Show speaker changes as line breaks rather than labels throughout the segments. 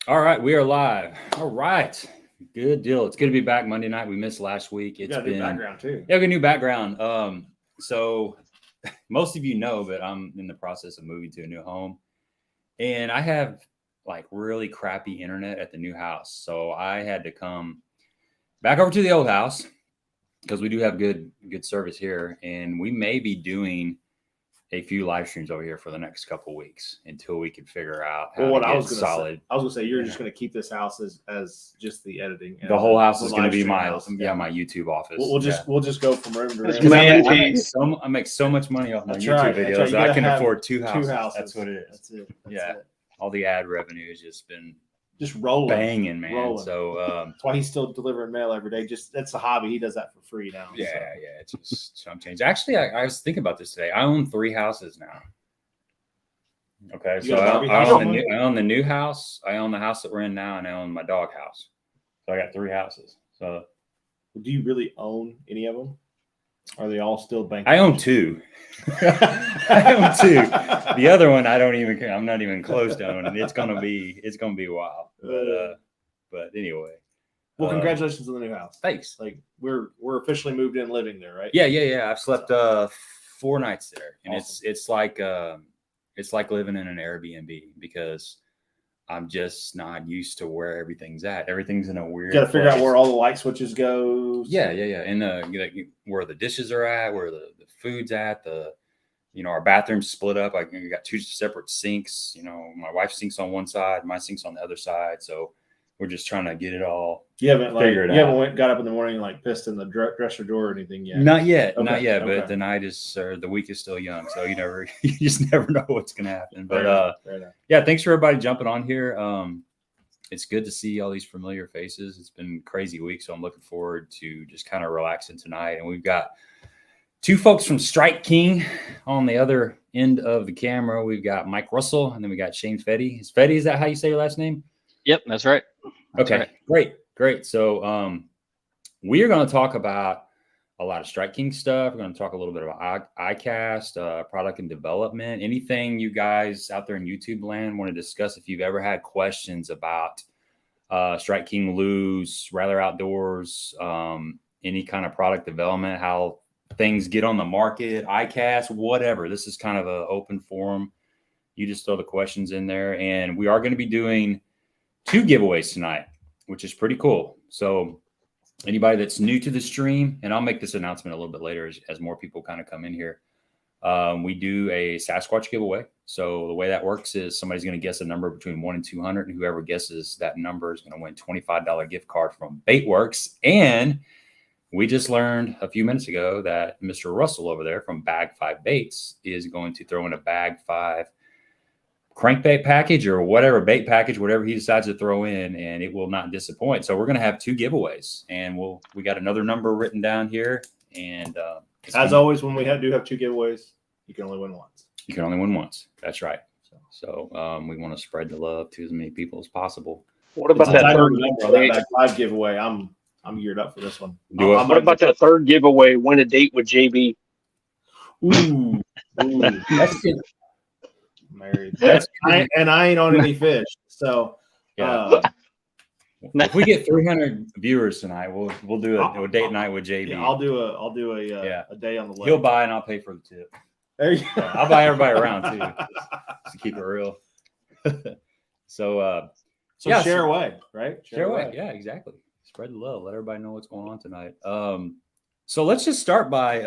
All right, we are live. All right, good deal. It's good to be back Monday night. We missed last week. It's
got a
been
new background too.
Yeah, we got a new background. So most of you know that I'm in the process of moving to a new home, and I have like really crappy internet at the new house. So I had to come back over to the old house because we do have good service here, and we may be doing a few live streams over here for the next couple of weeks until we can figure out how to get solid.
I was gonna say you're just gonna keep this house as just the editing.
The whole house is going to be my
my
YouTube office.
We'll just go from room to room.
I make so much money off my YouTube videos that I can afford two houses. That's what it is. That's it. All the ad revenue has just been
rolling,
banging, man. Rolling. So
that's why he's still delivering mail every day. That's a hobby. He does that for free now.
Yeah, it's just some change. Actually, I was thinking about this today. I own 3 houses now. Okay, so I own the new house. I own the house that we're in now, and I own my dog house. So I got 3 houses. So,
do you really own any of them? Are they all still banked?
I own 2. I own 2. The other one, I'm not even close to owning. It's gonna be a while. But anyway.
Well, congratulations on the new house.
Thanks.
Like we're officially moved in, living there, right?
Yeah. I've slept 4 nights there, and awesome. it's like living in an Airbnb because I'm just not used to where everything's at. Everything's in a weird.
You got to figure out where all the light switches go.
Yeah. And where the dishes are at, where the food's at, our bathroom's split up. We got 2 separate sinks. My wife's sink's on one side, my sink's on the other side. So we're just trying to get it all.
You haven't got up in the morning and pissed in the dresser drawer or anything yet?
Not yet. But the night the week is still young, so you just never know what's gonna happen. But yeah, thanks for everybody jumping on here. It's good to see all these familiar faces. It's been a crazy week, so I'm looking forward to just kind of relaxing tonight. And we've got 2 folks from Strike King on the other end of the camera. We've got Mike Russell, and then we got Shane Fetty. Is that how you say your last name?
Yep, that's right.
Okay, great. So we are going to talk about a lot of Strike King stuff. We're going to talk a little bit about ICAST, product and development, anything you guys out there in YouTube land want to discuss. If you've ever had questions about Strike King Lures, Rather Outdoors, any kind of product development, how things get on the market, ICAST, whatever. This is kind of an open forum. You just throw the questions in there, and we are going to be doing 2 giveaways tonight, which is pretty cool. So anybody that's new to the stream, and I'll make this announcement a little bit later as more people kind of come in here. We do a Sasquatch giveaway. So the way that works is somebody's going to guess a number between 1 and 200, and whoever guesses that number is going to win $25 gift card from Baitworks. And we just learned a few minutes ago that Mr. Russell over there from Bag 5 Baits is going to throw in a Bag 5 crankbait package or whatever bait package, whatever he decides to throw in, and it will not disappoint. So we're going to have 2 giveaways, and we got another number written down here. And
as always, when we do have 2 giveaways, you can only win once.
You can only win once. That's right. So we want to spread the love to as many people as possible.
What about that third giveaway?
That 5 giveaway? I'm geared up for this one.
What about that third giveaway? Win a date with JB.
Ooh, that's good. Married. I ain't on any fish. So
if we get 300 viewers tonight, we'll do a date night with JB.
Yeah, I'll do a day on the lake.
He'll buy and I'll pay for the tip.
There you go.
I'll buy everybody around too, just to keep it real. So
share away, right?
Share away. Yeah, exactly. Spread the love. Let everybody know what's going on tonight. So let's just start by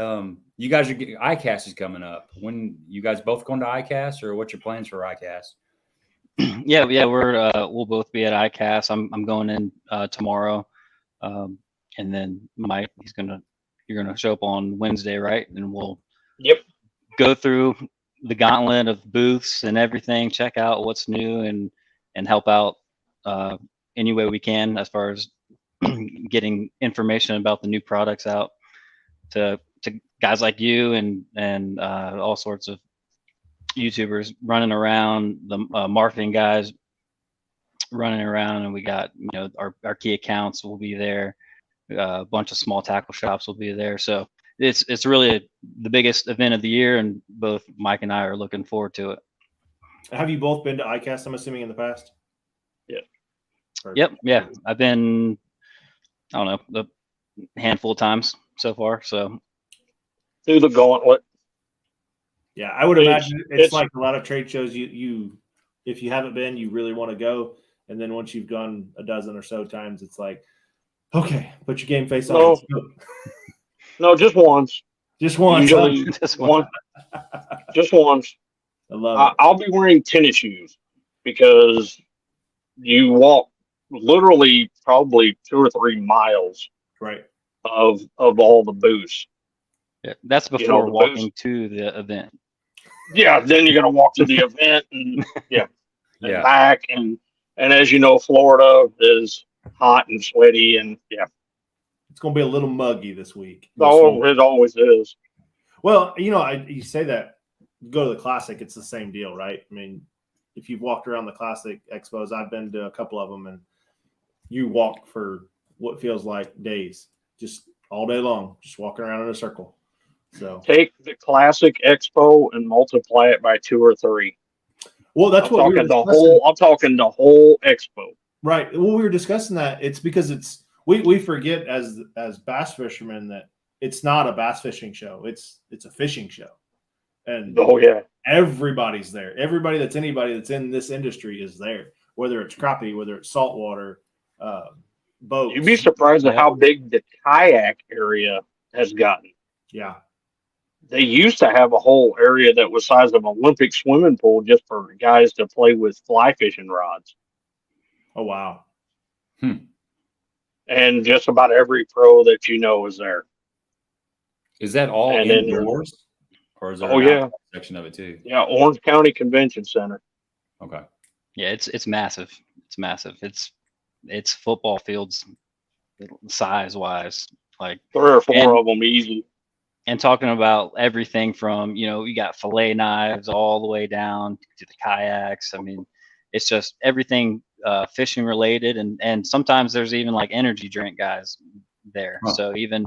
you guys are getting ICAST is coming up. When you guys both going to ICAST, or what's your plans for ICAST?
Yeah, we'll both be at ICAST. I'm going in tomorrow, and then Mike you're gonna show up on Wednesday, right? And we'll go through the gauntlet of booths and everything, check out what's new, and help out any way we can as far as getting information about the new products out to guys like you and all sorts of YouTubers running around, the marketing guys running around, and we got our key accounts will be there. A bunch of small tackle shops will be there. So it's really the biggest event of the year, and both Mike and I are looking forward to it.
Have you both been to ICAST, I'm assuming, in the past?
Yeah. Yep. Yeah. I've been, I don't know, a handful of times so far. So
through the gauntlet.
Yeah, I would imagine it's like a lot of trade shows. You if you haven't been, you really want to go, and then once you've gone a dozen or so times, it's like, okay, put your game face on.
No, just once.
Just once.
Usually
just one.
Just once.
I love it.
I'll be wearing tennis shoes because you walk literally probably 2 or 3 miles
Right.
of all the booths.
Yeah, that's before walking to the event.
Yeah, then you're gonna walk to the event and and back and as you know, Florida is hot and sweaty and
it's gonna be a little muggy this week.
Oh, it always is.
Well, you say that. Go to the Classic, it's the same deal, right? I mean, if you've walked around the Classic expos, I've been to a couple of them, and you walk for what feels like days, just all day long, just walking around in a circle. So
take the Classic Expo and multiply it by 2 or 3.
Well, that's what we were
discussing. I'm talking the whole expo.
Right. Well, we were discussing that. It's because we forget as bass fishermen that it's not a bass fishing show. It's a fishing show. And everybody's there. Everybody that's in this industry is there. Whether it's crappie, whether it's saltwater, boats.
You'd be surprised at how big the kayak area has gotten.
Yeah.
They used to have a whole area that was the size of an Olympic swimming pool just for guys to play with fly fishing rods.
Oh, wow.
And just about every pro that you know is there.
Is that all indoors? Or is there a section of it too?
Yeah, Orange County Convention Center.
Okay.
Yeah, it's massive. It's massive. It's football fields size wise, like
3 or 4 of them easy.
And talking about everything from, you got fillet knives all the way down to the kayaks. I mean, it's just everything fishing related. And sometimes there's even like energy drink guys there. Huh. So even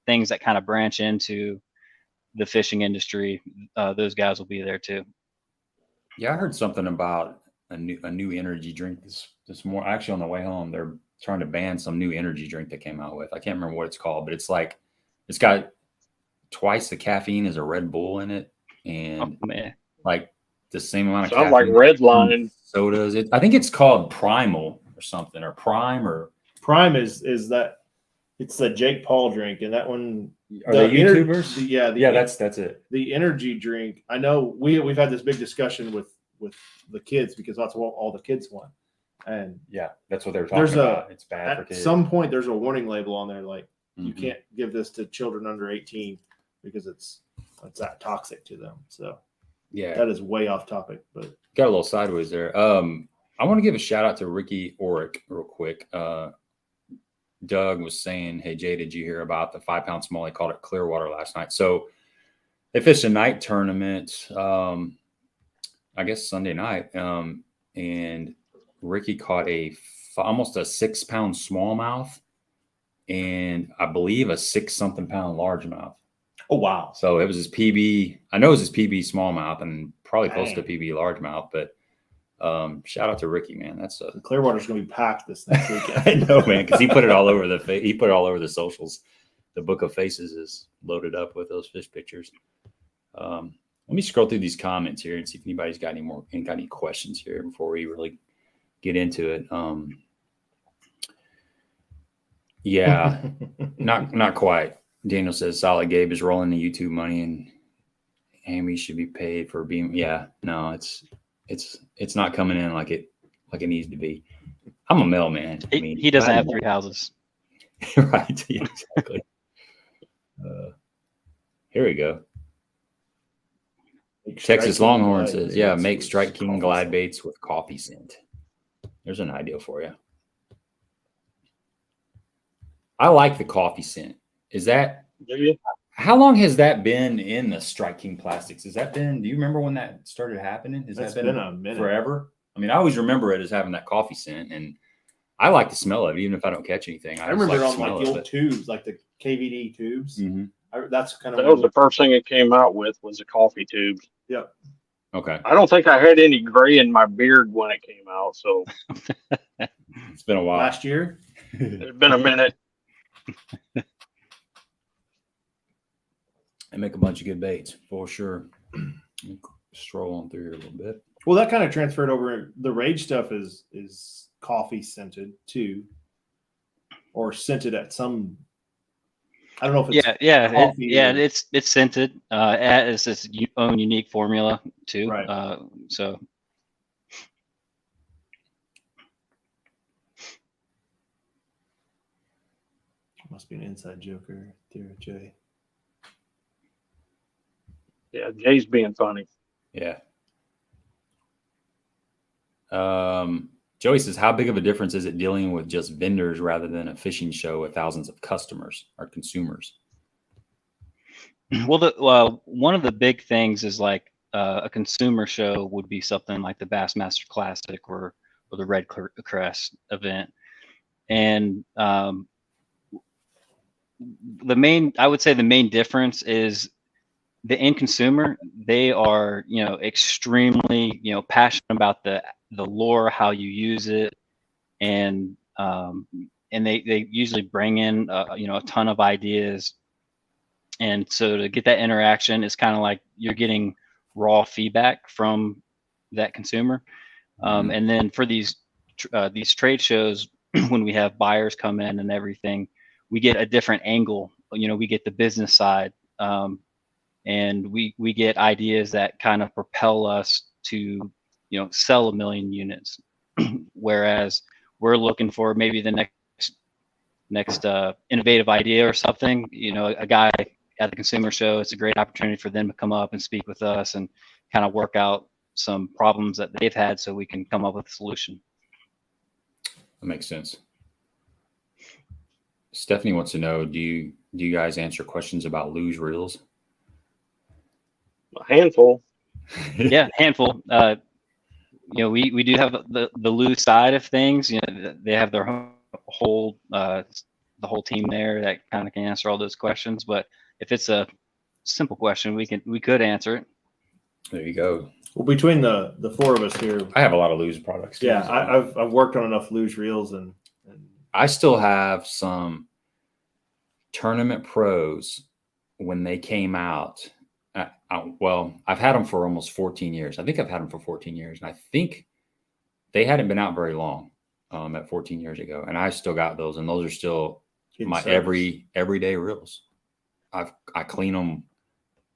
things that kind of branch into the fishing industry, those guys will be there too.
Yeah, I heard something about a new energy drink this morning. Actually, on the way home, they're trying to ban some new energy drink they came out with. I can't remember what it's called, but it's got twice the caffeine as a Red Bull in it, and like the same amount of
caffeine.
Sounds
like Red Line
sodas. I think it's called Primal or something, or Prime
is that. It's the Jake Paul drink, and that one.
Are they YouTubers? That's it.
The energy drink. I know we've had this big discussion with the kids because that's what all the kids want, and
that's what they were talking about. It's bad for kids.
At some point, there's a warning label on there like you can't give this to children under 18 because it's that toxic to them. So that is way off topic, but
got a little sideways there. I want to give a shout out to Ricky Orrick real quick. Doug was saying, "Hey Jay, did you hear about the 5-pound small? They called it Clearwater last night." So they fished a night tournament, I guess Sunday night, and Ricky caught almost a 6-pound smallmouth, and I believe a 6-something-pound largemouth.
Oh wow!
So it was his PB. I know it was his PB smallmouth, and probably close to PB largemouth, but. Shout out to Ricky, man. That's
the Clearwater's going to be packed this next weekend.
I know, man, because he put it all over the socials. The Book of Faces is loaded up with those fish pictures. Let me scroll through these comments here and see if anybody's got any questions here before we really get into it. Not quite. Daniel says Solid Gabe is rolling the YouTube money and Amy should be paid for being. No, it's not coming in like it needs to be. I'm a mailman.
He doesn't have 3 houses.
Right. Yeah, exactly. Here we go. Texas Longhorn says, make Strike King glide baits with coffee scent. There's an idea for you. I like the coffee scent. Is that? How long has that been in the Strike King plastics? Do you remember when that started happening? Has that been a minute? Forever? I mean, I always remember it as having that coffee scent, and I like the smell of it, even if I don't catch anything.
I remember it on like the old tubes, like the KVD tubes.
Mm-hmm.
That was the first thing it came out with was the coffee tubes.
Yep.
Okay.
I don't think I had any gray in my beard when it came out, so
It's been a while.
Last year.
It's been a minute.
They make a bunch of good baits for sure. Stroll on through here a little bit.
Well, that kind of transferred over. The Rage stuff is coffee scented too, or scented at some. I don't know if it's
it's scented. It's its own unique formula too.
Right.
So.
Must be an inside joker there, Jay.
Yeah, Jay's being funny.
Yeah. Joey says, how big of a difference is it dealing with just vendors rather than a fishing show with thousands of customers or consumers?
Well, one of the big things is like a consumer show would be something like the Bassmaster Classic or the Red Crest event. And I would say the main difference is the end consumer. They are, extremely, passionate about the lure, how you use it. And they usually bring in, a ton of ideas. And so to get that interaction, it's kind of like you're getting raw feedback from that consumer. And then for these trade shows, when we have buyers come in and everything, we get a different angle. We get the business side, and we get ideas that kind of propel us to, sell 1 million units. Whereas we're looking for maybe the next innovative idea or something. A guy at the consumer show, it's a great opportunity for them to come up and speak with us and kind of work out some problems that they've had, so we can come up with a solution.
That makes sense. Stephanie wants to know, do you guys answer questions about luge reels?
A handful.
Yeah, handful. We do have the luge side of things. They have their whole the whole team there that kind of can answer all those questions. But if it's a simple question, we could answer it.
There you go.
Well, between the four of us here,
I have a lot of luge products too.
Yeah, I've worked on enough luge reels and
I still have some Tournament Pros when they came out. I've had them for almost 14 years. I think I've had them for 14 years. And I think they hadn't been out very long at 14 years ago. And I still got those. And those are still my everyday reels. I clean them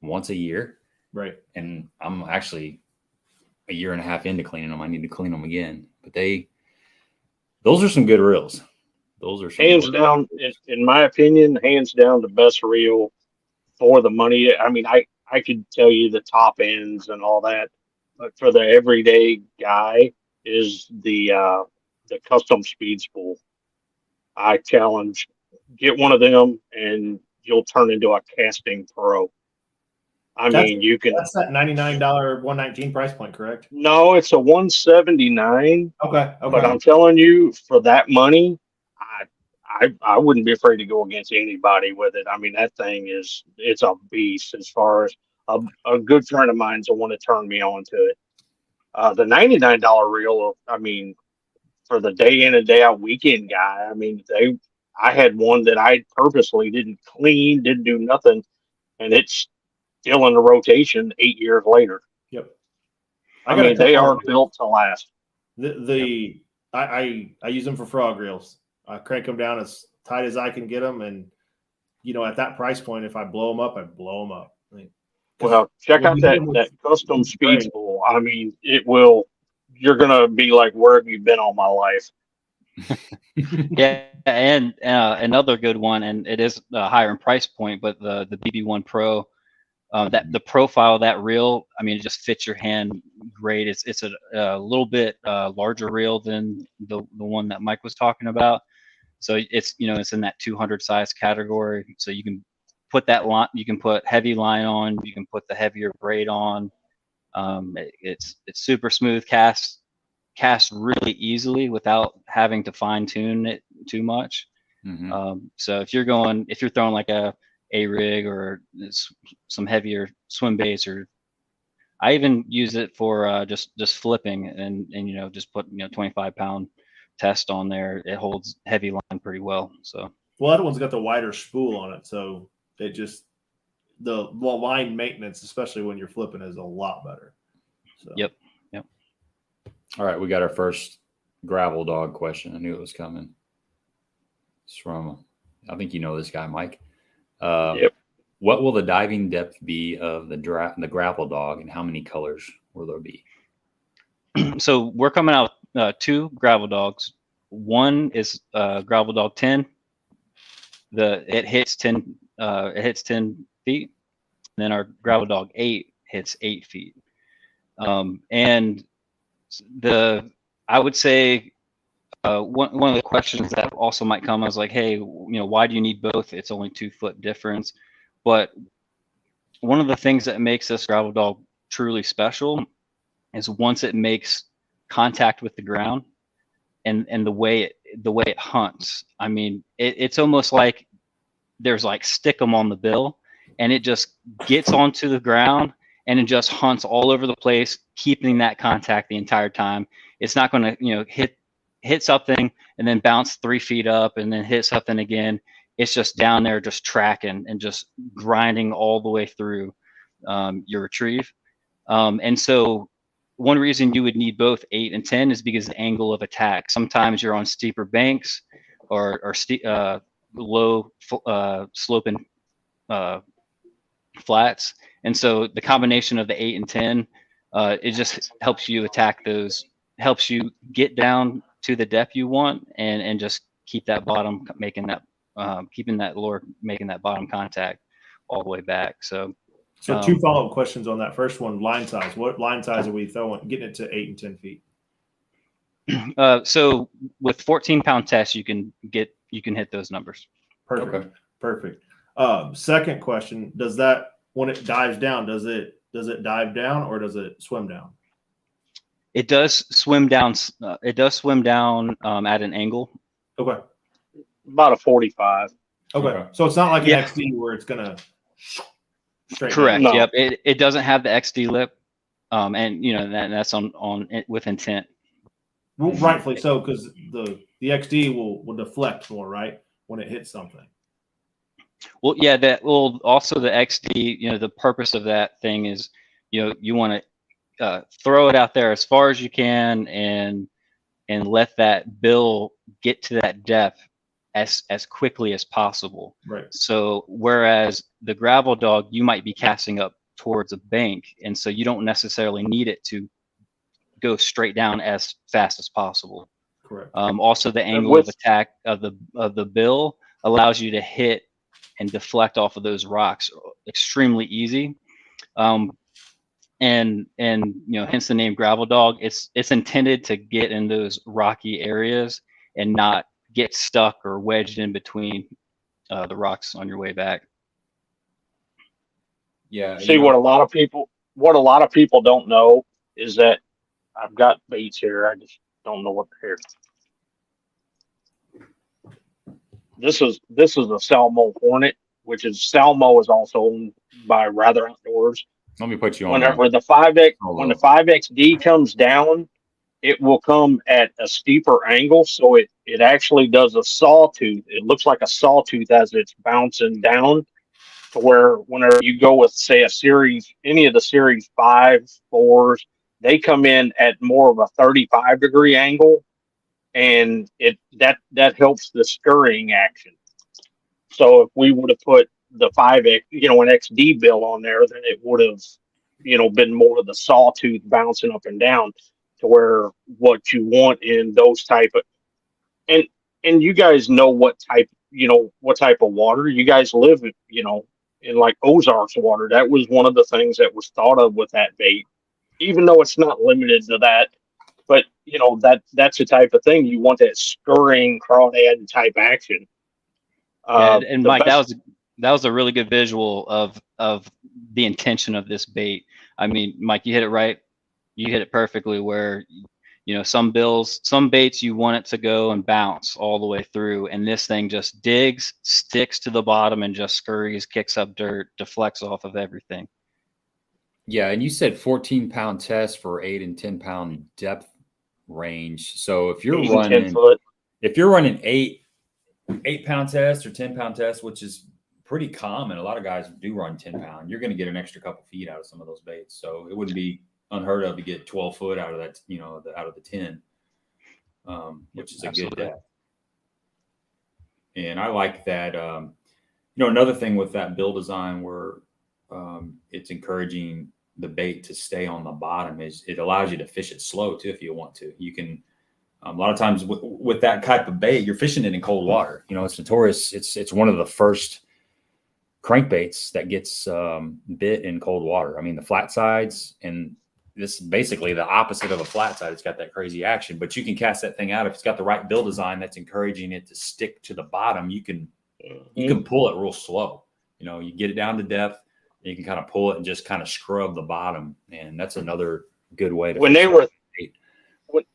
once a year.
Right. And
I'm actually a year and a half into cleaning them. I need to clean them again. But those are some good reels. Those are
hands down, in my opinion, hands down the best reel for the money. I mean, I could tell you the top ends and all that, but for the everyday guy is the custom speed spool. I challenge, get one of them and you'll turn into a casting pro. You can.
That's that $99 $119 price point, correct?
No, it's a $179.
Okay.
But I'm telling you, for that money, I wouldn't be afraid to go against anybody with it. I mean, that thing it's a beast. As far as a good friend of mine's the one to turn me on to it. The $99 reel, for the day in and day out weekend guy, I had one that I purposely didn't clean, didn't do nothing, and it's still in the rotation 8 years later.
Yep.
They are built to last.
I use them for frog reels. I crank them down as tight as I can get them, and at that price point, if I blow them up, I blow them up.
Well, check out that custom speed spool. It will. You're gonna be like, where have you been all my life?
Yeah, and another good one, and it is a higher in price point, but the BB1 Pro, that the profile of that reel, it just fits your hand great. It's a little bit larger reel than the one that Mike was talking about. So it's in that 200 size category. So you can put that line, you can put heavy line on, you can put the heavier braid on. It's super smooth, casts really easily without having to fine tune it too much. So if you're throwing like a rig or some heavier swim baits, or I even use it for just flipping and just put 25-pound test on there, it holds heavy line pretty well. So,
well, that one's got the wider spool on it, so it just the line maintenance, especially when you're flipping, is a lot better. So.
Yep.
All right, we got our first gravel dog question. I knew it was coming. It's from, I think you know this guy, Mike.
Yep.
What will the diving depth be of the gravel dog, and how many colors will there be?
So we're coming out 2 gravel dogs. One is gravel dog 10. It hits 10 feet. And then our gravel dog 8 hits 8 feet. And I would say one of the questions that also might come is like, hey, why do you need both? It's only 2 foot difference. But one of the things that makes this gravel dog truly special is once it makes contact with the ground and the way it hunts. I mean, it's almost like there's like stickum on the bill, and it just gets onto the ground and it just hunts all over the place, keeping that contact the entire time. It's not going to, hit something and then bounce 3 feet up and then hit something again. It's just down there, just tracking and just grinding all the way through your retrieve. And so one reason you would need both 8 and 10 is because the angle of attack. Sometimes you're on steeper banks or low sloping flats. And so the combination of the 8 and 10, it just helps you attack those, helps you get down to the depth you want and just keep that bottom, keeping that lure, making that bottom contact all the way back. So
2 follow-up questions on that first one. Line size. What line size are we getting it to 8 and 10 feet?
So with 14-pound tests, you can hit those numbers.
Perfect.
Okay.
Perfect. Second question, does that, when it dives down, does it dive down or does it swim down?
It does swim down. At an angle.
Okay.
About a 45.
Okay. So it's not like an XD where it's gonna
correct.
No.
Yep. It doesn't have the XD lip. And that's on it with intent.
Well, rightfully so, because the XD will deflect more, right, when it hits something.
Well, yeah, that will also the XD, the purpose of that thing is, you want to throw it out there as far as you can and let that bill get to that depth as quickly as possible.
Right.
So whereas the gravel dog, you might be casting up towards a bank, and so you don't necessarily need it to go straight down as fast as possible.
Correct.
Also, the angle of attack of the bill allows you to hit and deflect off of those rocks extremely easy. And hence the name gravel dog. It's intended to get in those rocky areas and not get stuck or wedged in between the rocks on your way back.
Yeah.
See, what a lot of people don't know is that I've got baits here. I just don't know what they're here. This is a Salmo Hornet, which is Salmo is also owned by Rather Outdoors.
Let me put you on.
Whenever the 5XD comes down, it will come at a steeper angle, so it actually does a sawtooth. It looks like a sawtooth as it's bouncing down, to where whenever you go with, say, any of the series 5s, 4s, they come in at more of a 35-degree angle, and that helps the scurrying action. So if we would have put the 5X, an XD bill on there, then it would have, been more of the sawtooth bouncing up and down, to where what you want in those type of, and you guys know what type of water you guys live in like Ozarks water. That was one of the things that was thought of with that bait, even though it's not limited to that. But that's the type of thing you want, that scurrying crawdad type action.
And Mike, that was a really good visual of the intention of this bait. I mean, Mike, you hit it right. You hit it perfectly. Where some baits you want it to go and bounce all the way through, and this thing just digs, sticks to the bottom, and just scurries, kicks up dirt, deflects off of everything.
Yeah, and you said 14-pound test for 8 and 10-pound depth range. So if you're
10 foot.
if you're running 8-pound test or 10-pound test, which is pretty common, a lot of guys do run 10-pound, you're going to get an extra couple feet out of some of those baits. So it wouldn't be unheard of to get 12 foot out of that, out of the 10, which is a good depth. And I like that. Another thing with that bill design where it's encouraging the bait to stay on the bottom is it allows you to fish it slow too if you want to. You can a lot of times with that type of bait, you're fishing it in cold water. It's notorious. It's one of the first crankbaits that gets bit in cold water. I mean, the flat sides, and this is basically the opposite of a flat side. It's got that crazy action, but you can cast that thing out if it's got the right bill design that's encouraging it to stick to the bottom. You can pull it real slow. You get it down to depth, and you can kind of pull it and just kind of scrub the bottom, and that's another good way to.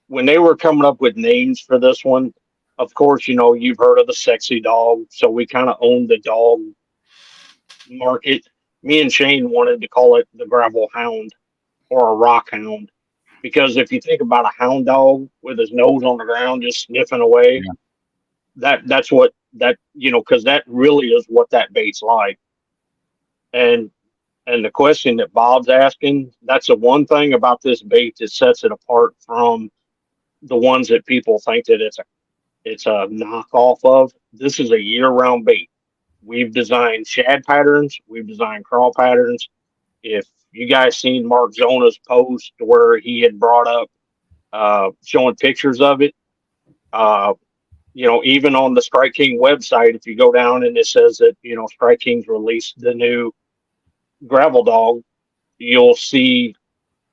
When they were coming up with names for this one, of course, you've heard of the sexy dog, so we kind of owned the dog market. Me and Shane wanted to call it the gravel hound or a rock hound, because if you think about a hound dog with his nose on the ground just sniffing away, that's what that because that really is what that bait's like. And the question that Bob's asking, that's the one thing about this bait that sets it apart from the ones that people think that it's a knockoff of. This is a year-round bait. We've designed shad patterns. We've designed crawl patterns. If you guys seen Mark Zona's post where he had brought up showing pictures of it, even on the Strike King website, if you go down and it says that, Strike King's released the new gravel dog, you'll see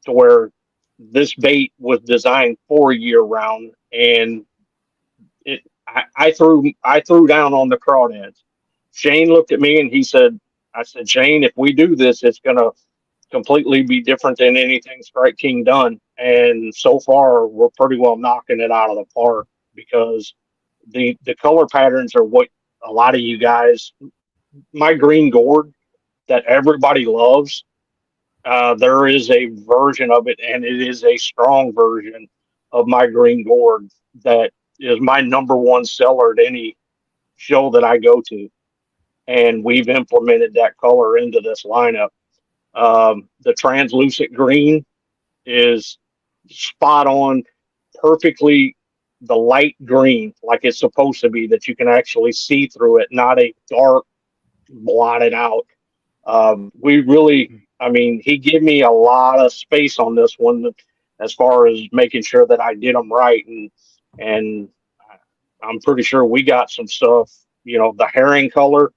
to where this bait was designed for year round. And I threw down on the crawdads. Shane looked at me and I said, Shane, if we do this, it's going to completely be different than anything Strike King done. And so far, we're pretty well knocking it out of the park, because the color patterns are what a lot of you guys, my green gourd that everybody loves, there is a version of it, and it is a strong version of my green gourd that is my #1 seller at any show that I go to. And we've implemented that color into this lineup. The translucent green is spot on, perfectly the light green, like it's supposed to be, that you can actually see through it, not a dark, blotted out. He gave me a lot of space on this one as far as making sure that I did them right. And I'm pretty sure we got some stuff, the herring color.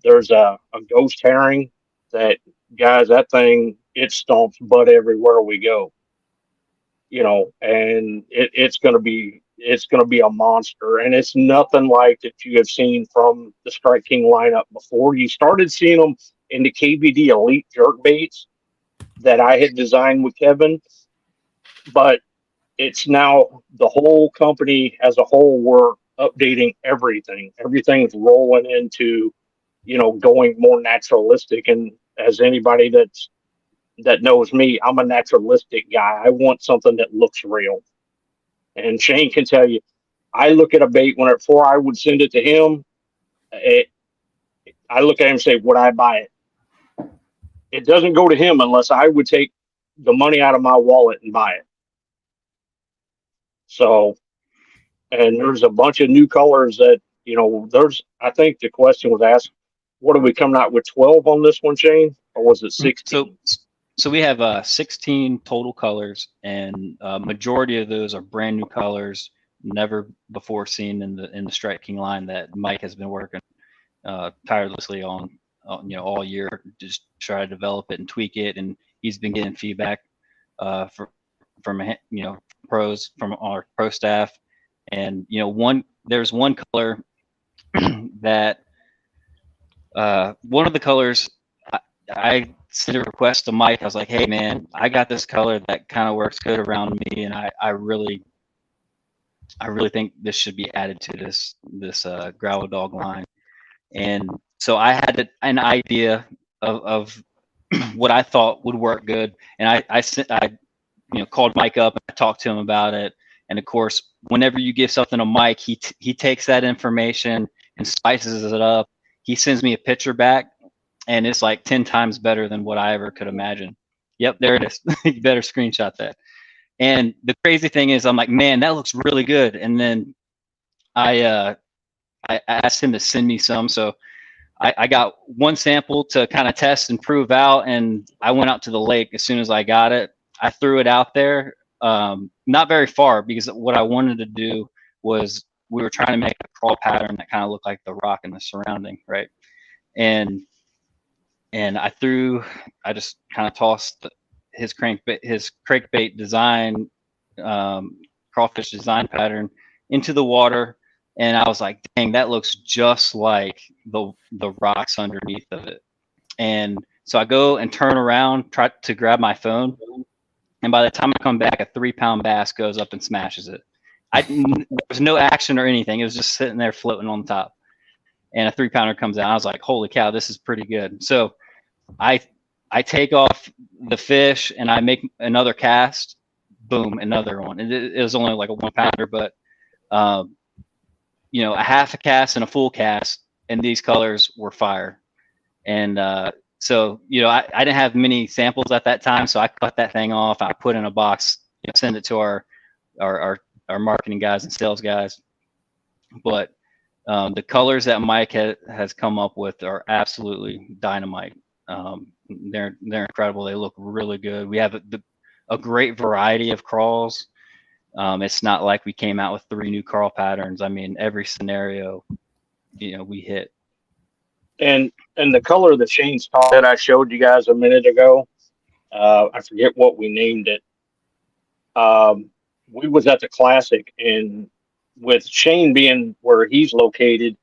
There's a ghost herring that, guys, that thing, it stomps butt everywhere we go, and it's going to be a monster. And it's nothing like that you have seen from the Strike King lineup before. You started seeing them in the KVD Elite jerk baits that I had designed with Kevin, but it's now the whole company as a whole. We're updating everything. Everything's rolling into, going more naturalistic. And as anybody that knows me, I'm a naturalistic guy. I want something that looks real. And Shane can tell you, I look at a bait before I would send it to him. I look at him and say, would I buy it? It doesn't go to him unless I would take the money out of my wallet and buy it. So, and there's a bunch of new colors that, I think the question was asked, what are we coming out with, 12 on this one, Shane? Or was it 16?
So we have 16 total colors, and majority of those are brand new colors, never before seen in the Strike King line that Mike has been working tirelessly on, all year, just try to develop it and tweak it. And he's been getting feedback from pros, from our pro staff. And there's one color that one of the colors I sent a request to Mike. I was like, hey man, I got this color that kind of works good around me, and I really think this should be added to this gravel dog line. And so I had an idea of what I thought would work good, and I called Mike up and I talked to him about it. And of course, whenever you give something to Mike, he takes that information and spices it up. He sends me a picture back, and it's like 10 times better than what I ever could imagine. Yep, there it is. You better screenshot that. And the crazy thing is, I'm like, man, that looks really good. And then I asked him to send me some. So I got one sample to kind of test and prove out, and I went out to the lake as soon as I got it. I threw it out there, not very far, because what I wanted to do was we were trying to make a crawl pattern that kind of looked like the rock and the surrounding, right? And I just kind of tossed his crankbait design, crawfish design pattern into the water. And I was like, dang, that looks just like the rocks underneath of it. And so I go and turn around, try to grab my phone. And by the time I come back, a 3-pound bass goes up and smashes it. There was no action or anything. It was just sitting there floating on top. And a 3-pounder comes out. I was like, holy cow, this is pretty good. So I take off the fish and I make another cast. Boom, another one. It was only like a 1-pounder, but a half a cast and a full cast, and these colors were fire. And so I didn't have many samples at that time, so I cut that thing off. I put in a box, send it to our marketing guys and sales guys. But the colors that Mike has come up with are absolutely dynamite. They're incredible. They look really good. We have a great variety of crawls. It's not like we came out with 3 new crawl patterns. I mean, every scenario, we hit.
And the color that Shane's taught that I showed you guys a minute ago, I forget what we named it. We was at the Classic, and with Shane being where he's located,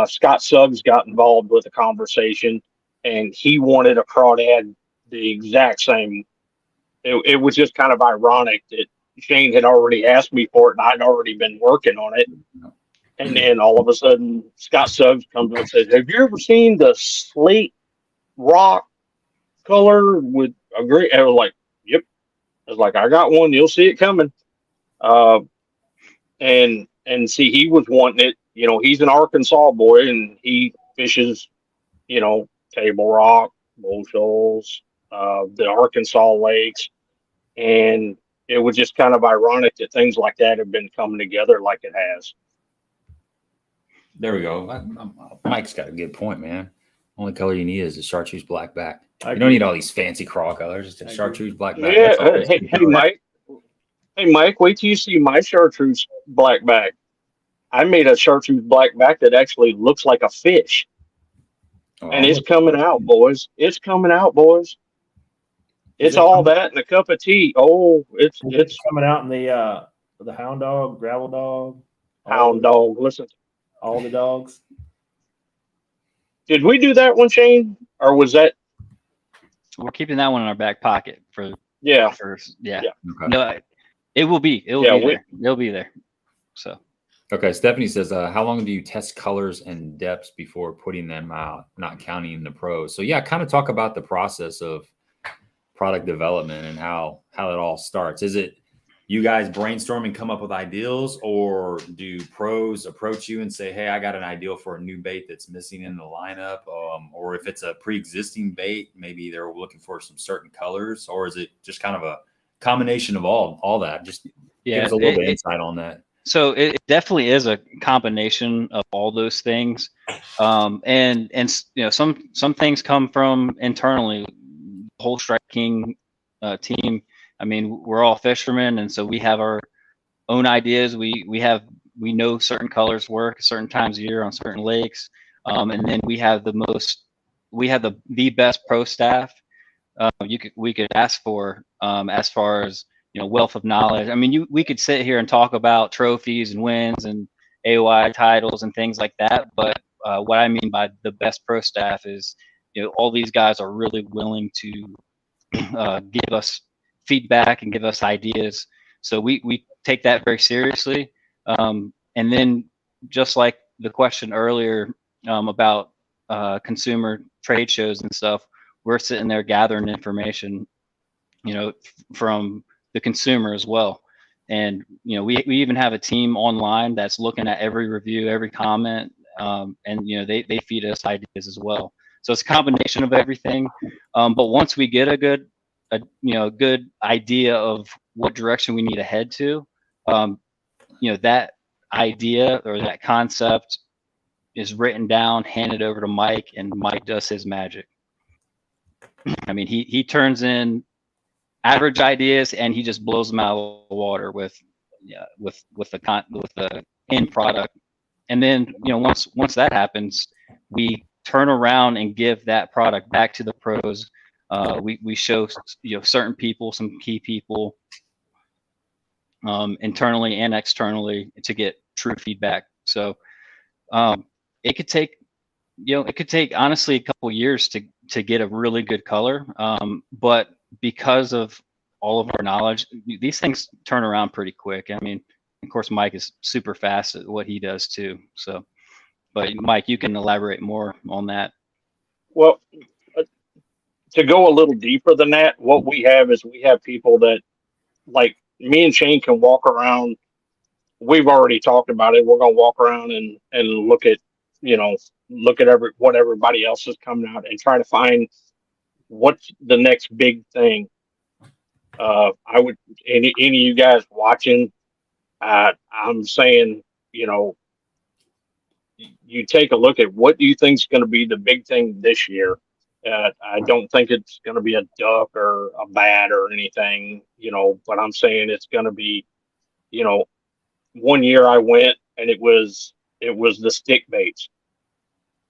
Scott Suggs got involved with the conversation, and he wanted a crawdad the exact same. It was just kind of ironic that Shane had already asked me for it, and I'd already been working on it. And then all of a sudden, Scott Suggs comes up and says, "Have you ever seen the slate rock color with a great?" I was like, "Yep." I was like, "I got one. You'll see it coming." And see, he was wanting it. He's an Arkansas boy, and he fishes, Table Rock, Bull Shoals, the Arkansas lakes, and it was just kind of ironic that things like that have been coming together like it has.
There we go. Mike's got a good point, man. Only color you need is a chartreuse black back. You don't need all these fancy crawl colors. Just a chartreuse black back.
Yeah. Hey, Mike, wait till you see my chartreuse black back. I made a chartreuse black back that actually looks like a fish. And it's coming out, boys. It's coming out, boys. It's all that and a cup of tea. Oh, it's
coming out in the hound dog, gravel dog.
Hound dog, listen.
All the dogs.
Did we do that one, Shane? Or was that?
We're keeping that one in our back pocket for.
Yeah.
Yeah.
Okay.
No, it will be. It will be there. It'll be there. So.
Okay. Stephanie says, how long do you test colors and depths before putting them out, not counting the pros? So yeah, kind of talk about the process of product development and how it all starts. Is it you guys brainstorm and come up with ideals, or do pros approach you and say, hey, I got an ideal for a new bait that's missing in the lineup? Or if it's a pre-existing bait, maybe they're looking for some certain colors, or is it just kind of a combination of all that? Just give us a little bit of insight on that.
So it definitely is a combination of all those things. And some things come from internally. The whole Strike King team, I mean, we're all fishermen, and so we have our own ideas. We know certain colors work at certain times of year on certain lakes, and then we have the best pro staff we could ask for, as far as wealth of knowledge. I mean, we could sit here and talk about trophies and wins and AOI titles and things like that, but what I mean by the best pro staff is all these guys are really willing to give us feedback and give us ideas. So we take that very seriously. And then just like the question earlier about consumer trade shows and stuff, we're sitting there gathering information, from the consumer as well. And, you know, we even have a team online that's looking at every review, every comment, and, you know, they feed us ideas as well. So it's a combination of everything. But once we get a good idea of what direction we need to head to, you know, that idea or that concept is written down, handed over to Mike, and Mike does his magic. I mean, he turns in average ideas and he just blows them out of the water with the end product. And then, you know, once that happens, we turn around and give that product back to the pros. We show, you know, certain people, some key people, internally and externally, to get true feedback. So it could take honestly a couple years to get a really good color. But because of all of our knowledge, these things turn around pretty quick. I mean, of course, Mike is super fast at what he does too. So, but Mike, you can elaborate more on that.
Well, to go a little deeper than that, what we have is we have people that, like me and Shane, can walk around. We've already talked about it. We're going to walk around and look at, you know, what everybody else is coming out and try to find what's the next big thing. I would, any of you guys watching, I'm saying, you know, you take a look at what do you think is going to be the big thing this year. I don't think it's going to be a duck or a bat or anything, you know, but I'm saying it's going to be, you know, one year I went and it was the stick baits.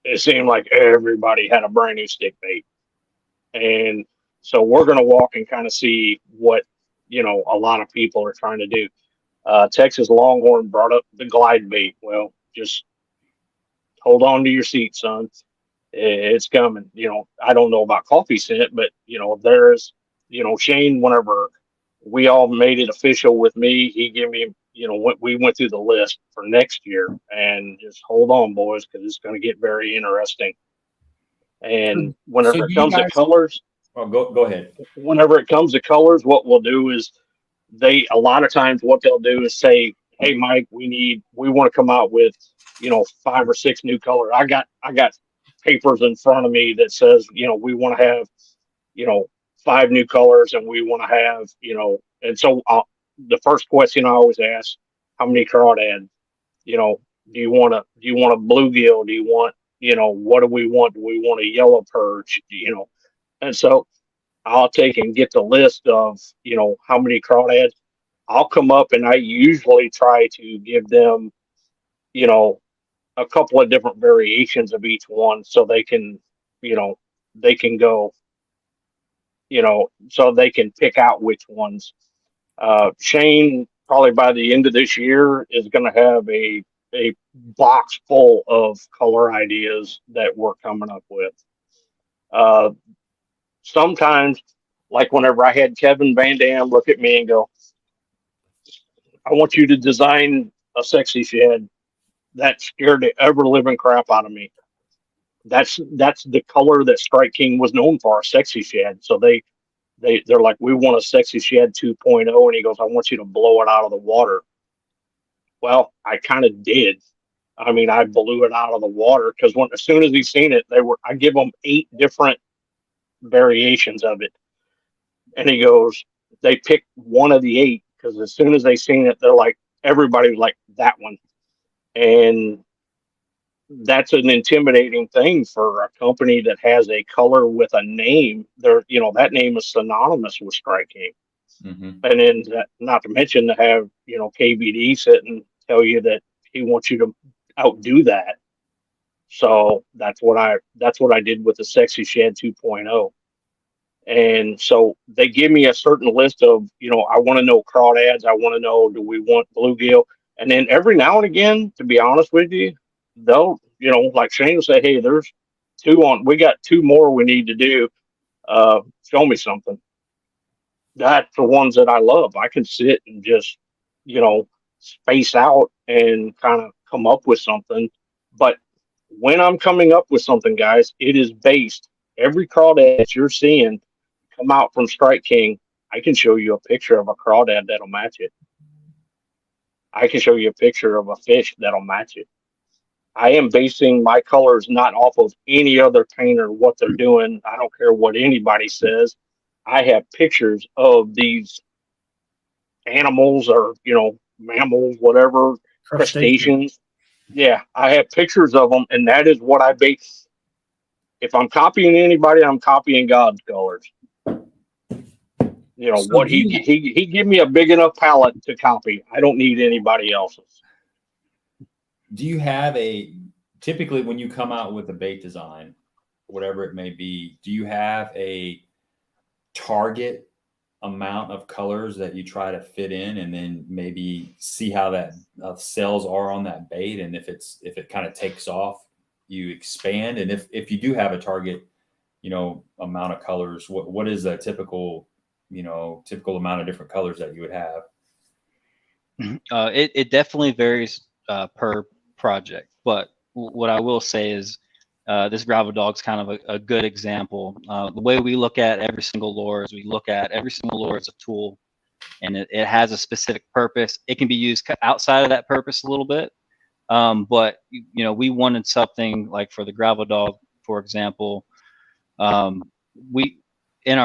It seemed like everybody had a brand new stick bait. And so we're going to walk and kind of see what, you know, a lot of people are trying to do. Texas Longhorn brought up the glide bait. Well, just hold on to your seat, son. It's coming. You know, I don't know about coffee scent, but, you know, there's, you know, Shane, whenever we all made it official with me, he gave me, you know, we went through the list for next year, and just hold on, boys, because it's going to get very interesting. And whenever it comes to colors,
go ahead.
Whenever it comes to colors, what we'll do is a lot of times what they'll do is say, hey, Mike, we want to come out with, you know, 5 or 6 new colors. I got papers in front of me that says, you know, we want to have, you know, 5 new colors, and we want to have, you know, and so the first question I always ask, how many crawdads? You know, do you want a bluegill? Do you want, you know, what do we want? Do we want a yellow perch? You know, and so I'll take and get the list of, you know, how many crawdads. I'll come up and I usually try to give them, you know, a couple of different variations of each one, so they can, you know, they can go, you know, so they can pick out which ones. Shane, probably by the end of this year, is going to have a box full of color ideas that we're coming up with. Sometimes, like whenever I had Kevin Van Dam look at me and go, I want you to design a sexy shed, that scared the ever living crap out of me. That's the color that Strike King was known for, a sexy shed. So they're like, we want a sexy shed 2.0. And he goes, I want you to blow it out of the water. Well, I kind of did. I mean, I blew it out of the water because as soon as he seen it, I give them 8 different variations of it. And he goes, they picked one of the 8 because as soon as they seen it, they're like, everybody was like, that one. And that's an intimidating thing for a company that has a color with a name. There, you know, that name is synonymous with Strike King. Mm-hmm. And then not to mention to have, you know, KBD sit and tell you that he wants you to outdo that. So that's what I did with the Sexy Shed 2.0. And so they give me a certain list of, you know, I want to know crawdads. I want to know, do we want bluegill? And then every now and again, to be honest with you, they'll, you know, like Shane will say, hey, there's 2 on, we got 2 more we need to do. Show me something. That's the ones that I love. I can sit and just, you know, space out and kind of come up with something. But when I'm coming up with something, guys, it is based, every crawdad that you're seeing come out from Strike King, I can show you a picture of a crawdad that'll match it. I can show you a picture of a fish that'll match it. I am basing my colors not off of any other painter, what they're doing. I don't care what anybody says. I have pictures of these animals or, mammals, whatever, crustaceans. Yeah, I have pictures of them, and that is what I base. If I'm copying anybody, I'm copying God's colors. So what he give me a big enough palette to copy. I don't need anybody else's.
Do you have typically when you come out with a bait design, whatever it may be, do you have a target amount of colors that you try to fit in, and then maybe see how that cells are on that bait, and if it kind of takes off, you expand? And if you do have a target, amount of colors, what is a typical amount of different colors that you would have?
It definitely varies per project, but what I will say is this gravel dog's kind of a good example. The way we look at every single lure is we look at every single lure as a tool, and it has a specific purpose. It can be used outside of that purpose a little bit, but we wanted something like for the gravel dog, for example. We in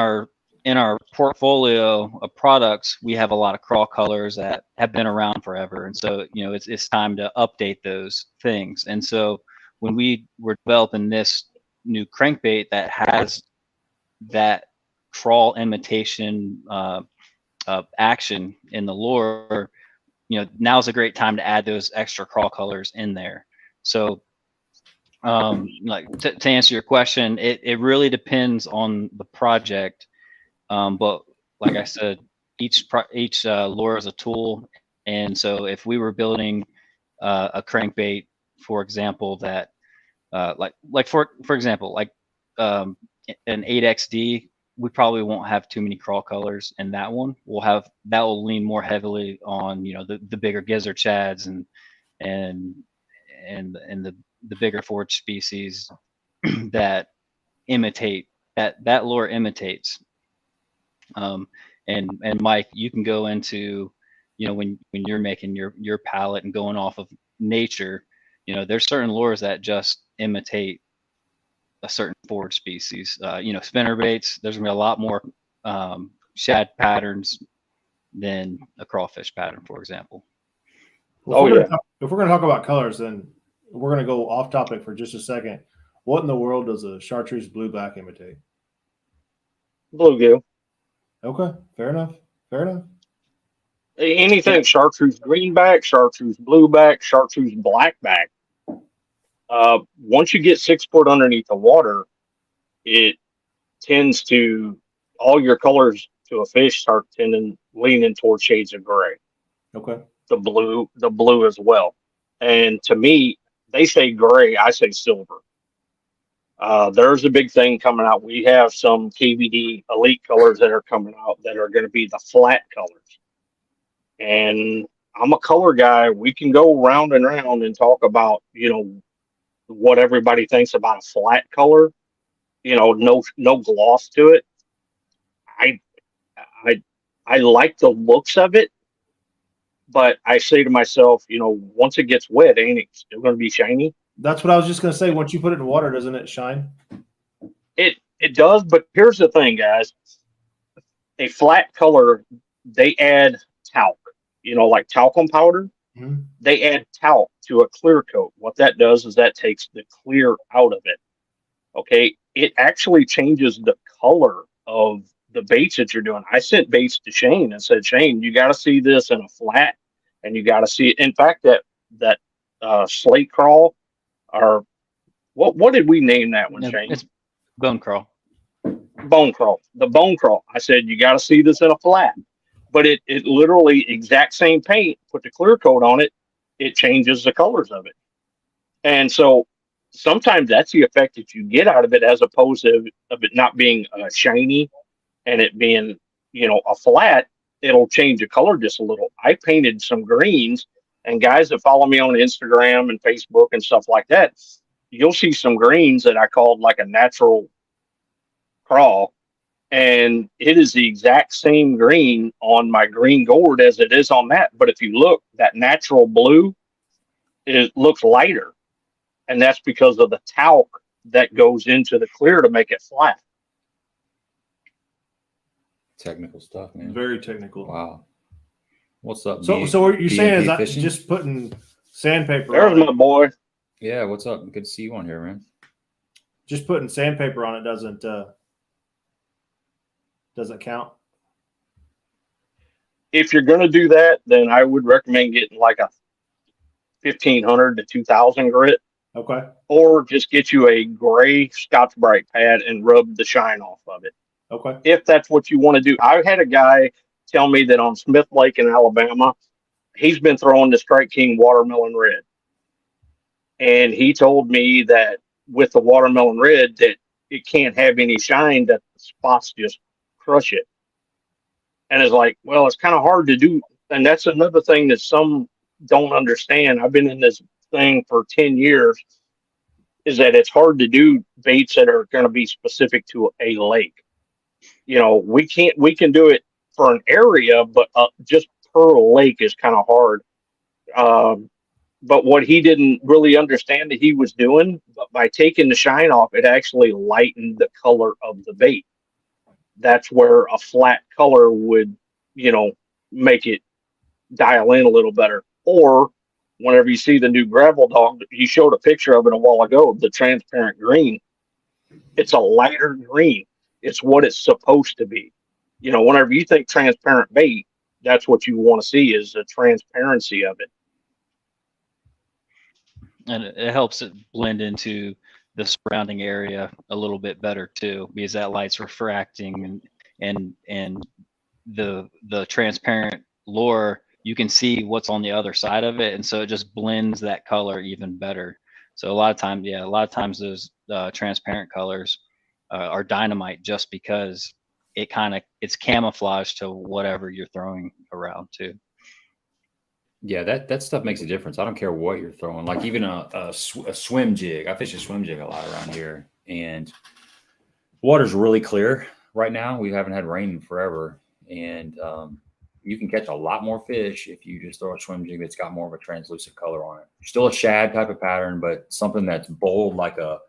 our portfolio of products, we have a lot of crawl colors that have been around forever, and so it's time to update those things. And so when we were developing this new crankbait that has that crawl imitation action in the lure, now's a great time to add those extra crawl colors in there. So like to answer your question, it really depends on the project. But like I said, each lure is a tool. And so if we were building a crankbait, for example, that for example, like an 8XD, we probably won't have too many crawl colors in that one. That will lean more heavily on, the bigger gizzard chads and the bigger forage species that imitate that lure imitates. And Mike, you can go into, when you're making your palette and going off of nature, there's certain lures that just imitate a certain forage species. Spinner baits, there's gonna be a lot more shad patterns than a crawfish pattern, for example.
Well, if we're gonna talk about colors, then we're gonna go off topic for just a second. What in the world does a chartreuse blueback imitate?
Bluegill.
Okay, fair enough.
Anything chartreuse greenback, chartreuse blueback, chartreuse blackback. Once you get 6 foot underneath the water, it tends to, all your colors to a fish start leaning towards shades of gray.
Okay.
The blue as well. And to me, they say gray, I say silver. There's a big thing coming out. We have some KVD elite colors that are coming out that are going to be the flat colors. And I'm a color guy. We can go round and round and talk about, what everybody thinks about a flat color, no gloss to it. I like the looks of it, but I say to myself, once it gets wet, ain't it still going to be shiny?
That's what I was just going to say. Once you put it in water, doesn't it shine?
It does, but here's the thing, guys. A flat color, they add talc, like talcum powder.
Mm-hmm.
They add talc to a clear coat. What that does is that takes the clear out of it. Okay. It actually changes the color of the baits that you're doing. I sent baits to Shane and said, Shane, you got to see this in a flat, and you got to see it. In fact, that slate crawl, or what did we name that one, Shane?
It's bone crawl.
Bone crawl. The bone crawl. I said, you got to see this in a flat. But it literally, exact same paint, put the clear coat on it, it changes the colors of it. And so sometimes that's the effect that you get out of it, as opposed to of it not being shiny and it being, a flat. It'll change the color just a little. I painted some greens, and guys that follow me on Instagram and Facebook and stuff like that, you'll see some greens that I called like a natural crawl, And it is the exact same green on my green gourd as it is on that. But if you look, that natural blue, it looks lighter. And that's because of the talc that goes into the clear to make it flat.
Technical stuff, man.
Very technical.
Wow. What's up?
So what you're saying is that just putting sandpaper
There's
on
my boy.
Yeah, what's up? Good to see you on here, man.
Just putting sandpaper on it doesn't count.
If you're going to do that, then I would recommend getting like a 1,500 to 2,000 grit.
Okay.
Or just get you a gray Scotch-Brite pad and rub the shine off of it.
Okay.
If that's what you want to do. I had a guy tell me that on Smith Lake in Alabama, he's been throwing the Strike King Watermelon Red. And he told me that with the Watermelon Red that it can't have any shine, that the spots just crush it. And it's like, well, it's kind of hard to do. And that's another thing that some don't understand. I've been in this thing for 10 years, is that it's hard to do baits that are going to be specific to a lake. You know, we can do it for an area, but just per lake is kind of hard. But what he didn't really understand that he was doing, but by taking the shine off, it actually lightened the color of the bait. That's where a flat color would, you know, make it dial in a little better. Or whenever you see the new gravel dog, you showed a picture of it a while ago, the transparent green. It's a lighter green. It's what it's supposed to be. You know, whenever you think transparent bait, that's what you want to see, is the transparency of it.
And it helps it blend into the surrounding area a little bit better too, because that light's refracting, and the transparent lure, you can see what's on the other side of it, and so it just blends that color even better. So a lot of times those transparent colors are dynamite, just because it's camouflage to whatever you're throwing around too.
Yeah, that stuff makes a difference. I don't care what you're throwing. Like even a swim jig. I fish a swim jig a lot around here, and water's really clear right now. We haven't had rain in forever, and you can catch a lot more fish if you just throw a swim jig that's got more of a translucent color on it. Still a shad type of pattern, but something that's bold, like a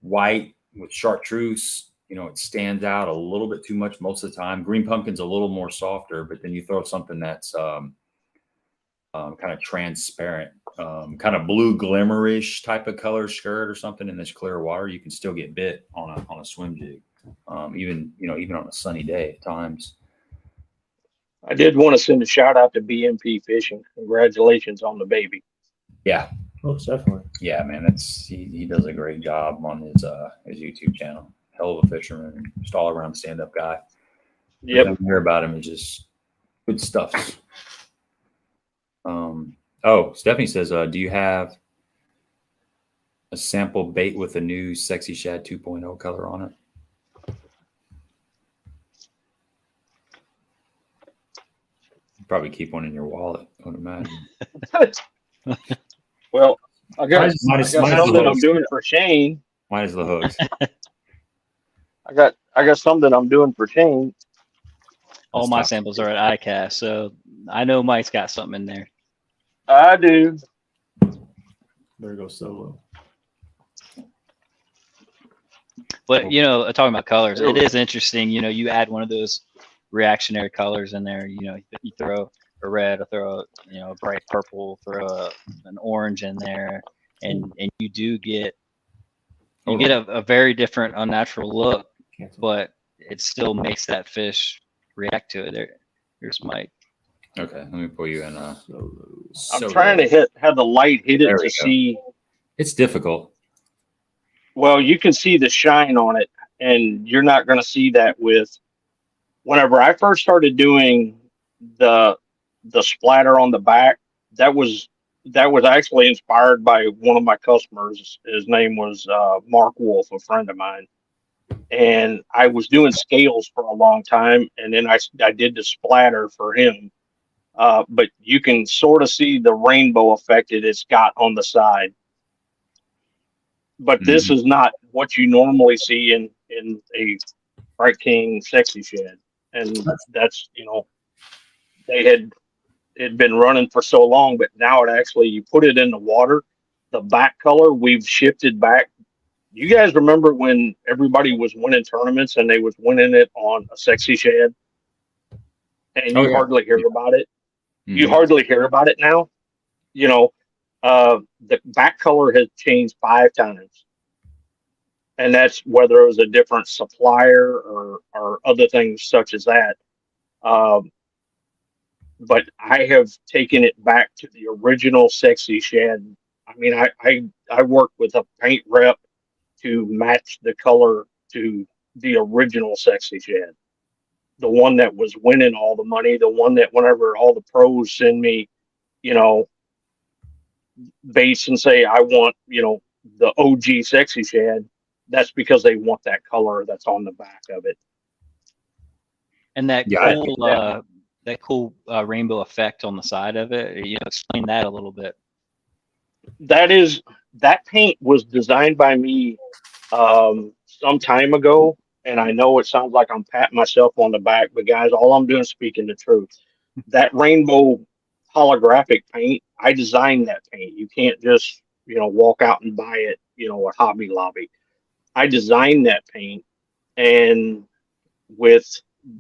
white with chartreuse. You know, it stands out a little bit too much most of the time. Green pumpkin's a little more softer, but then you throw something that's kind of transparent, kind of blue glimmerish type of color skirt or something in this clear water, you can still get bit on a swim jig, even on a sunny day at times.
I did want to send a shout out to BMP Fishing. Congratulations on the baby.
Yeah,
most definitely.
Yeah, man, he does a great job on his YouTube channel. Hell of a fisherman, just all around stand up guy.
Yep.
Hear about him is just good stuff. Oh, Stephanie says, do you have a sample bait with a new Sexy Shad 2.0 color on it? You probably keep one in your wallet, I would imagine.
Well, I got something I'm doing for Shane.
Mine is the hooks.
I got something I'm doing for Shane.
All my samples are at ICAST, so I know Mike's got something in there.
I do.
There goes Solo.
But, talking about colors, it is interesting. You add one of those reactionary colors in there. You throw a red, or throw a bright purple, throw an orange in there, and you do get a very different, unnatural look, but it still makes that fish react to it. Here's Mike.
Okay, let me pull you in.
I'm trying to have the light hit it to see.
It's difficult.
Well, you can see the shine on it, and you're not going to see that with. Whenever I first started doing the splatter on the back, that was actually inspired by one of my customers. His name was Mark Wolf, a friend of mine, and I was doing scales for a long time, and then I did the splatter for him. But you can sort of see the rainbow effect it's got on the side. But this is not what you normally see in a Strike King Sexy Shed, and that's, you know, it had been running for so long, but now it actually, you put it in the water, the back color we've shifted back. You guys remember when everybody was winning tournaments and they was winning it on a Sexy Shed, and you hardly hear about it. Mm-hmm. You hardly hear about it now. You know, the back color has changed 5 times. And that's whether it was a different supplier or other things such as that. But I have taken it back to the original Sexy Shed. I mean, I worked with a paint rep to match the color to the original Sexy Shed. The one that was winning all the money, the one that whenever all the pros send me, you know, base and say, I want, you know, the OG Sexy Shed, that's because they want that color that's on the back of it.
And that cool rainbow effect on the side of it, you know, explain that a little bit.
That paint was designed by me some time ago, and I know it sounds like I'm patting myself on the back, but guys, all I'm doing is speaking the truth. That rainbow holographic paint, I designed that paint. You can't just, you know, walk out and buy it, you know, at Hobby Lobby. I designed that paint, and with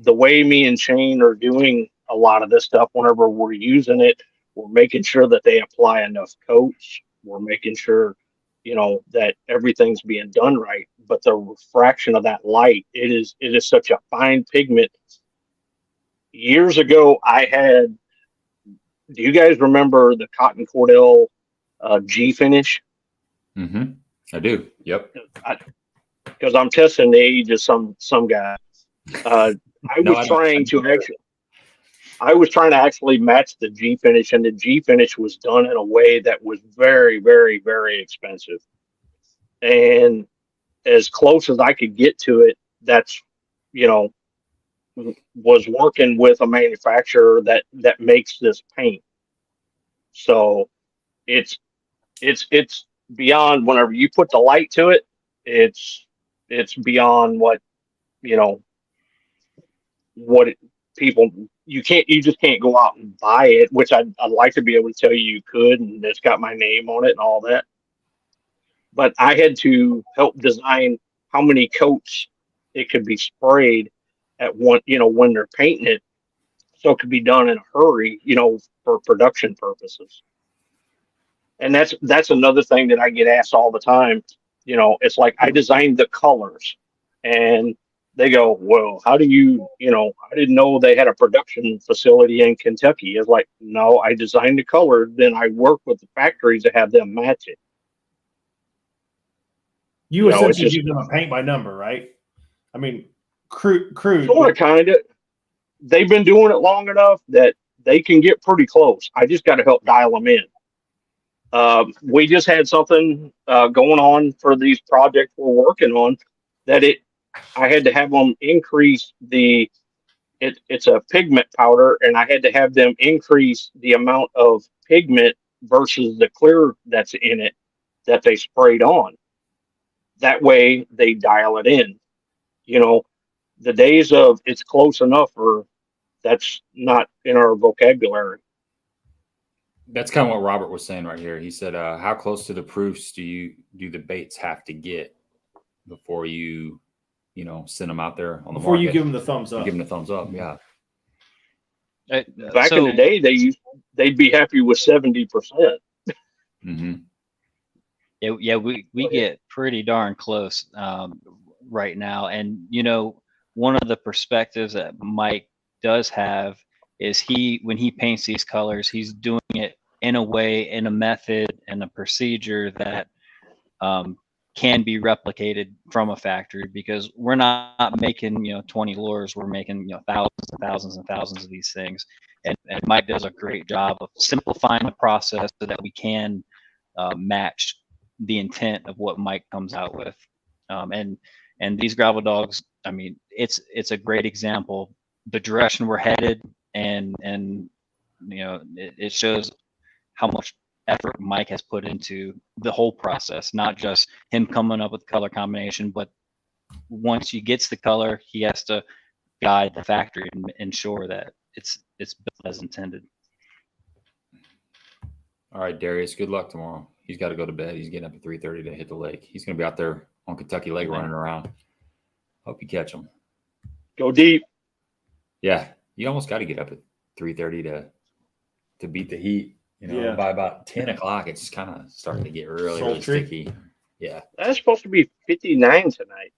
the way me and Shane are doing a lot of this stuff, whenever we're using it, we're making sure that they apply enough coats. We're making sure, you know, that everything's being done right. But the refraction of that light, it is such a fine pigment. Years ago, do you guys remember the Cotton Cordell G finish?
Mm-hmm. I do. Yep.
Because I'm testing the age of some guy. I was trying to actually match the G finish, and the G finish was done in a way that was very, very, very expensive. And as close as I could get to it, that's, you know, was working with a manufacturer that makes this paint. So it's beyond, whenever you put the light to it, it's beyond what, you know, you just can't go out and buy it, which I'd like to be able to tell you could, and it's got my name on it and all that. But I had to help design how many coats it could be sprayed at one, you know, when they're painting it, so it could be done in a hurry, you know, for production purposes. And that's another thing that I get asked all the time. You know, it's like, I designed the colors, and they go, well, how do you know, I didn't know they had a production facility in Kentucky. It's like, no, I designed the color, then I work with the factories to have them match it.
You essentially give them a paint by number, right? I mean, crude.
Sort of, kind of. They've been doing it long enough that they can get pretty close. I just got to help dial them in. We just had something going on for these projects we're working on that I had to have them increase it's a pigment powder, and I had to have them increase the amount of pigment versus the clear that's in it that they sprayed on. That way they dial it in. You know, the days of it's close enough, or that's not in our vocabulary.
That's kind of what Robert was saying right here. He said, how close to the proofs do the baits have to get before you know, send them out there on the
before
market?
you give them the thumbs up?
Give them the thumbs up, yeah.
Back in the day, they'd be happy with 70%.
Mm-hmm.
Yeah, we get pretty darn close right now. And, you know, one of the perspectives that Mike does have is when he paints these colors, he's doing it in a way, in a method, and a procedure that can be replicated from a factory, because we're not making, you know, 20 lures. We're making, you know, thousands and thousands and thousands of these things. And Mike does a great job of simplifying the process so that we can match the intent of what Mike comes out with. And these gravel dogs, I mean, it's a great example, the direction we're headed, and you know, it shows how much effort Mike has put into the whole process, not just him coming up with color combination, but once he gets the color, he has to guide the factory and ensure that it's built as intended.
All right, Darius, good luck tomorrow. He's got to go to bed. He's getting up at 3:30 to hit the lake. He's going to be out there on Kentucky Lake running around. Hope you catch him.
Go deep.
Yeah, you almost got to get up at 3:30 to beat the heat. You know, by about 10 o'clock, it's kind of starting to get really sticky. Yeah.
That's supposed to be 59 tonight.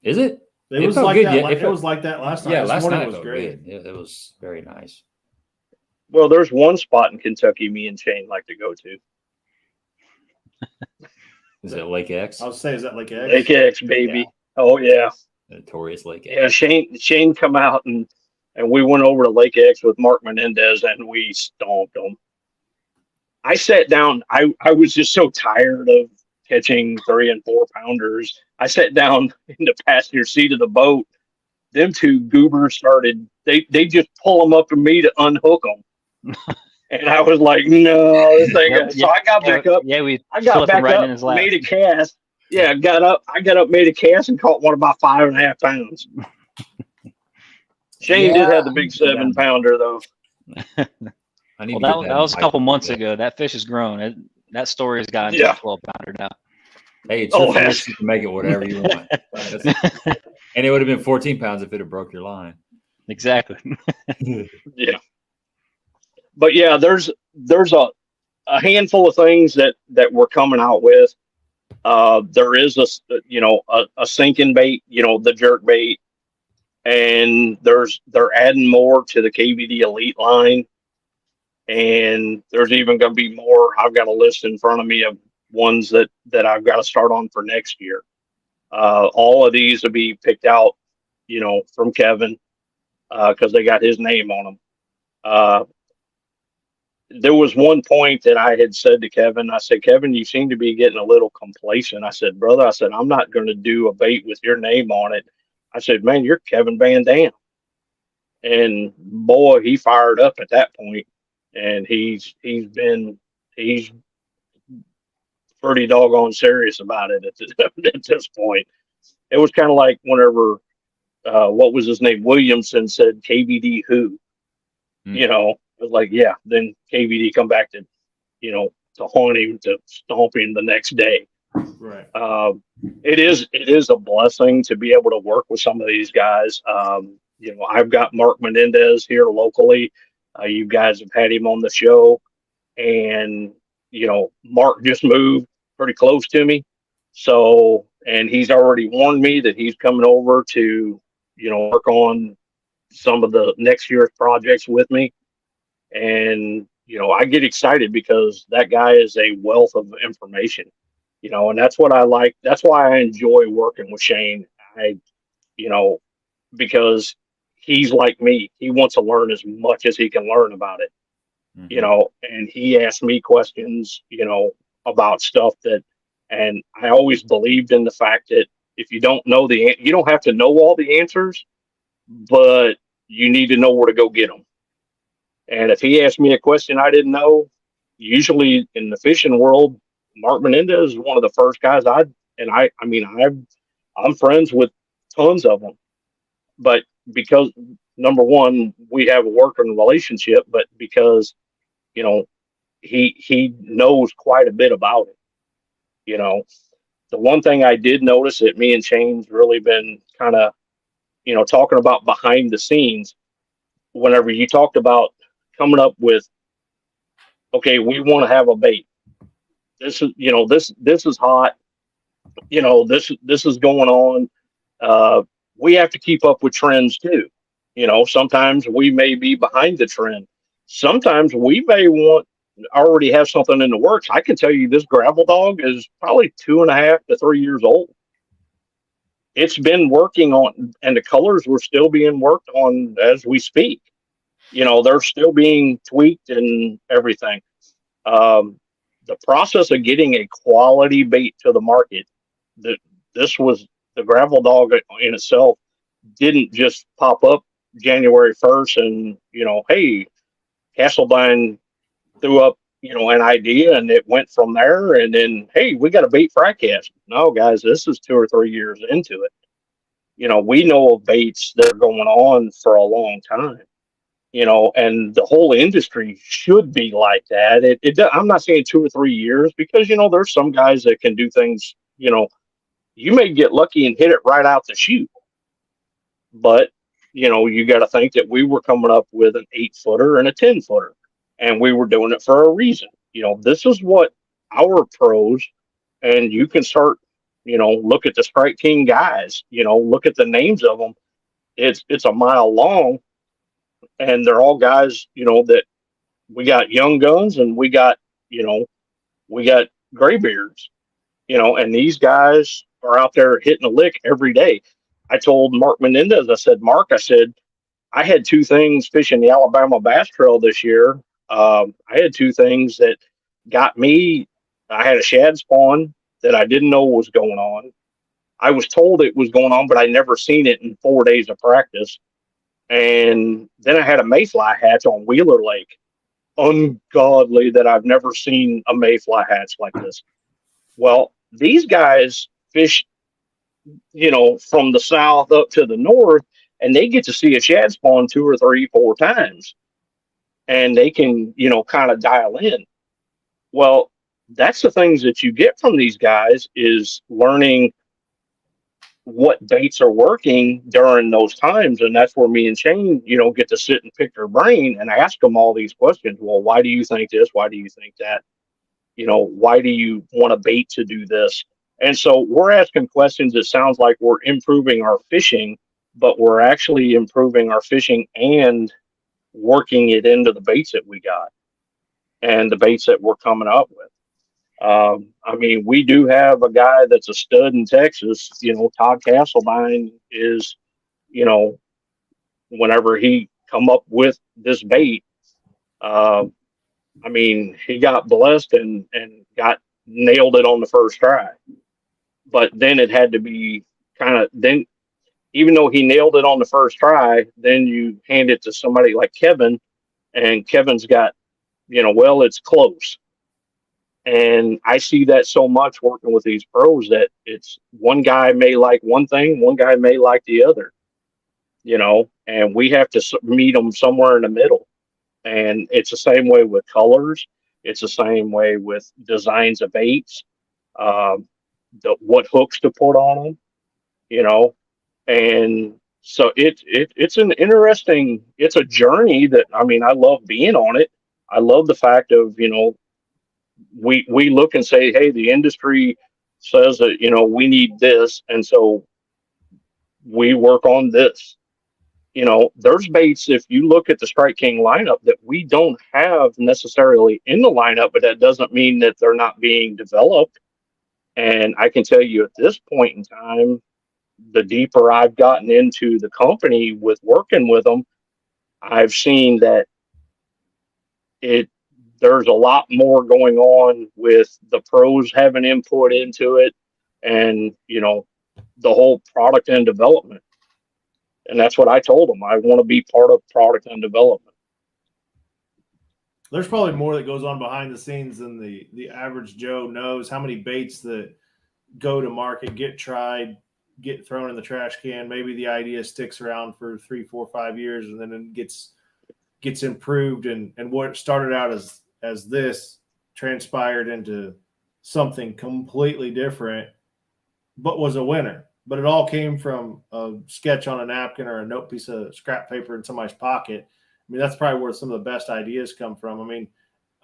Is it?
It was like that. It was like that last night.
Yeah,
last
night
was great.
It was very nice.
Well, there's one spot in Kentucky me and Shane like to go to.
Is it Lake X?
I would say, is that Lake X?
Lake X, baby. Yeah. Oh, yeah.
The notorious Lake X.
Yeah, Shane come out and we went over to Lake X with Mark Menendez and we stomped them. I sat down. I was just so tired of catching 3 and 4 pounders. I sat down in the passenger seat of the boat. Them two goobers started, they just pull them up to me to unhook them. And I was like, no, this thing. So I got back up.
Yeah,
I got back up, made a cast. Yeah, I got up, made a cast and caught one about 5.5 pounds. Shane did have the big 7 pounder though.
That was a couple months ago. That fish has grown. That story has gotten to a 12 pounder now.
Hey, it's your fish. You can make it whatever you want. And it would have been 14 pounds if it had broke your line.
Exactly.
Yeah. But yeah, there's a handful of things that we're coming out with. There is a sinking bait, the jerk bait, and they're adding more to the KVD Elite line. And there's even going to be more. I've got a list in front of me of ones that I've got to start on for next year. All of these will be picked out, from Kevin, because they got his name on them. There was one point that I had said to Kevin, I said, Kevin, you seem to be getting a little complacent. I said, brother, I'm not going to do a bait with your name on it. I said, man, you're Kevin Van Dam. And boy, he fired up at that point. And he's pretty doggone serious about it at this point. It was kind of like whenever, what was his name? Williamson said KVD who, it was like, yeah, then KVD come back to, to haunt him, to stomp him the next day.
Right.
It is a blessing to be able to work with some of these guys. I've got Mark Menendez here locally. You guys have had him on the show, and, Mark just moved pretty close to me. So, and he's already warned me that he's coming over to, work on some of the next year's projects with me. And, I get excited because that guy is a wealth of information, and that's what I like. That's why I enjoy working with Shane. Because he's like me. He wants to learn as much as he can learn about it, and he asked me questions, about stuff and I always believed in the fact that if you don't know you don't have to know all the answers, but you need to know where to go get them. And if he asked me a question I didn't know, usually in the fishing world, Mark Menendez is one of the first guys I'm friends with tons of them, but because number one, we have a working relationship, but because, he knows quite a bit about it. The one thing I did notice that me and Shane's really been kind of, talking about behind the scenes, whenever you talked about coming up with, okay, we want to have a bait. This is, this is hot. This is going on. We have to keep up with trends too. Sometimes we may be behind the trend. Sometimes we may already have something in the works. I can tell you this gravel dog is probably 2.5 to 3 years old. It's been working on, and the colors were still being worked on as we speak. They're still being tweaked and everything. The process of getting a quality bait to the market, the gravel dog in itself didn't just pop up January 1st and, hey, Castledine threw up, an idea and it went from there. And then, hey, we got a bait for ICAST. No, guys, this is 2 or 3 years into it. we know of baits that are going on for a long time, and the whole industry should be like that. I'm not saying 2 or 3 years, because, there's some guys that can do things, you may get lucky and hit it right out the chute. But, you got to think that we were coming up with an 8-footer and a 10-footer, and we were doing it for a reason. This is what our pros, and you can start, look at the Strike King guys, look at the names of them. It's a mile long, and they're all guys, that we got young guns, and we got graybeards, and these guys are out there hitting a lick every day. I told Mark Menendez, I said, Mark, I had 2 things fishing the Alabama Bass Trail this year. I had 2 things that got me. I had a shad spawn that I didn't know was going on. I was told it was going on, but I never seen it in 4 days of practice. And then I had a mayfly hatch on Wheeler Lake. Ungodly that I've never seen a mayfly hatch like this. Well, these guys fish, from the south up to the north, and they get to see a shad spawn 2 or 3, 4 times, and they can, kind of dial in. Well, that's the things that you get from these guys, is learning what baits are working during those times. And that's where me and Shane, get to sit and pick their brain and ask them all these questions. Well, why do you think this? Why do you think that? Why do you want a bait to do this? And so we're asking questions. It sounds like we're improving our fishing, but we're actually improving our fishing and working it into the baits that we got and the baits that we're coming up with. We do have a guy that's a stud in Texas. Todd Castledine is, whenever he come up with this bait, he got blessed and got nailed it on the first try. But then it had to be even though he nailed it on the first try, then you hand it to somebody like Kevin, and Kevin's got, it's close. And I see that so much working with these pros, that it's one guy may like one thing, one guy may like the other, and we have to meet them somewhere in the middle. And it's the same way with colors. It's the same way with designs of baits, what hooks to put on them, and so it's an interesting, it's a journey that, I love being on it. I love the fact of, we look and say, hey, the industry says that, we need this. And so we work on this. There's baits, if you look at the Strike King lineup, that we don't have necessarily in the lineup, but that doesn't mean that they're not being developed. And I can tell you at this point in time, the deeper I've gotten into the company with working with them, I've seen that there's a lot more going on with the pros having input into it, and, the whole product and development. And that's what I told them. I want to be part of product and development.
There's probably more that goes on behind the scenes than the average Joe knows. How many baits that go to market, get tried, get thrown in the trash can. Maybe the idea sticks around for 3, 4, 5 years, and then it gets improved. And what started out as this transpired into something completely different, but was a winner. But it all came from a sketch on a napkin or a note piece of scrap paper in somebody's pocket. That's probably where some of the best ideas come from.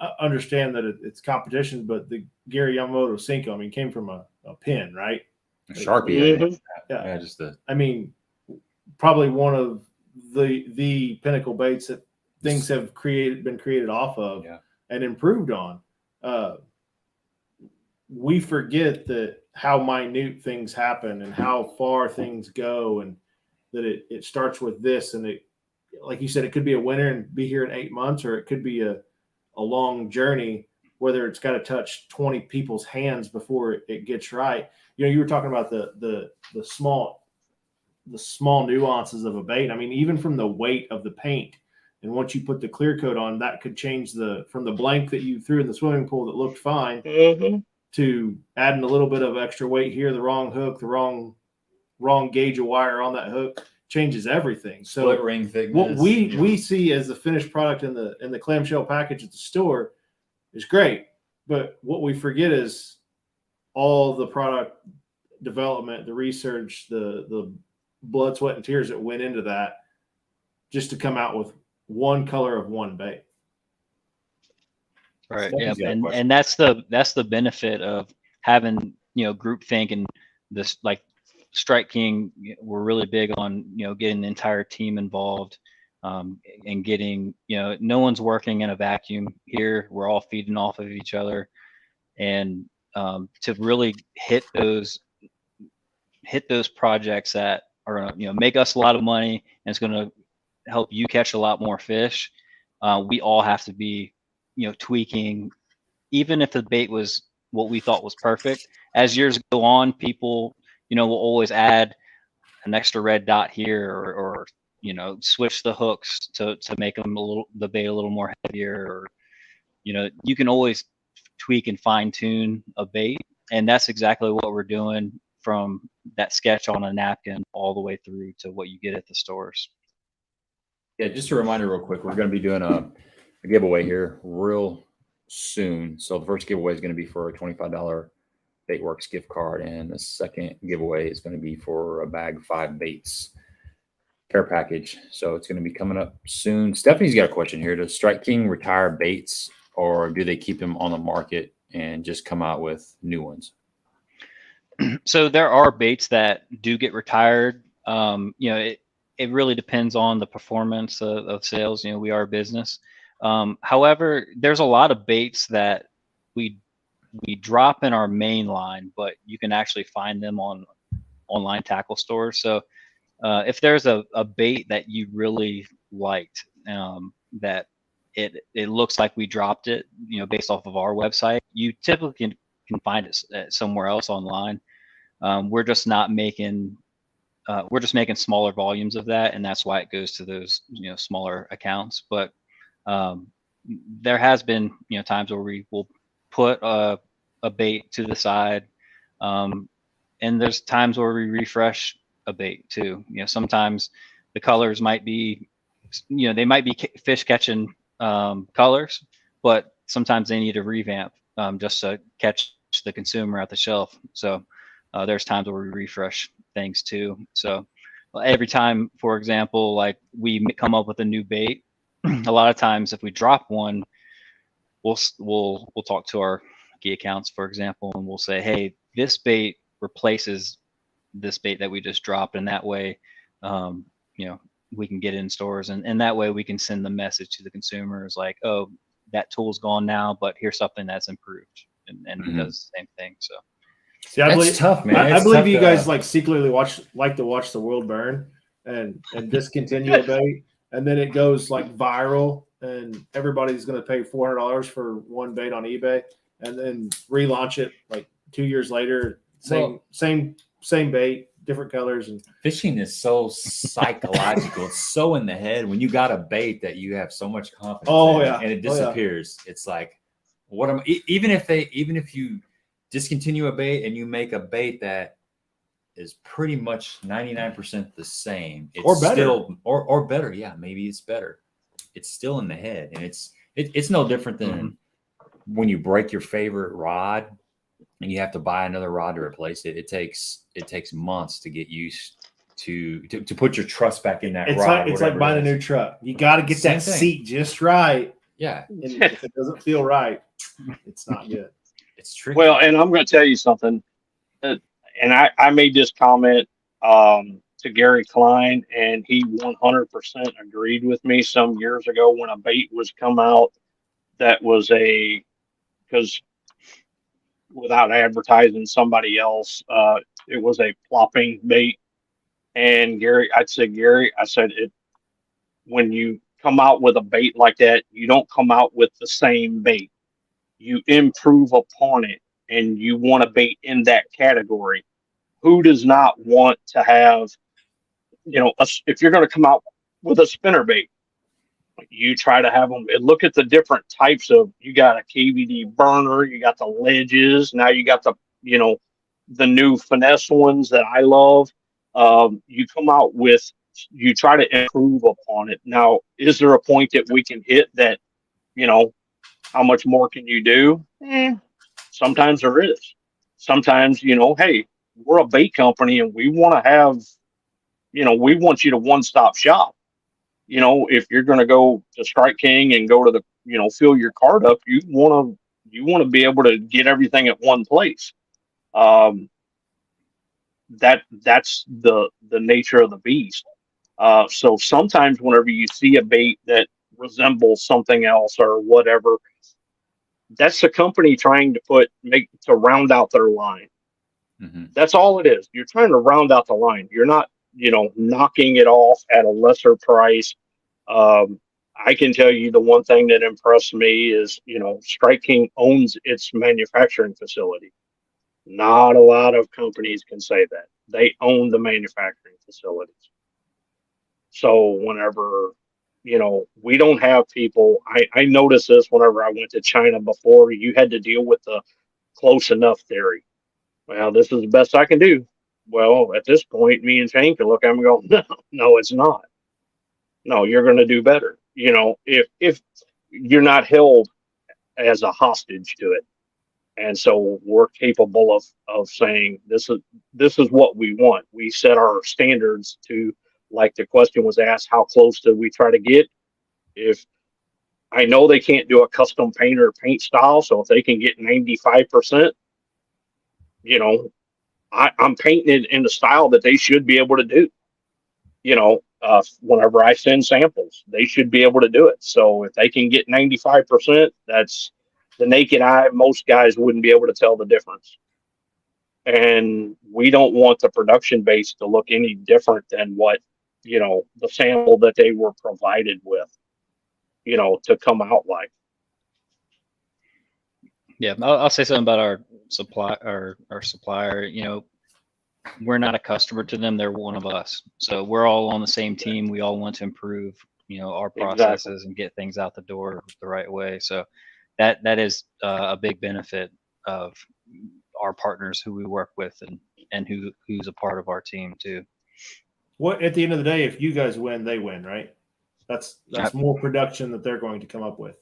I understand that it's competition, but the Gary Yamamoto Cinco, came from a pen, right?
A Sharpie.
Mm-hmm. Probably one of the pinnacle baits that things have been created off of and improved on. We forget that how minute things happen and how far things go, and that it starts with this, and it, like you said, it could be a winner and be here in 8 months, or it could be a long journey, whether it's got to touch 20 people's hands before it gets right. You were talking about the small nuances of a bait. Even from the weight of the paint, and once you put the clear coat on, that could change from the blank that you threw in the swimming pool that looked fine, to adding a little bit of extra weight here, the wrong hook, the wrong wrong gauge of wire on that hook changes everything. So
split ring thickness.
What we see as the finished product in the clamshell package at the store is great, but what we forget is all the product development, the research, the blood, sweat, and tears that went into that just to come out with one color of one bait.
Right. Yeah. And that's the benefit of having, groupthink and this, like Strike King. We're really big on, getting the entire team involved, and getting, no one's working in a vacuum here. We're all feeding off of each other, and to really hit those projects that are gonna, make us a lot of money and it's gonna help you catch a lot more fish. We all have to be, tweaking, even if the bait was what we thought was perfect. As years go on, people, will always add an extra red dot here, or switch the hooks to make them the bait a little more heavier, or you can always tweak and fine tune a bait, and that's exactly what we're doing from that sketch on a napkin all the way through to what you get at the stores.
Yeah, just a reminder real quick, we're going to be doing a giveaway here real soon. So the first giveaway is going to be for a $25 Baitworks gift card, and the second giveaway is going to be for a bag of 5 baits care package. So it's going to be coming up soon. Stephanie's got a question here. Does Strike King retire baits, or do they keep them on the market and just come out with new ones?
So there are baits that do get retired. It really depends on the performance of sales. We are a business. However, there's a lot of baits that we drop in our main line, but you can actually find them on online tackle stores. So if there's a bait that you really liked, that it looks like we dropped it, based off of our website, you typically can find it somewhere else online. We're just not making we're just making smaller volumes of that, and that's why it goes to those smaller accounts. But there has been times where we will put a bait to the side, and there's times where we refresh a bait too. Sometimes the colors might be they might be fish catching colors, but sometimes they need a revamp just to catch the consumer at the shelf. So there's times where we refresh things too. So every time, for example, like we come up with a new bait, a lot of times if we drop one, we'll talk to our key accounts, for example, and we'll say, hey, this bait replaces this bait that we just dropped, and that way we can get it in stores, and that way we can send the message to the consumers like, oh, that tool's gone now, but here's something that's improved, and it does the same thing. So
see, I believe,
tough, man.
I believe you guys secretly like to watch the world burn and discontinue a bait, and then it goes viral, and everybody's going to pay $400 for one bait on eBay, and then relaunch it 2 years later, same bait, different colors. And
fishing is so psychological. It's so in the head when you got a bait that you have so much confidence in, and it disappears. It's like, what am even if you discontinue a bait and you make a bait that is pretty much 99% the same, it's
or better,
still, or better. Yeah, maybe it's better. It's still in the head, and it's no different than when you break your favorite rod and you have to buy another rod to replace it. It takes months to get used to put your trust back in that rod.
It's like buying a new truck. You got to get that seat just right.
Yeah.
And if it doesn't feel right, it's not good.
It's tricky.
Well, and I'm going to tell you something, and I made this comment to Gary Klein, and he 100% agreed with me some years ago when a bait was come out that was because without advertising somebody else, it was a plopping bait. And I said, when you come out with a bait like that, you don't come out with the same bait. You improve upon it, and you want a bait in that category. Who does not want to have, if you're going to come out with a spinner bait, you try to have them, and look at the different types of, you got a KVD burner, you got the ledges, now you got the new finesse ones that I love. You come out with, you try to improve upon it. Now, is there a point that we can hit that, you know, how much more can you do? Sometimes there is. Sometimes, you know, hey, we're a bait company and we want to have, you know, we want you to one-stop shop. You know, if you're going to go to Strike King and go to the, you know, fill your cart up, you want to be able to get everything at one place. That's the nature of the beast. So sometimes whenever you see a bait that resembles something else or whatever, that's the company trying to to round out their line.
Mm-hmm.
That's all it is. You're trying to round out the line. You're not, you know, knocking it off at a lesser price. I can tell you the one thing that impressed me is, you know, Strike King owns its manufacturing facility. Not a lot of companies can say that. They own the manufacturing facilities. So whenever, you know, we don't have people, I noticed this whenever I went to China before, you had to deal with the close enough theory. Well, this is the best I can do. Well, at this point, me and Shane can look at him and go, no, it's not. No, you're going to do better. You know, if you're not held as a hostage to it. And so we're capable of saying this is what we want. We set our standards to, like the question was asked, how close do we try to get? If I know they can't do a custom paint or paint style, so if they can get 95%, you know, I'm painting it in the style that they should be able to do. You know, whenever I send samples, they should be able to do it. So if they can get 95%, that's the naked eye. Most guys wouldn't be able to tell the difference. And we don't want the production base to look any different than what, you know, the sample that they were provided with, you know, to come out like.
Yeah, I'll say something about our supplier. You know, we're not a customer to them; they're one of us. So we're all on the same team. We all want to improve, you know, our processes and get things out the door the right way. So that is a big benefit of our partners who we work with and who's a part of our team too.
What at the end of the day, if you guys win, they win, right? That's more production that they're going to come up with.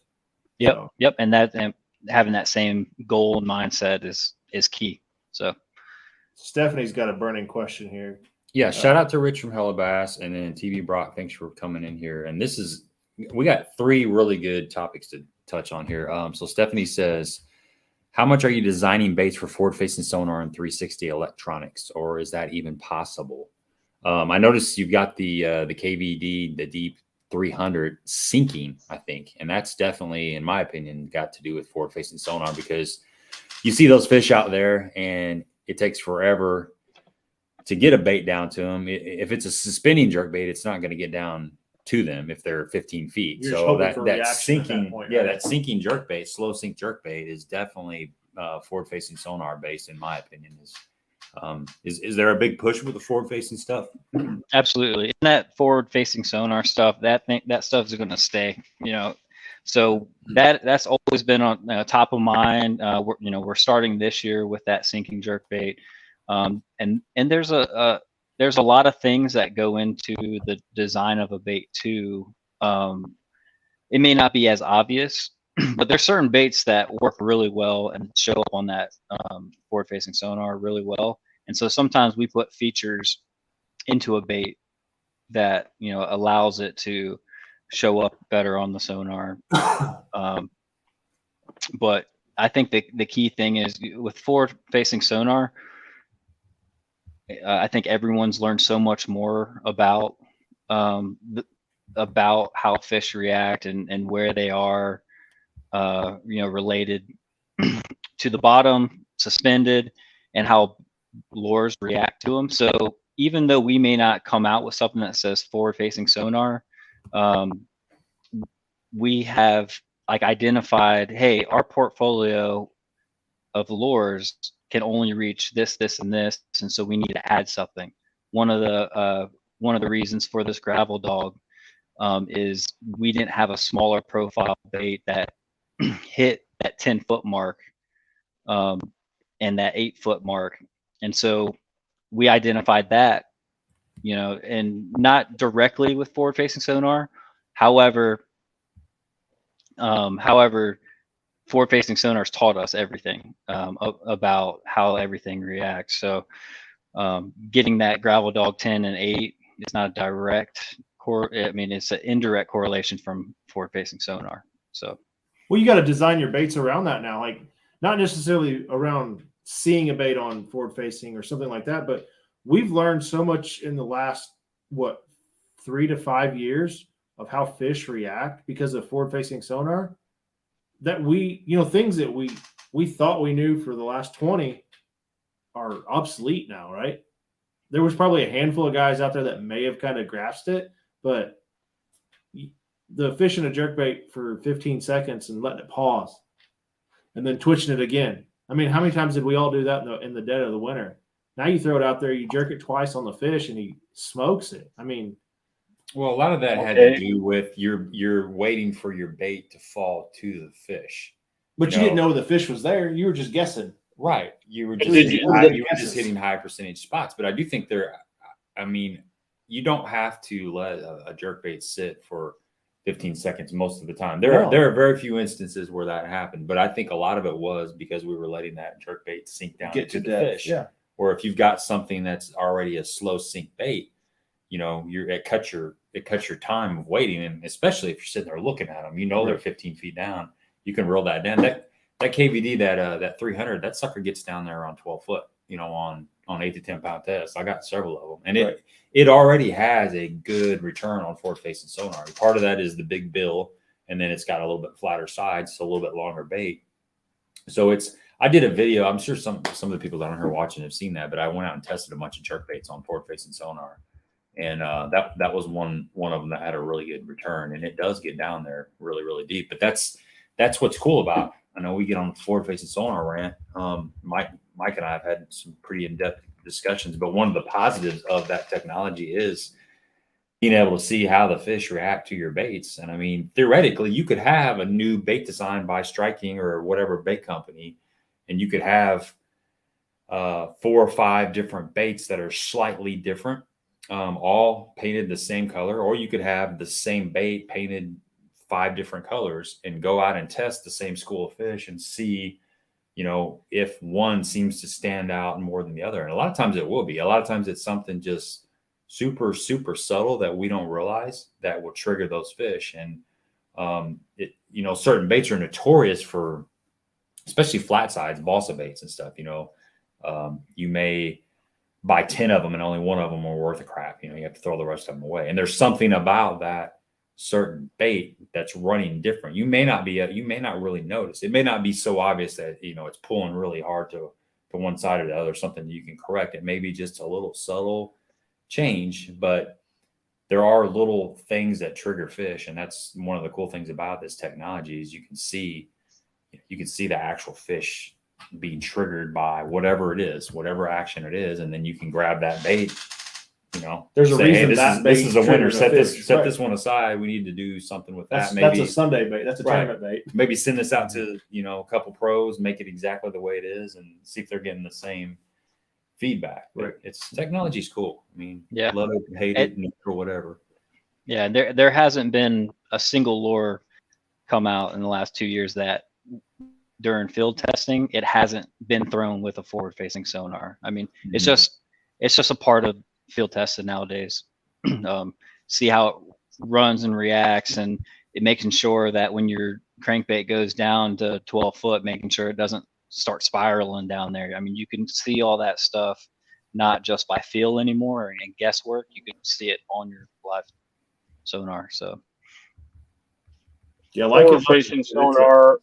Yep, so. Yep, and having that same goal and mindset is key. So
Stephanie's got a burning question here.
Yeah, shout out to Rich from Hellabass, and then TV Brock. Thanks for coming in here. And we got 3 really good topics to touch on here. So Stephanie says, how much are you designing baits for forward-facing sonar and 360 electronics, or is that even possible? I noticed you've got the KVD, the Deep 300 sinking, I think, and that's definitely, in my opinion, got to do with forward-facing sonar, because you see those fish out there, and it takes forever to get a bait down to them. If it's a suspending jerk bait, it's not going to get down to them if they're 15 feet.
You're
so that sinking, that point, right? That sinking jerk bait, slow sink jerk bait, is definitely forward-facing sonar based, in my opinion. Is there a big push with the forward-facing stuff?
Absolutely. And that forward-facing sonar stuff, that stuff is going to stay. You know, so that's always been on top of mind. We're starting this year with that sinking jerk bait, and there's a lot of things that go into the design of a bait too. It may not be as obvious, but there's certain baits that work really well and show up on that forward-facing sonar really well. And so sometimes we put features into a bait that, you know, allows it to show up better on the sonar. But I think the key thing is with forward-facing sonar, I think everyone's learned so much more about how fish react and where they are, you know, related to the bottom, suspended, and how lures react to them. So even though we may not come out with something that says forward-facing sonar, we have like identified, hey, our portfolio of lures can only reach this, and this, and so we need to add something. One of the reasons for this gravel dog is we didn't have a smaller profile bait that hit that 10-foot mark and that 8-foot mark, and so we identified that you know, and not directly with forward facing sonar. However, forward facing sonars taught us everything about how everything reacts. So getting that gravel dog 10 and 8 is not a direct I mean, it's an indirect correlation from forward facing sonar. So,
well, you got to design your baits around that now, like not necessarily around seeing a bait on forward facing or something like that, but we've learned so much in the last 3 to 5 years of how fish react because of forward facing sonar that things that we thought we knew for the last 20 are obsolete now, right? There was probably a handful of guys out there that may have kind of grasped it, but the fishing a jerkbait for 15 seconds and letting it pause and then twitching it again. I mean, how many times did we all do that in the dead of the winter? Now you throw it out there, you jerk it twice on the fish and he smokes it. I mean,
well, a lot of that had to do with you're waiting for your bait to fall to the fish.
But you didn't know the fish was there. You were just guessing.
Right. You were just hitting high percentage spots. But I do think you don't have to let a jerkbait sit for 15 seconds most of the time. There are very few instances where that happened, but I think a lot of it was because we were letting that jerkbait sink down to the fish.
Yeah.
Or if you've got something that's already a slow sink bait, it cuts your time of waiting, and especially if you're sitting there looking at them, they're 15 feet down. You can roll that down. That KVD, that 300, that sucker gets down there on 12 foot. On 8 to 10 pound tests. I got several of them, and it already has a good return on forward facing sonar. Part of that is the big bill, and then it's got a little bit flatter sides, so a little bit longer bait. So I did a video. I'm sure some of the people down here watching have seen that, but I went out and tested a bunch of jerkbaits on forward facing sonar, and that was one of them that had a really good return, and it does get down there really, really deep. But that's what's cool about. I know we get on the forward facing sonar rant. Mike and I have had some pretty in-depth discussions, but one of the positives of that technology is being able to see how the fish react to your baits. And I mean, theoretically, you could have a new bait design by Striking or whatever bait company, and you could have 4 or 5 different baits that are slightly different, all painted the same color, or you could have the same bait painted 5 different colors and go out and test the same school of fish and see if one seems to stand out more than the other. And a lot of times it will be. A lot of times it's something just super, super subtle that we don't realize that will trigger those fish. And, certain baits are notorious for, especially flat sides, balsa baits and stuff. You may buy 10 of them and only one of them are worth a crap. You have to throw the rest of them away. And there's something about that certain bait that's running different. You may not really notice. It may not be so obvious that it's pulling really hard to one side or the other, something you can correct. It may be just a little subtle change, but there are little things that trigger fish, and that's one of the cool things about this technology is you can see the actual fish being triggered by whatever it is, whatever action it is, and then you can grab that bait.
There's a reason
this is a winner. Set this one aside. We need to do something with that.
That's a Sunday bait. That's a tournament bait.
Maybe send this out to a couple pros, make it exactly the way it is, and see if they're getting the same feedback. Right. Technology's cool. I mean, love it, hate it, or whatever.
Yeah, there hasn't been a single lure come out in the last 2 years that during field testing it hasn't been thrown with a forward facing sonar. I mean, it's just a part of field tested nowadays. See how it runs and reacts, and it making sure that when your crankbait goes down to 12 foot, making sure it doesn't start spiraling down there. I mean, you can see all that stuff not just by feel anymore and guesswork. You can see it on your live sonar. So
forward facing sonar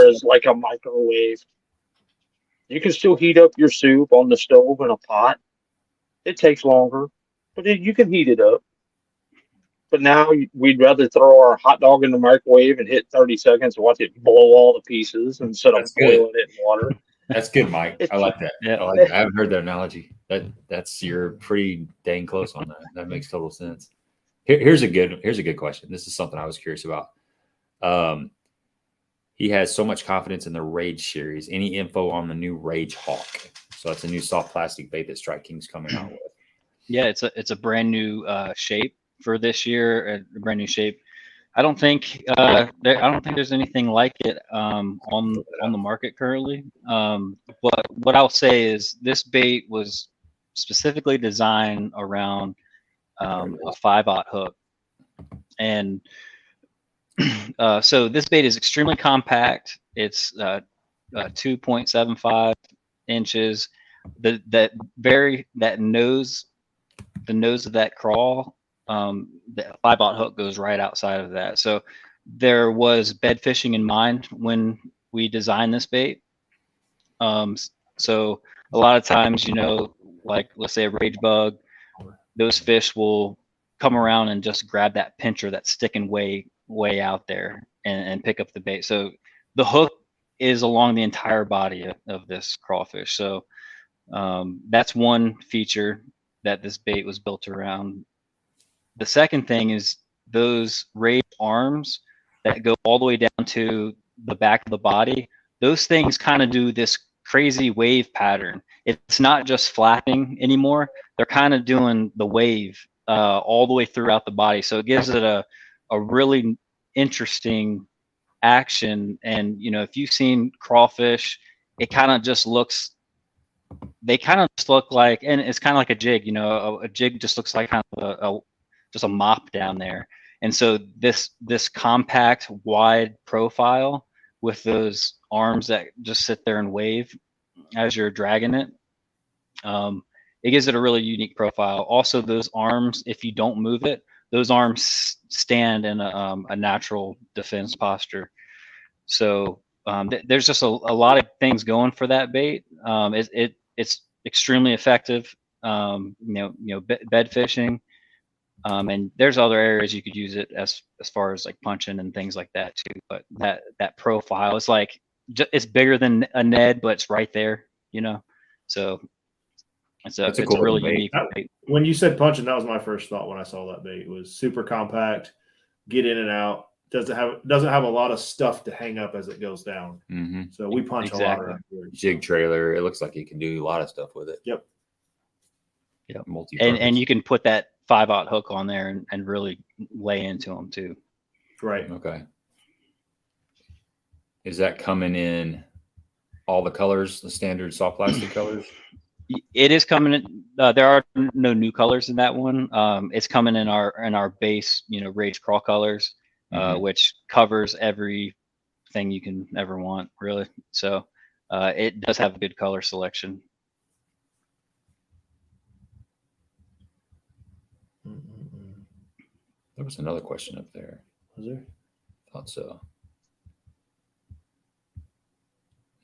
is like a microwave. You can still heat up your soup on the stove in a pot. It takes longer, but you can heat it up. But now we'd rather throw our hot dog in the microwave and hit 30 seconds and watch it blow all the pieces instead of boiling it in water.
That's good, Mike. I like that. Yeah, I like that. I haven't heard that analogy. You're pretty dang close on that. That makes total sense. Here's a good question. This is something I was curious about. He has so much confidence in the Rage series. Any info on the new Rage Hawk? So that's a new soft plastic bait that Strike King's coming out with.
Yeah, it's a brand new shape for this year, a brand new shape. I don't think there's anything like it on the market currently. But what I'll say is this bait was specifically designed around a 5/0 hook, and so this bait is extremely compact. It's 2.75 inches. The nose of that crawl, the 5/0 hook goes right outside of that. So there was bed fishing in mind when we designed this bait. So a lot of times, like let's say a rage bug, those fish will come around and just grab that pincher that's sticking way out there and pick up the bait. So the hook is along the entire body of this crawfish. So that's one feature that this bait was built around. The second thing is those raised arms that go all the way down to the back of the body. Those things kind of do this crazy wave pattern. It's not just flapping anymore. They're kind of doing the wave all the way throughout the body. So it gives it a really interesting action. And, if you've seen crawfish, it kind of just looks, they kind of just look like, and it's kind of like a jig, a jig just looks like kind of just a mop down there. And so this compact wide profile with those arms that just sit there and wave as you're dragging it, it gives it a really unique profile. Also, those arms, if you don't move it, those arms stand in a natural defense posture. So there's just a lot of things going for that bait. It's extremely effective. Bed fishing, and there's other areas you could use it as far as like punching and things like that too. But that profile is like it's bigger than a Ned, but it's right there. So it's a really unique bait.
When you said punching, that was my first thought when I saw that bait. It was super compact, get in and out. Doesn't have a lot of stuff to hang up as it goes down.
Mm-hmm.
So we punch a lot around here.
Jig trailer. It looks like you can do a lot of stuff with it.
Yep.
And you can put that 5/0 hook on there and really lay into them too.
Right.
Okay. Is that coming in all the colors, the standard soft plastic colors?
It is coming in. There are no new colors in that one. It's coming in our base, rage crawl colors. Which covers everything you can ever want, really. So it does have a good color selection.
There was another question up there.
Was there?
Thought so.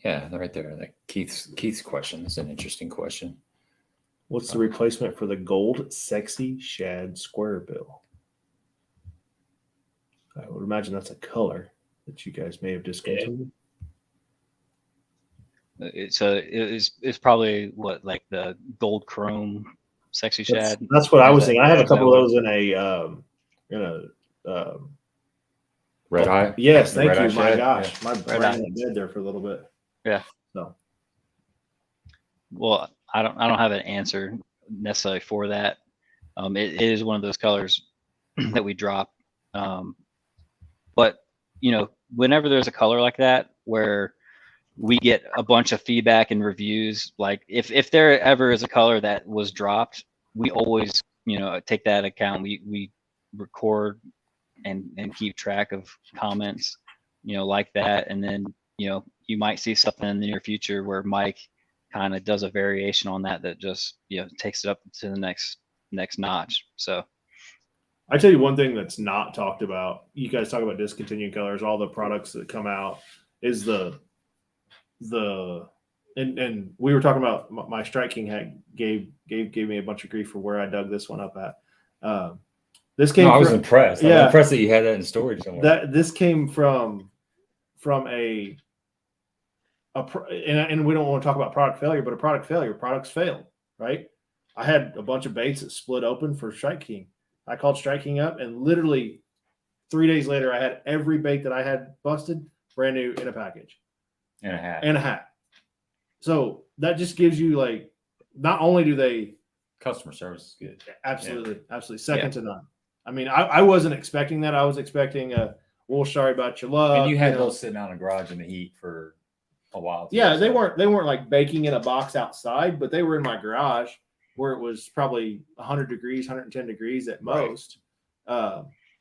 Yeah, they're right there. Like Keith's question. That's an interesting question.
What's the replacement for the gold sexy shad square bill? I would imagine that's a color that you guys may have discontinued.
It's probably what, like the gold chrome sexy shad.
That's what I was thinking. I have a couple of those in a
red eye.
Yes, thank you. My
shad.
gosh, my brain went dead there for a little bit.
Yeah.
So,
well, I don't have an answer necessarily for that. It is one of those colors that we drop. But whenever there's a color like that where we get a bunch of feedback and reviews, like if there ever is a color that was dropped, we always take that account. We record and keep track of comments like that, and then you might see something in the near future where Mike kind of does a variation on that just takes it up to the next notch. So
I tell you one thing that's not talked about. You guys talk about discontinued colors, all the products that come out is and we were talking about my Strike King hack gave me a bunch of grief for where I dug this one up at. This came.
I was impressed.
Yeah,
I'm impressed that you had that in storage somewhere.
This came from and we don't want to talk about product failure, but a product failure. Products fail, right? I had a bunch of baits that split open for Strike King. I called Strike King up, and literally 3 days later, I had every bait that I had busted brand new in a package.
And a hat.
So that just gives you, like, not only do they
customer service is good.
Absolutely. Absolutely. Second to none. I mean, I wasn't expecting that. I was expecting well, sorry about your luck.
And you had those sitting out in the garage in the heat for a while. Too,
yeah, they weren't like baking in a box outside, but they were in my garage where it was probably 100 degrees, 110 degrees at most.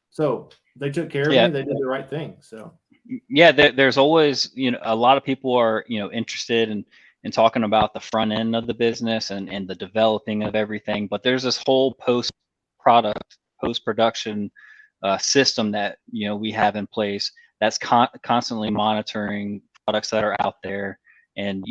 So they took care of me. They did the right thing. So
there's always, a lot of people are, interested in talking about the front end of the business and the developing of everything, but there's this whole post-production system that we have in place that's constantly monitoring products that are out there, and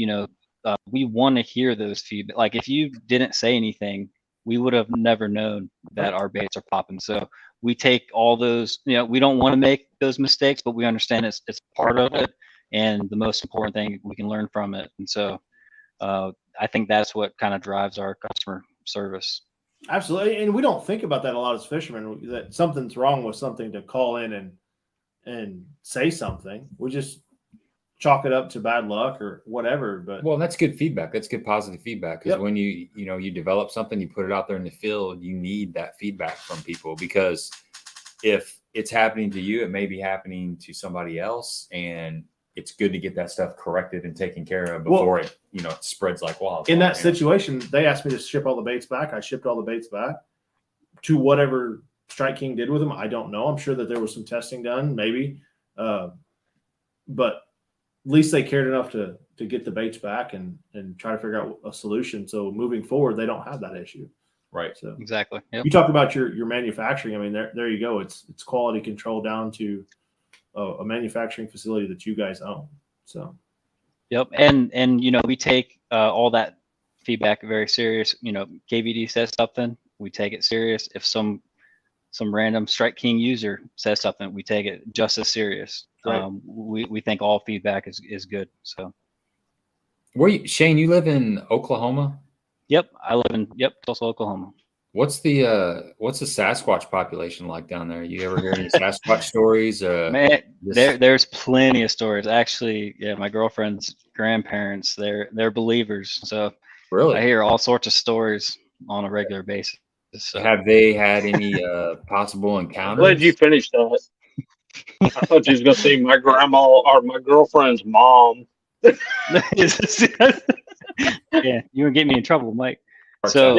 we want to hear those feedback. Like if you didn't say anything, we would have never known that our baits are popping. So we take all those, we don't want to make those mistakes, but we understand it's part of it, and the most important thing, we can learn from it. And so I think that's what kind of drives our customer service.
Absolutely. And we don't think about that a lot as fishermen, that something's wrong with something to call in and say something. We just chalk it up to bad luck or whatever. But
that's good feedback. That's good positive feedback. Because when you develop something, you put it out there in the field, you need that feedback from people, because if it's happening to you, it may be happening to somebody else, and it's good to get that stuff corrected and taken care of before it spreads like wildfire.
In that situation, they asked me to ship all the baits back. I shipped all the baits back to whatever Strike King did with them. I don't know. I'm sure that there was some testing done, maybe. But at least they cared enough to get the baits back and try to figure out a solution. So moving forward, they don't have that issue.
Right.
So
exactly. Yep.
You talk about your manufacturing. I mean, there you go. It's quality control down to a manufacturing facility that you guys own. So.
Yep. And we take all that feedback very serious. KVD says something, we take it serious. If some random Strike King user says something, we take it just as serious. Right. We think all feedback is good. So,
Shane, you live in Oklahoma?
Yep, I live in Tulsa, Oklahoma.
What's the Sasquatch population like down there? You ever hear any Sasquatch stories?
Man, there's plenty of stories. Actually, my girlfriend's grandparents, they're believers. So
really,
I hear all sorts of stories on a regular basis. So.
Have they had any possible encounters?
I'm glad you finished that. I thought you was gonna say my grandma or my girlfriend's mom.
Yeah, you would get me in trouble, Mike. So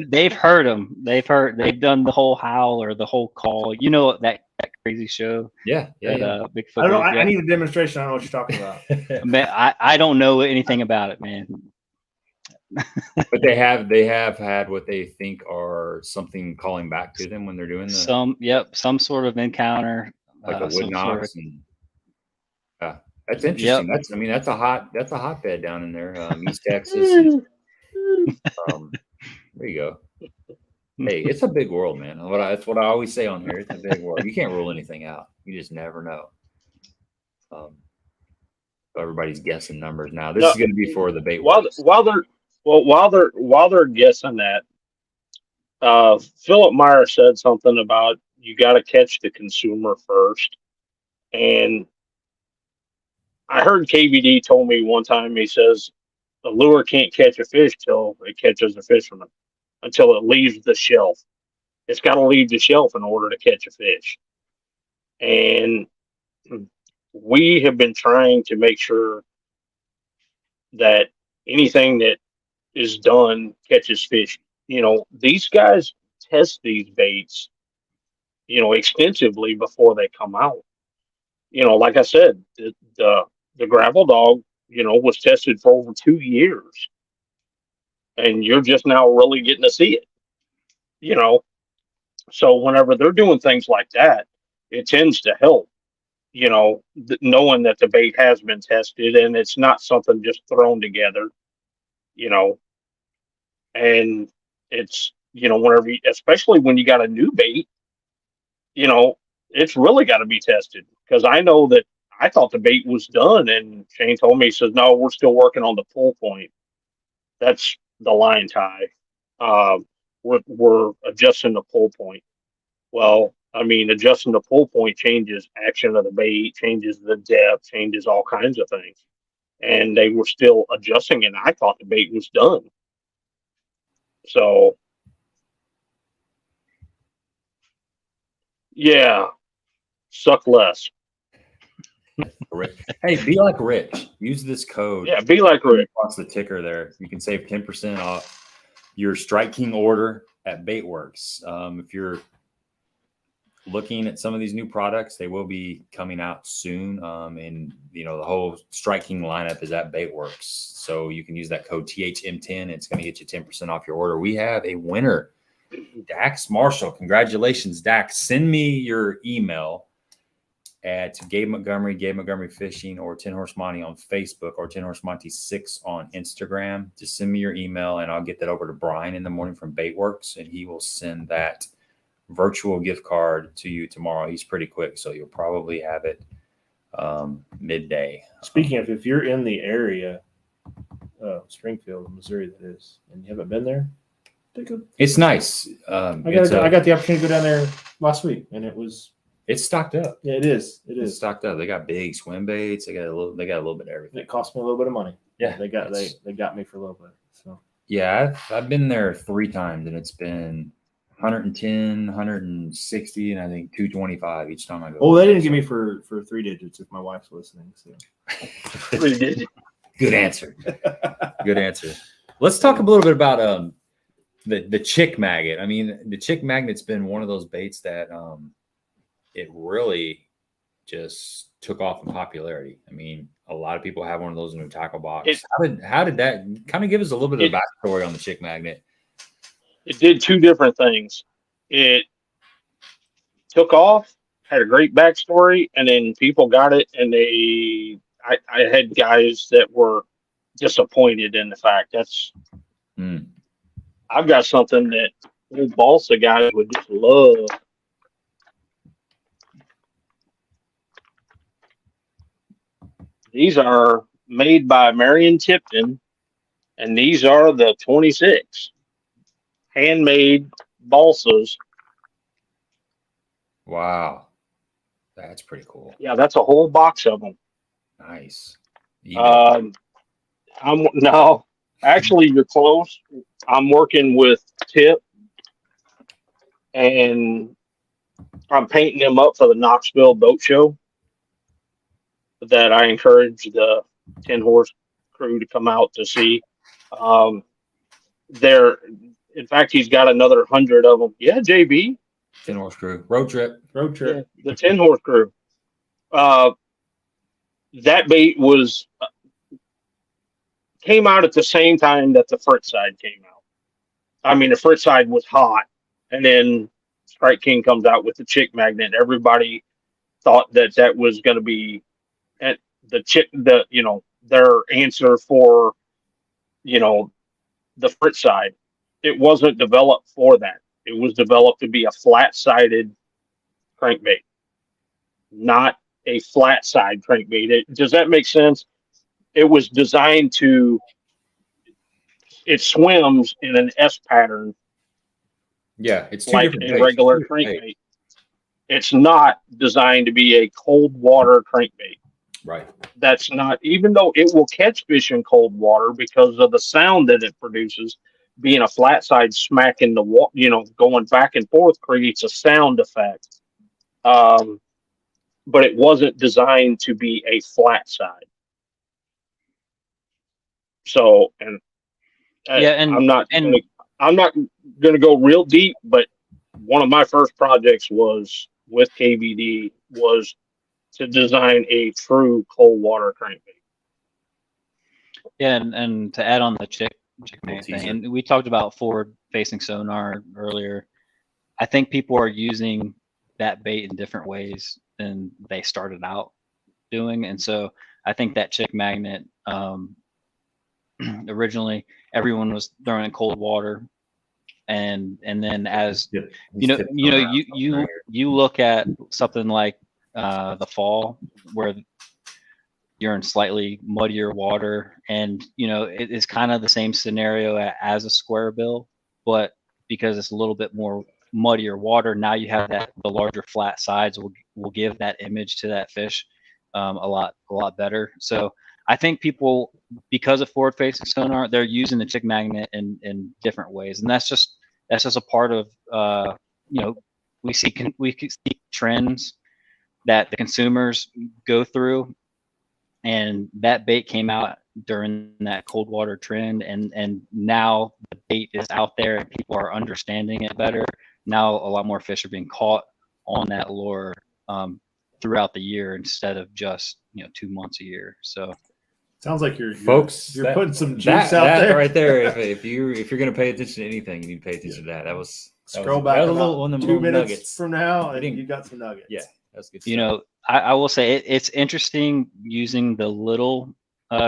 they've heard them. They've done the whole howl or the whole call. That crazy show.
Yeah.
Bigfoot. I don't know. I need a demonstration. I don't know what you're talking about.
Man, I don't know anything about it, man.
But they have had what they think are something calling back to them when they're doing
some sort of encounter,
like a wood knox. That's interesting. Yep. That's a hotbed down in there, East Texas. There you go. Hey, it's a big world, man. That's what I always say on here. It's a big world. You can't rule anything out. You just never know. Everybody's guessing numbers now. This is going to be for the bait.
While they're guessing that, Philip Meyer said something about you got to catch the consumer first, and I heard KVD told me one time, he says the lure can't catch a fish till it catches a fisherman, until it leaves the shelf. It's got to leave the shelf in order to catch a fish. And we have been trying to make sure that anything that is done catches fish. These guys test these baits, extensively before they come out. Like I said, the gravel dog, was tested for over 2 years, and you're just now really getting to see it, so whenever they're doing things like that, it tends to help, knowing that the bait has been tested and it's not something just thrown together, and it's, whenever especially when you got a new bait, it's really got to be tested, because I know that I thought the bait was done, and Shane told me, he says, no, we're still working on the pull point. That's the line tie. We're adjusting the pull point. Well, adjusting the pull point changes action of the bait, changes the depth, changes all kinds of things. and they were still adjusting, and I thought the bait was done. So, yeah, suck less.
Hey, be like Rich. Use this code.
Yeah, be like Rich.
Watch the ticker there. You can save 10% off your Strike King order at Baitworks. If you're looking at some of these new products, they will be coming out soon. And the whole Strike King lineup is at Baitworks. So you can use that code THM10. It's going to get you 10% off your order. We have a winner, Dax Marshall. Congratulations, Dax. Send me your email at Gabe Montgomery Fishing, or 10 Horse Monty on Facebook, or 10 Horse Monty 6 on Instagram. Just send me your email and I'll get that over to Brian in the morning from Baitworks, and he will send that virtual gift card to you tomorrow. He's pretty quick, so you'll probably have it midday.
Speaking of, if you're in the area, Springfield, Missouri, that is, and you haven't been there,
it's nice.
I got the opportunity to go down there last week, and it's
stocked up.
Yeah, it is.
It's stocked up. They got big swim baits. They got a little bit of everything.
It cost me a little bit of money.
Yeah,
they got me for a little bit. So
yeah, I've been there 3 times, and it's been 110, 160, and I think 225 each time I go.
Oh, they didn't give me for 3 digits if my wife's listening. So
3 digits.
Good answer. Good answer. Let's talk a little bit about the chick magnet. I mean, the chick magnet's been one of those baits that it really just took off in popularity. I mean, a lot of people have one of those in their tackle box. How did that kind of give us a little bit of backstory on the chick magnet?
It did 2 different things. It took off, had a great backstory, and then people got it, and I had guys that were disappointed in the fact. I've got something that old balsa guys would just love. These are made by Marion Tipton, and these are the 26 handmade balsas.
Wow, that's pretty cool.
Yeah, that's a whole box of them.
Nice.
Actually, you're close. I'm working with Tip, and I'm painting them up for the Knoxville Boat Show that I encourage the 10 Horse crew to come out to see. In fact, he's got another 100 of them. Yeah, JB.
10 Horse crew. Road trip.
Yeah, the 10 Horse crew. That bait came out at the same time that the Fritz side came out. I mean, the Fritz side was hot, and then Strike King comes out with the chick magnet. Everybody thought that was going to be their answer for, the Fritz side. It wasn't developed for that. It was developed to be a flat-sided crankbait, not a flat side crankbait. Does that make sense? It was designed it swims in an S pattern.
Yeah, it's
like a regular crankbait. It's not designed to be a cold water crankbait.
Right.
That's not, even though it will catch fish in cold water because of the sound that it produces. Being a flat side smacking the water, going back and forth creates a sound effect. But it wasn't designed to be a flat side. So, I'm not going to go real deep, but one of my first projects was with KVD was to design a true cold water crankbait.
Yeah, and to add on the chick magnet thing, and we talked about forward facing sonar earlier. I think people are using that bait in different ways than they started out doing, and so I think that chick magnet, originally everyone was throwing in cold water, and then as you look at something like the fall where you're in slightly muddier water, and it is kind of the same scenario as a square bill, but because it's a little bit more muddier water, now you have the larger flat sides will give that image to that fish a lot better. So I think people, because of forward facing sonar, they're using the chick magnet in different ways, and that's just a part of we see trends that the consumers go through, and that bait came out during that cold water trend, and now the bait is out there and people are understanding it better. Now a lot more fish are being caught on that lure throughout the year instead of just 2 months a year. So
sounds like you're putting some juice out
that
there
right there. If you're gonna pay attention to anything, you need to pay attention to that. That was
back
a
little,
one of
2 minutes
nuggets
from now, and you got some nuggets.
Yeah, that's good stuff.
I will say it's interesting using the little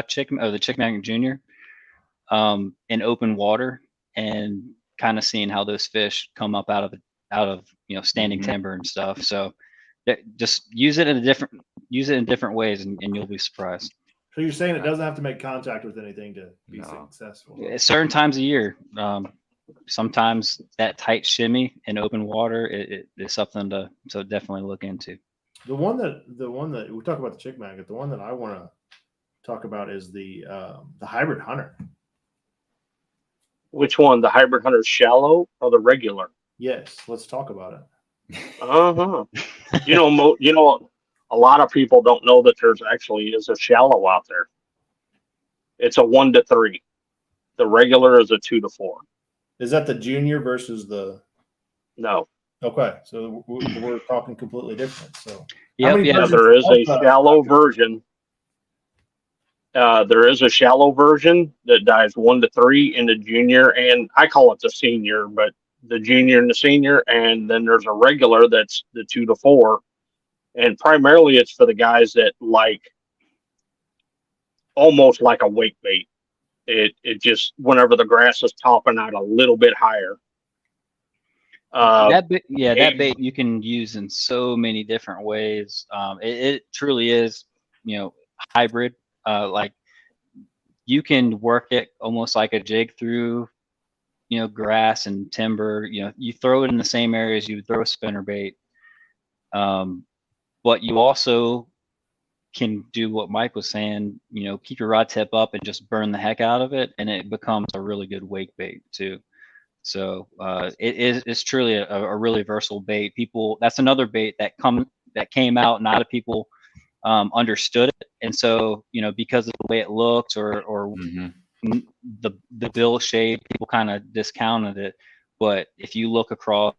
chick or the Chick Magnet Junior in open water and kind of seeing how those fish come up out of standing timber and stuff. So just use it in different ways, and you'll be surprised.
So you're saying it doesn't have to make contact with anything to be successful?
At certain times of year, sometimes that tight shimmy in open water it is something to definitely look into.
The one that we talk about the chick magnet, the one that I want to talk about is the hybrid hunter.
Which one? The hybrid hunter shallow or the regular?
Yes, let's talk about it.
A lot of people don't know that there's actually is a shallow out there. It's a 1 to 3. The regular is a 2 to 4.
Is that the junior versus the?
No.
Okay, so we're talking completely different. So
there is a shallow version. There is a shallow version that dives 1 to 3 in the junior, and I call it the senior, but the junior and the senior, and then there's a regular that's the 2 to 4, and primarily it's for the guys that like almost like a wake bait. It just whenever the grass is topping out a little bit higher.
That bait you can use in so many different ways. It truly is, hybrid. Like you can work it almost like a jig through, grass and timber. You throw it in the same areas you would throw a spinner bait. But you also can do what Mike was saying, keep your rod tip up and just burn the heck out of it, and it becomes a really good wake bait too. So it's truly a really versatile bait. That's another bait that came out, and a lot of people understood it, and so because of the way it looks or the bill shape, people kind of discounted it. But if you look across,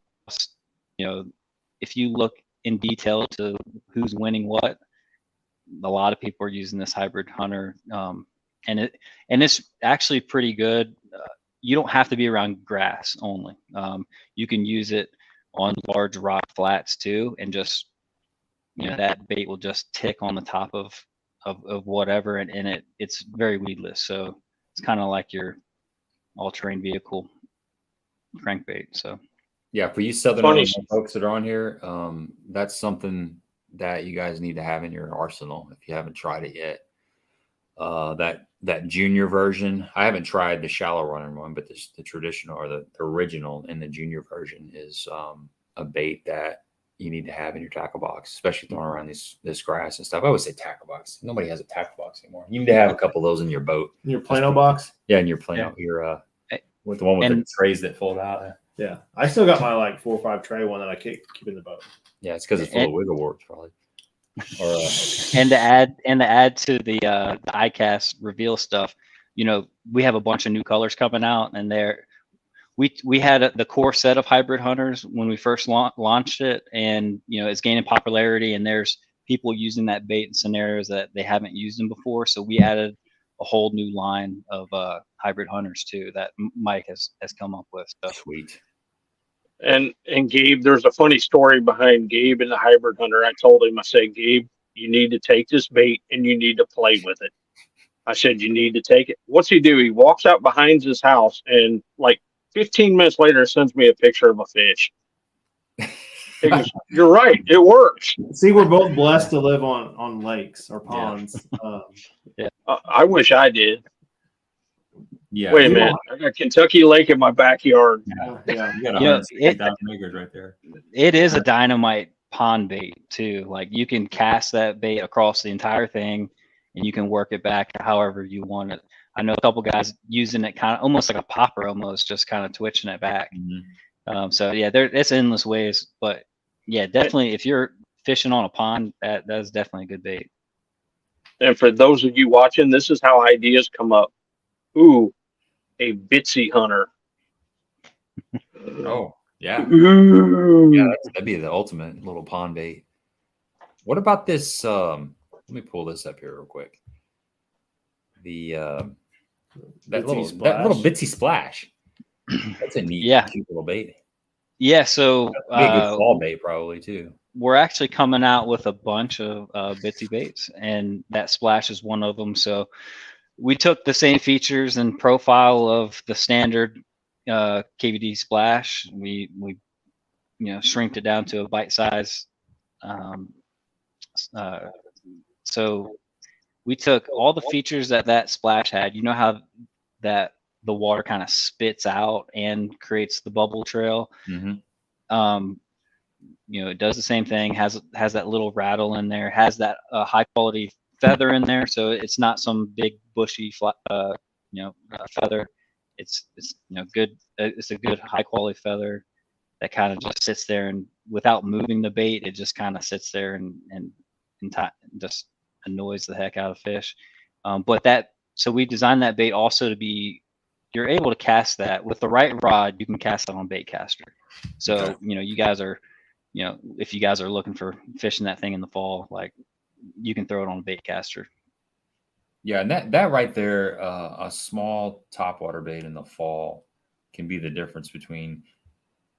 if you look in detail to who's winning what, a lot of people are using this hybrid hunter, and it's actually pretty good. You don't have to be around grass only. You can use it on large rock flats too, and just that bait will just tick on the top of whatever, and it's very weedless. So it's kind of like your all-terrain vehicle crankbait. So
yeah, for you Southern folks that are on here, that's something that you guys need to have in your arsenal if you haven't tried it yet. That junior version, I haven't tried the shallow runner one, but the traditional or the original in the junior version is a bait that you need to have in your tackle box, especially throwing around this grass and stuff. I always say tackle box. Nobody has a tackle box anymore. You need to have a couple of those in your boat.
In your Plano box?
Yeah, in your Plano. Your with the one with the trays that fold out.
Yeah, I still got my 4 or 5 tray one that I keep in the boat.
Yeah, it's because it's full of wiggle warts, probably. Or,
and to add to the ICAST reveal stuff, we have a bunch of new colors coming out, and we had the core set of hybrid hunters when we first launched it, and it's gaining popularity, and there's people using that bait in scenarios that they haven't used them before. So we added a whole new line of hybrid hunters too that Mike has come up with. So.
Sweet.
And Gabe, there's a funny story behind Gabe and the hybrid hunter. I told him, I said, Gabe, you need to take this bait and you need to play with it. I said, you need to take it. What's he do? He walks out behind his house and 15 minutes later sends me a picture of a fish. He goes, you're right, it works.
See, we're both blessed to live on lakes or ponds.
Yeah.
I wish I did.
Yeah.
Wait a minute. I got Kentucky Lake in my backyard.
Yeah.
You got 160,000 acres right there.
It is a dynamite pond bait too. Like you can cast that bait across the entire thing, and you can work it back however you want it. I know a couple guys using it kind of almost like a popper, almost just kind of twitching it back. So yeah, it's endless ways, but yeah, definitely if you're fishing on a pond, that's definitely a good bait.
And for those of you watching, this is how ideas come up. Ooh, a bitsy hunter.
Oh, yeah.
Ooh.
Yeah, that'd be the ultimate little pond bait. What about this? Let me pull this up here real quick. The that little bitsy splash. That's a neat, cute little bait.
Yeah, so
that'd be a good fall bait probably too.
We're actually coming out with a bunch of bitsy baits, and that splash is one of them. So we took the same features and profile of the standard KVD splash. We shrinked it down to a bite size. So we took all the features that splash had. You know how that the water kind of spits out and creates the bubble trail. It does the same thing, has that little rattle in there, has that high quality feather in there, so it's not some big bushy feather. It's good. It's a good high quality feather that kind of just sits there, and without moving the bait, it just kind of sits there and just annoys the heck out of fish. So we designed that bait also to be, you're able to cast that with the right rod. You can cast it on bait caster. So you guys are, if you guys are looking for fishing that thing in the fall, like you can throw it on a bait caster.
Yeah, and that right there, a small topwater bait in the fall can be the difference between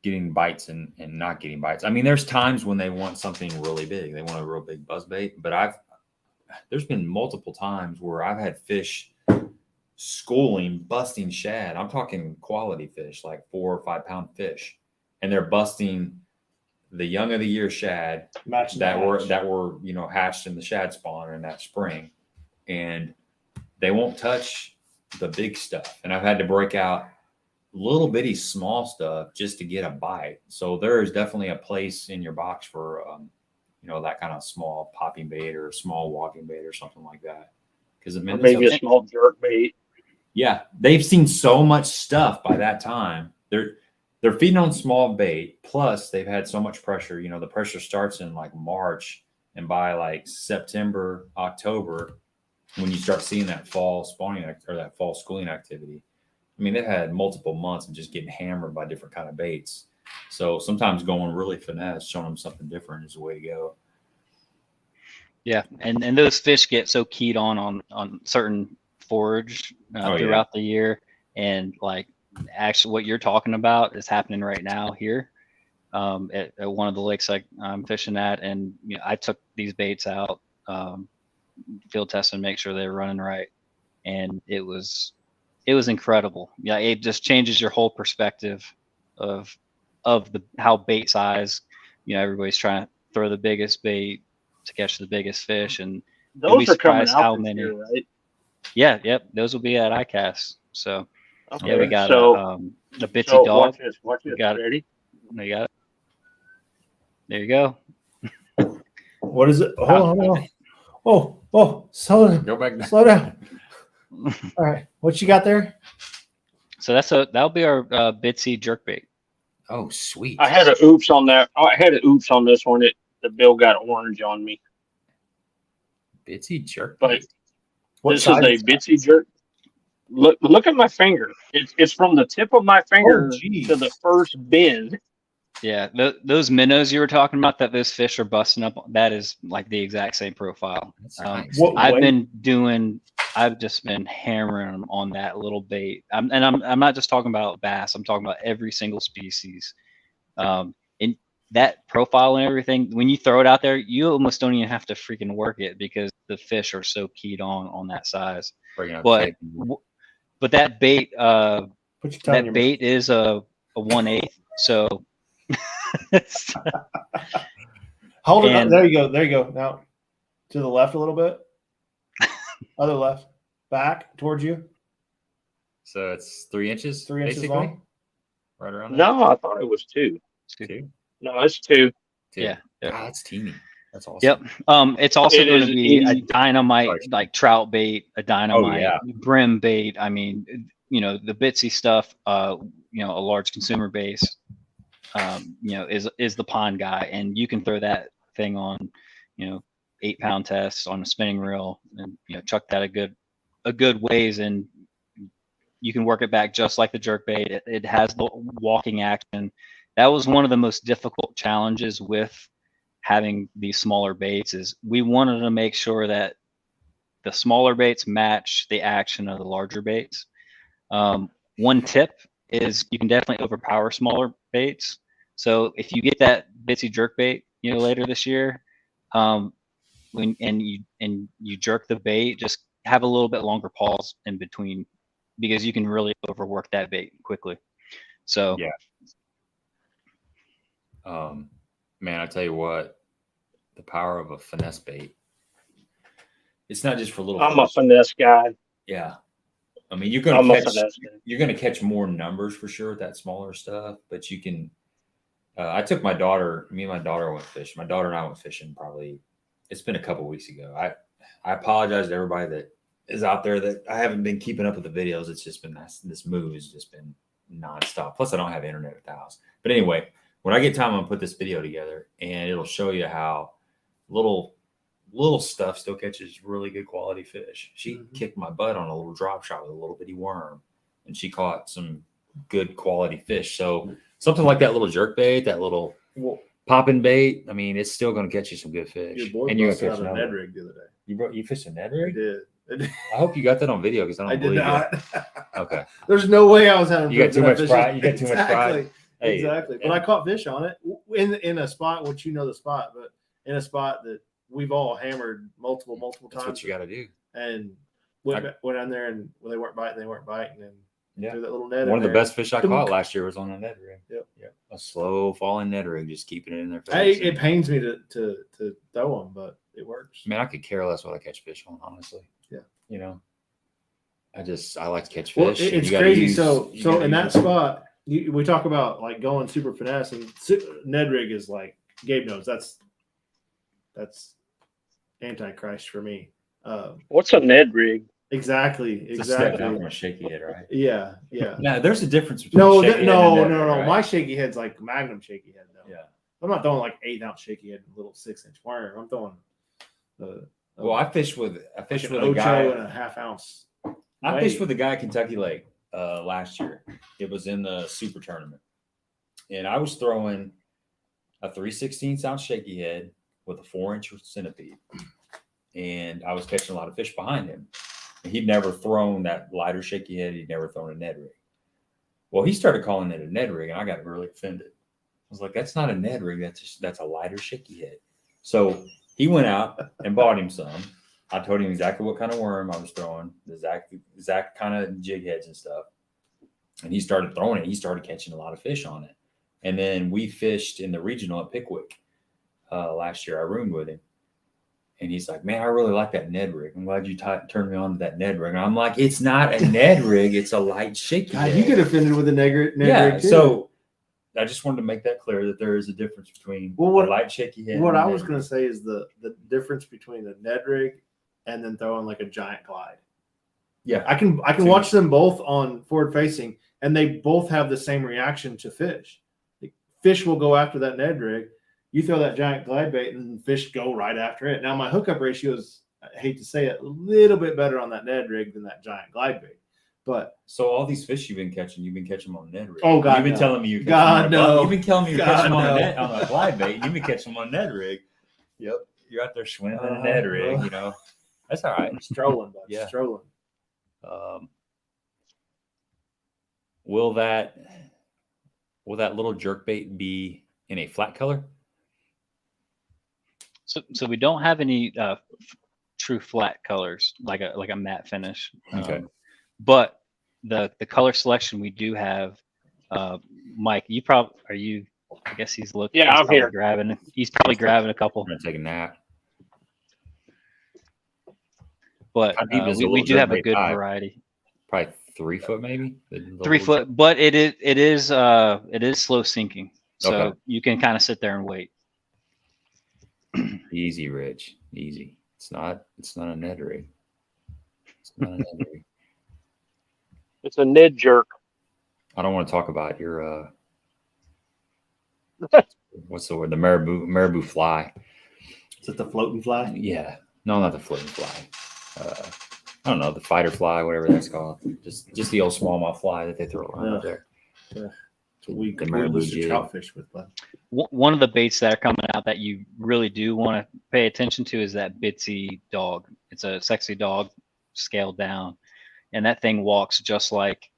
getting bites and not getting bites. I mean, there's times when they want something really big. They want a real big buzz bait, but there's been multiple times where I've had fish schooling, busting shad. I'm talking quality fish, like 4 or 5 pound fish, and they're busting the young of the year shad that were hatched in the shad spawner in that spring, and they won't touch the big stuff. And I've had to break out little bitty small stuff just to get a bite. So there is definitely a place in your box for that kind of small popping bait or small walking bait or something like that. Because
maybe a small jerk bait.
Yeah, they've seen so much stuff by that time. They're feeding on small bait. Plus, they've had so much pressure. The pressure starts in like March, and by like September, October, when you start seeing that fall spawning or that fall schooling activity, I mean, they've had multiple months of just getting hammered by different kind of baits. So sometimes going really finesse, showing them something different is the way to go.
Yeah, and those fish get so keyed on certain forage throughout the year, and like actually what you're talking about is happening right now here at one of the lakes I'm fishing at, and I took these baits out, field test and make sure they're running right, and it was incredible. Yeah, it just changes your whole perspective of how bait size. Everybody's trying to throw the biggest bait to catch the biggest fish, and
those are coming out how many year, right?
Yeah, yep, those will be at ICAST. So yeah, we got a bitsy dog.
Watch this.
Got
ready?
You got it. There you go.
What is it? Hold on. Oh, slow down.
Go back.
Slow down. All right, what you got there?
So that'll be our bitsy jerkbait.
Oh, sweet.
I had an oops on that. I had an oops on this one. The bill got orange on me.
Bitsy jerk.
But this is a bitsy jerk. Look at my finger. It's from the tip of my finger to the first bend.
Yeah, those minnows you were talking about that those fish are busting up, that is like the exact same profile.
Nice.
I've just been hammering them on that little bait. I'm not just talking about bass. I'm talking about every single species. And that profile and everything, when you throw it out there, you almost don't even have to freaking work it because the fish are so keyed on that size. But that bait, bait is a 1/8. So
hold it up. There you go. Now to the left a little bit. Other left. Back towards you.
So it's 3 inches.
3 inches
basically?
long.
Right around there.
No, I thought it was 2.
2.
No, it's 2.
Yeah.
Ah, that's teeny. That's awesome.
Yep. It's also going to be a dynamite, like trout bait, a dynamite, brim bait. I mean, you know, the Bitsy stuff, you know, a large consumer base, you know, is the pond guy. And you can throw that thing on, you know, 8-pound tests on a spinning reel and, you know, chuck that a good ways, and you can work it back just like the jerk bait. It has the walking action. That was one of the most difficult challenges with having these smaller baits, is we wanted to make sure that the smaller baits match the action of the larger baits. One tip is you can definitely overpower smaller baits. So if you get that Bitsy jerk bait, you know, later this year, when you jerk the bait, just have a little bit longer pause in between, because you can really overwork that bait quickly. So
yeah. Man, I tell you what, the power of a finesse bait. It's not just for little.
I'm a finesse guy.
Yeah. I mean, you're going to catch more numbers for sure with that smaller stuff, but you can, I took me and my daughter went fishing. My daughter and I went fishing it's been a couple weeks ago. I apologize to everybody that is out there that I haven't been keeping up with the videos. It's just been, this move has just been nonstop. Plus I don't have internet at the house, but anyway, when I get time, I'm gonna put this video together and it'll show you how little stuff still catches really good quality fish. She kicked my butt on a little drop shot with a little bitty worm, and she caught some good quality fish. So something like that little jerk bait, that little popping bait, I mean, it's still going to catch you some good fish.
Your boy
and you're
going to catch a Ned rig the other day.
You fished a Ned rig?
I did.
I hope you got that on video, because I did not. Okay.
There's no way I was having.
You got too much pride. You got too much pride.
Hey, exactly. But I caught fish on it in a spot, which you know the spot, but in a spot that we've all hammered multiple times.
That's what you got to do.
And went on there, and when they weren't biting, and threw that little Ned.
One of the best fish I caught last year was on a Ned rig.
Yep.
A slow falling Ned rig, just keeping it in their face.
Hey, it pains me to throw them, but it works.
I mean, I could care less what I catch fish on, honestly.
Yeah.
You know, I like to catch fish.
Well, it's crazy. So in that spot, we talk about like going super finesse, and Ned rig is like, Gabe knows that's Antichrist for me.
What's a Ned rig?
Exactly.
It's a step down from a shaky head, right?
Yeah.
Now there's a difference between
no.
Right?
My shaky head's like Magnum shaky head, though.
Yeah.
I'm not throwing like 8-ounce shaky head and little 6-inch worm. I'm throwing
I fished with a
guy and a 1/2 ounce.
I fished with a guy at Kentucky Lake last year. It was in the super tournament, and I was throwing a 3/16 ounce shaky head with a 4-inch centipede, and I was catching a lot of fish behind him. And he'd never thrown that lighter shaky head. He'd never thrown a Ned rig. Well, he started calling it a Ned rig, and I got really offended. I was like, "That's not a Ned rig. That's a lighter shaky head." So he went out and bought him some. I told him exactly what kind of worm I was throwing, the exact kind of jig heads and stuff. And he started throwing it. He started catching a lot of fish on it. And then we fished in the regional at Pickwick last year. I roomed with him. And he's like, "Man, I really like that Ned rig. I'm glad you turned me on to that Ned rig." And I'm like, "It's not a Ned rig. It's a light shaky head."
You get offended with a Ned rig too.
So I just wanted to make that clear, that there is a difference between a light shaky head.
What I was going to say is the difference between the Ned rig and then throwing like a giant glide.
Yeah,
I can watch them both on forward facing, and they both have the same reaction to fish. Fish will go after that Ned rig. You throw that giant glide bait, and fish go right after it. Now my hookup ratio is, I hate to say it, a little bit better on that Ned rig than that giant glide bait. But
so all these fish you've been catching them on Ned rig.
Oh God,
you've been telling me you've been telling me you're catching them on a glide bait. You've been catching them on Ned rig. Yep, you're out there swimming in a Ned rig. You know, that's all right.
Strolling, bud.
Yeah,
strolling.
Will that little jerk bait be in a flat color?
So we don't have any true flat colors like a matte finish.
Okay.
But the color selection we do have, Mike, I guess he's looking.
Yeah, I'm here.
He's probably grabbing a couple.
I'm gonna take a nap.
But we do have a good variety.
Probably 3 foot, maybe
3 foot, but it is slow sinking, so you can kind of sit there and wait.
Easy, Rich. Easy. It's not a Ned rig. It's not a Ned rig.
It's a Ned jerk.
I don't want to talk about your what's the word? The marabou fly.
Is it the floating fly?
Yeah. No, not the floating fly. I don't know, the fighter fly, whatever that's called. Just the old smallmouth fly that they throw around up there.
Yeah. We lose to troutfish with, but
one of the baits that are coming out that you really do want to pay attention to is that Bitsy dog. It's a sexy dog scaled down, and that thing walks just like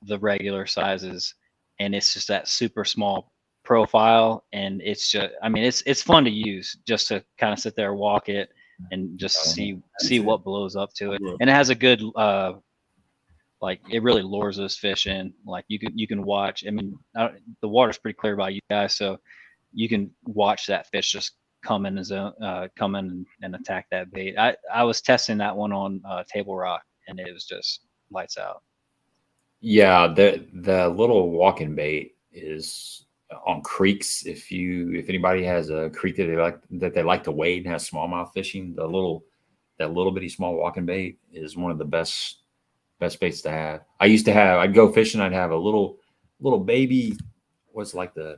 the regular sizes, and it's just that super small profile, and it's just, I mean, it's fun to use just to kind of sit there, walk it, and just see what blows up to it. And it has a good like, it really lures those fish in. Like you can watch. I mean, the water's pretty clear by you guys, so you can watch that fish just come in and attack that bait. I was testing that one on Table Rock, and it was just lights out.
Yeah, the little walking bait is on creeks. If anybody has a creek that they like to wade and has smallmouth fishing, that little bitty small walking bait is one of the best baits to have. I'd go fishing, I'd have a little baby, what's like the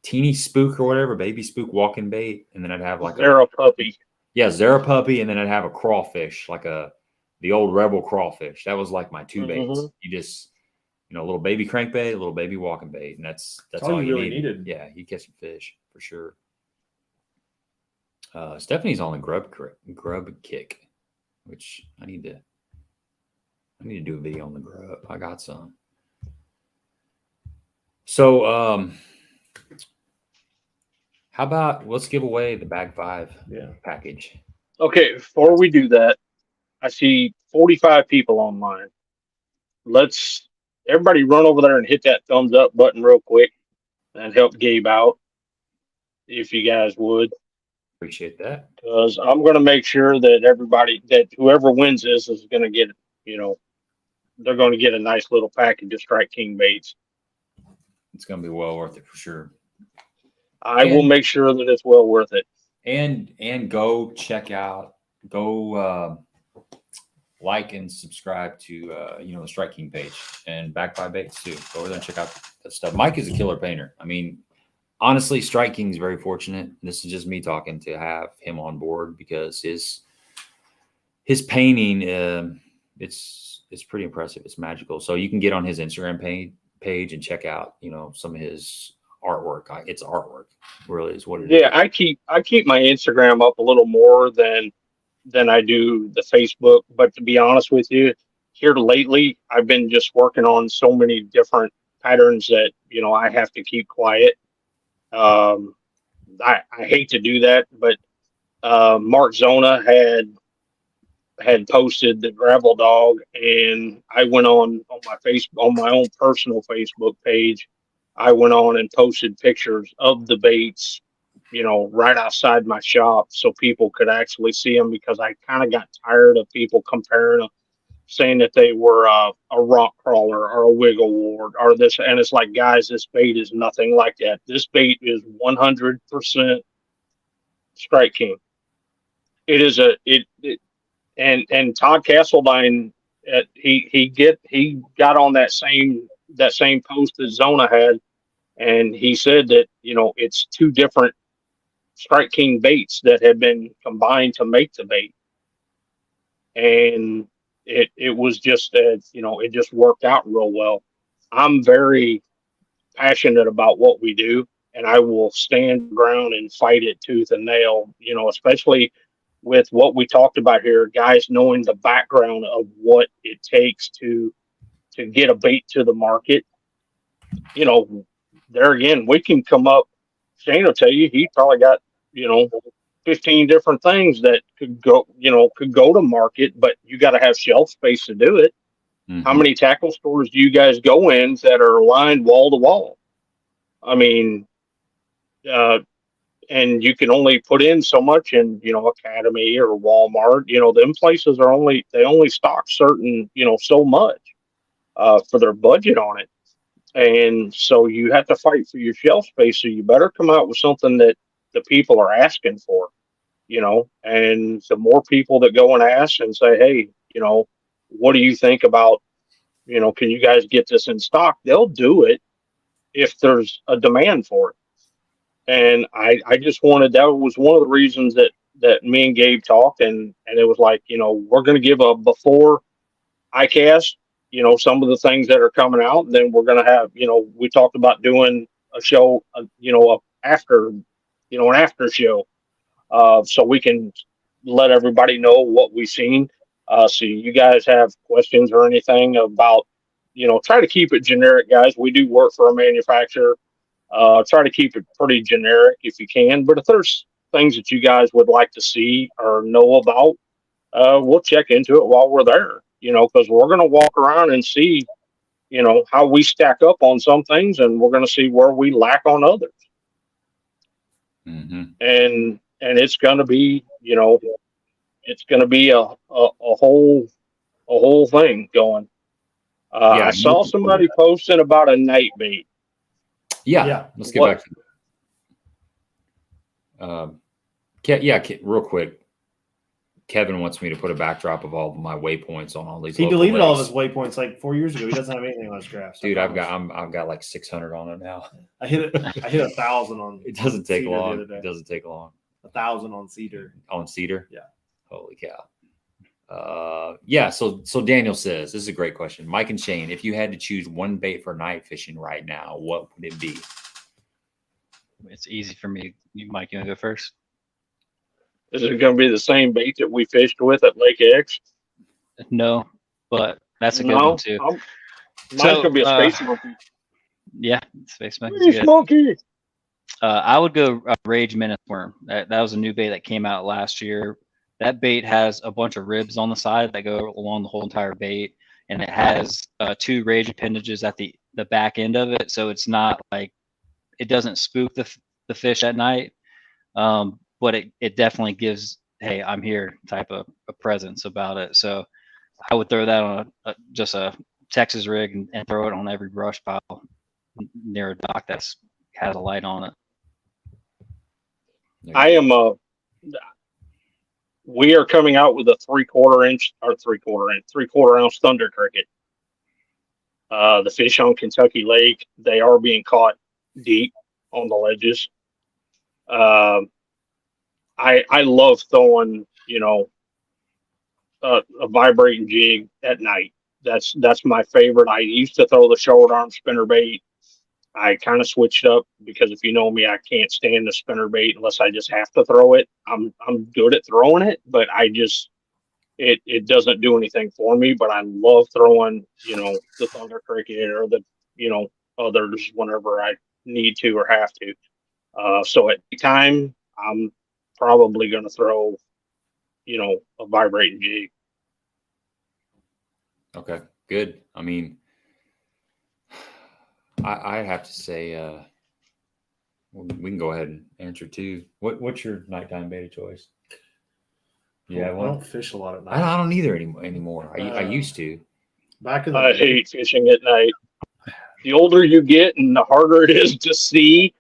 teeny spook or whatever, baby spook walking bait, and then I'd have like
Zara puppy.
Yeah, Zara puppy, and then I'd have a crawfish, like the old Rebel crawfish. That was like my two baits. You just, a little baby crankbait, a little baby walking bait, and that's all you really needed. Yeah, you catch some fish for sure. Stephanie's on the grub kick, which I need to do a video on the grub. I got some. So, how about let's give away the Bag 5 package?
Okay, before we do that, I see 45 people online. Let's everybody run over there and hit that thumbs up button real quick and help Gabe out, if you guys would.
Appreciate that.
Because I'm going to make sure that whoever wins this is going to get, they're going to get a nice little package of Strike King baits.
It's going to be well worth it for sure.
I will make sure that it's well worth it.
And go check out, like and subscribe to the Strike King page and Back by Baits too. Go over there and check out that stuff. Mike is a killer painter. I mean, honestly, Strike King's very fortunate. This is just me talking to have him on board because his painting, it's pretty impressive. It's magical. So you can get on his Instagram page and check out, some of his artwork. It's artwork, really, is what it is.
Yeah, I keep my Instagram up a little more than I do the Facebook. But to be honest with you, here lately, I've been just working on so many different patterns that I have to keep quiet. I hate to do that, but Mark Zona had posted the gravel dog, and I went on my own personal Facebook page. I went on and posted pictures of the baits, right outside my shop so people could actually see them, because I kind of got tired of people comparing them, saying that they were a rock crawler or a wiggle ward or this. And it's like, guys, this bait is nothing like that. This bait is 100% Strike King. It is and Todd Castledine, he got on that same post that Zona had, and he said that it's two different Strike King baits that have been combined to make the bait, and it was just it just worked out real well. I'm very passionate about what we do, and I will stand ground and fight it tooth and nail, especially with what we talked about here, guys knowing the background of what it takes to get a bait to the market. There again, we can come up. Shane will tell you he probably got 15 different things that could go to market, but you got to have shelf space to do it. Mm-hmm. How many tackle stores do you guys go in that are lined wall to wall? I mean, and you can only put in so much in, Academy or Walmart. Them places they only stock certain, so much for their budget on it. And so you have to fight for your shelf space. So you better come out with something that the people are asking for, you know, and the more people that go and ask and say, hey, you know, what do you think about, you know, can you guys get this in stock? They'll do it if there's a demand for it. And I just wanted, that was one of the reasons that me and Gabe talked, and it was like, you know, we're going to give a before ICAST, you know, some of the things that are coming out. And then we're going to have, you know, we talked about doing a show, you know, after, you know, an after show, so we can let everybody know what we've seen. So you guys have questions or anything about, you know, try to keep it generic, guys. We do work for a manufacturer. Try to keep it pretty generic if you can. But if there's things that you guys would like to see or know about, we'll check into it while we're there, you know, because we're going to walk around and see, you know, how we stack up on some things, and we're going to see where we lack on others.
Mm-hmm.
And it's going to be, you know, it's going to be a whole thing going. I saw somebody posting about a night bait.
Yeah. Let's get back to real quick. Kevin wants me to put a backdrop of all my waypoints on all these.
He deleted all of his waypoints like 4 years ago. He doesn't have anything on his graphs.
Dude, I've got like 600 on it now.
I hit 1,000 on.
It doesn't take
Cedar
long.
the other day.
It doesn't take long.
1,000 on Cedar.
On Cedar?
Yeah.
Holy cow. Yeah. So Daniel says, this is a great question. Mike and Shane, if you had to choose one bait for night fishing right now, what would it be?
It's easy for me. Mike, you want to go first?
Is it going to be the same bait that we fished with at Lake X?
No, but that's a good one too.
Mine's going to be a space monkey.
Yeah, space monkey.
Monkey.
I would go Rage Menace Worm. That was a new bait that came out last year. That bait has a bunch of ribs on the side that go along the whole entire bait, and it has 2 rage appendages at the back end of it. So it's not like, it doesn't spook the fish at night, but it definitely gives, hey, I'm here type of a presence about it. So I would throw that on just a Texas rig and throw it on every brush pile near a dock that's has a light on it.
We are coming out with a 3/4 ounce thunder cricket. The fish on Kentucky Lake, they are being caught deep on the ledges. I love throwing, you know, a vibrating jig at night. That's my favorite. I used to throw the short arm spinner bait. I kind of switched up because if you know me, I can't stand the spinner bait unless I just have to throw it. I'm good at throwing it, but it doesn't do anything for me. But I love throwing, you know, the thunder cricket or the, you know, others whenever I need to or have to. So at the time, I'm probably going to throw, you know, a vibrating jig.
Okay, good. I mean, I have to say, we can go ahead and answer too. What's your nighttime bait of choice? Yeah,
I don't fish a lot at night.
I don't either anymore. I used to.
I hate fishing at night. The older you get and the harder it is to see,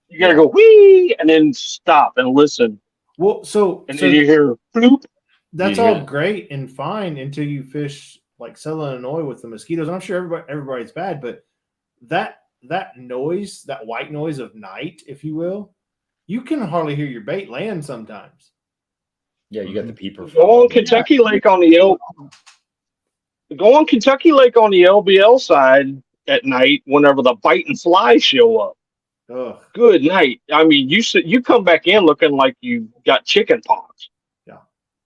you gotta go whee and then stop and listen.
Well,
then you hear bloop.
That's all great and fine until you fish like Southern Illinois with the mosquitoes. I'm sure everybody's bad, but that noise, that white noise of night, if you will, you can hardly hear your bait land sometimes.
Yeah, you got the peeper.
Go on Kentucky Lake on the LBL side at night whenever the biting flies show up.
Ugh.
Good night. I mean, you come back in looking like you got chicken pox.
Yeah.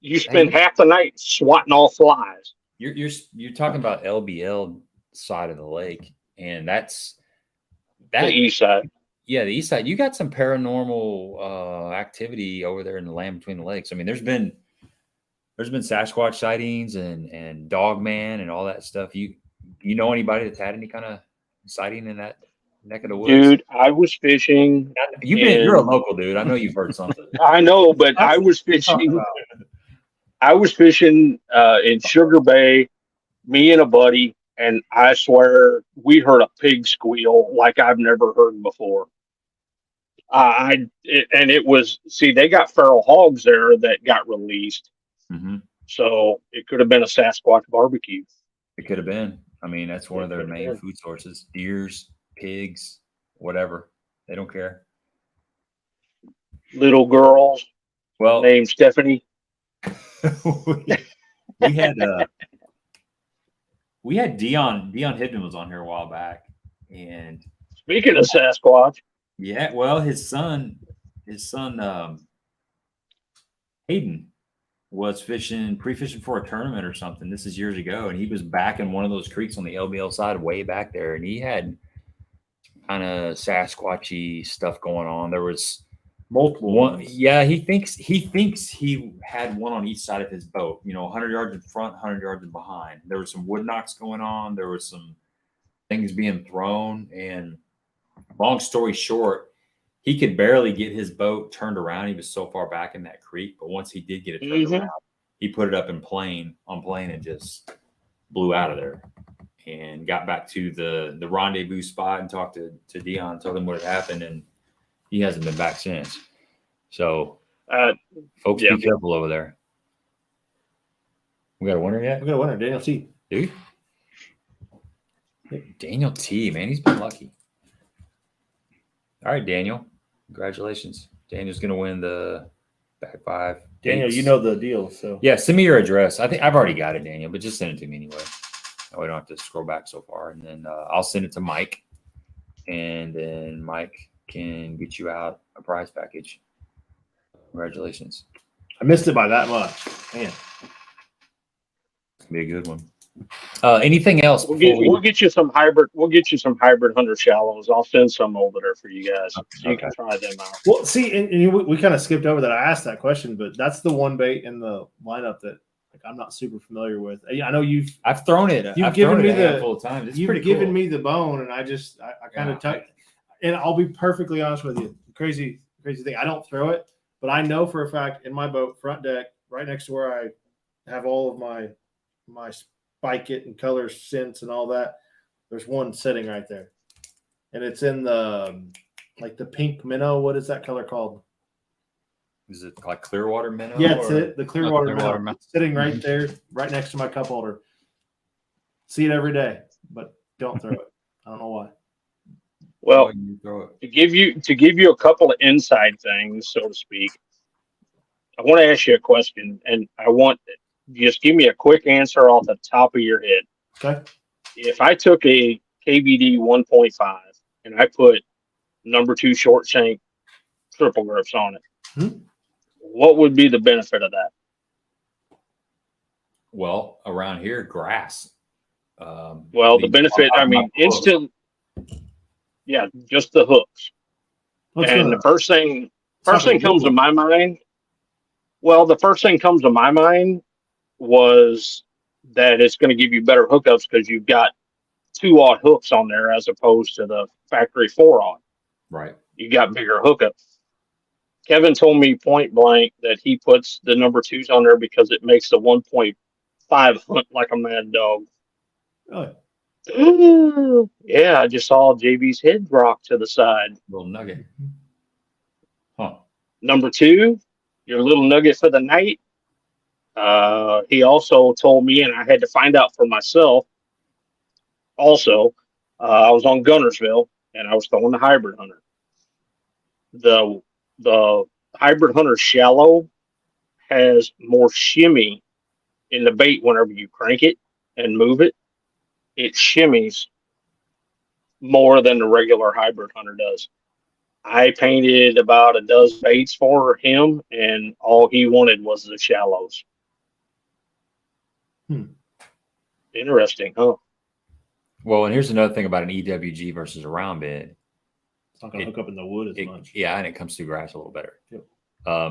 You spend half the night swatting all flies.
You're talking about LBL side of the lake, and that's
the east side.
Yeah, the east side. You got some paranormal activity over there in the land between the lakes. I mean, there's been Sasquatch sightings and Dogman and all that stuff. You know anybody that's had any kind of sighting in that neck of the woods?
Dude, I was fishing.
You're a local dude. I know you've heard something.
I know, but I was fishing. I was fishing in Sugar Bay, me and a buddy, and I swear we heard a pig squeal like I've never heard before. And it was, see, they got feral hogs there that got released.
Mm-hmm.
So it could have been a Sasquatch barbecue.
It could have been. I mean, that's one of their main food sources. Deers, pigs, whatever. They don't care.
Little girls. Well, named Stephanie.
we had Dion Hidden was on here a while back. And
speaking of Sasquatch.
Yeah, well, his son Hayden was pre-fishing for a tournament or something. This is years ago, and he was back in one of those creeks on the LBL side way back there, and he had kind of Sasquatchy stuff going on. There was
multiple ones.
Yeah, he thinks he had one on each side of his boat, 100 yards in front, 100 yards in behind. There was some wood knocks going on. There was some things being thrown, and long story short, he could barely get his boat turned around. He was so far back in that creek, but once he did get it turned around, he put it up on plane and just blew out of there and got back to the rendezvous spot and talked to Dion, told him what had happened, and he hasn't been back since. So, folks, be careful over there. We got a winner yet?
We got a winner, Daniel T.
Dude, Daniel T, man, he's been lucky. All right, Daniel. Congratulations. Daniel's going to win the back 5.
Daniel, you know the deal. So
yeah, send me your address. I think I've already got it, Daniel, but just send it to me anyway. We don't have to scroll back so far. And then I'll send it to Mike. And then Mike can get you out a prize package. Congratulations.
I missed it by that much. Man.
It's going to be a good one. Anything else?
We'll get you some hybrid. We'll get you some hybrid hunter shallows. I'll send some over there for you guys. So you can try them out.
Well, see, and we kind of skipped over that. I asked that question, but that's the one bait in the lineup that I'm not super familiar with. I know I've
thrown it.
You've given me the
full time. It's
you've given me the bone, and I kind of tuck. And I'll be perfectly honest with you. Crazy thing. I don't throw it, but I know for a fact in my boat front deck, right next to where I have all of my spike it and color scents and all that, there's one sitting right there, and it's in the the pink minnow. What is that color called?
Is it like Clearwater minnow?
Yeah, it's the Clearwater minnow. It's sitting right there, right next to my cup holder. See it every day, but don't throw it. I don't know why.
Well, to give you a couple of inside things, so to speak, I want to ask you a question, and I want just give me a quick answer off the top of your head.
Okay.
If I took a KBD 1.5 and I put number 2 short shank triple grips on it, what would be the benefit of that?
Well, around here, grass.
The benefit, I mean, instant. Yeah, just the hooks. The first thing comes to my mind. Well, the first thing comes to my mind was that it's going to give you better hookups because you've got 2-aught hooks on there as opposed to the factory 4-aught.
Right.
You got bigger hookups. Kevin told me point blank that he puts the number 2s on there because it makes the 1.5 hunt like a mad dog.
Really?
Yeah, I just saw JB's head rock to the side.
Little nugget. Huh.
Number 2, your little nugget for the night. He also told me, and I had to find out for myself. Also, I was on Gunnersville, and I was throwing the hybrid hunter. The hybrid hunter shallow has more shimmy in the bait whenever you crank it and move it. It shimmies more than the regular hybrid hunter does. I painted about a dozen baits for him, and all he wanted was the shallows. Interesting, huh?
Well, and here's another thing about an EWG versus a round bed.
It's not going to hook up in the wood as much.
Yeah, and it comes through grass a little better. Yep.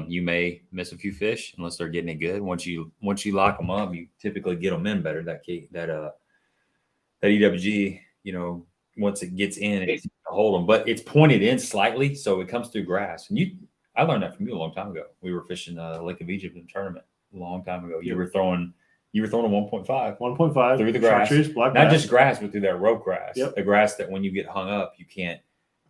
You may miss a few fish unless they're getting it good. Once you lock them up, you typically get them in better. That EWG, once it gets in, it's to hold them, but it's pointed in slightly, so it comes through grass. And I learned that from you a long time ago. We were fishing Lake of Egypt in a tournament a long time ago. You were throwing a 1.5
through
the grass,
black
not just grass, but through that rope grass.
Yep.
The grass that when you get hung up, you can't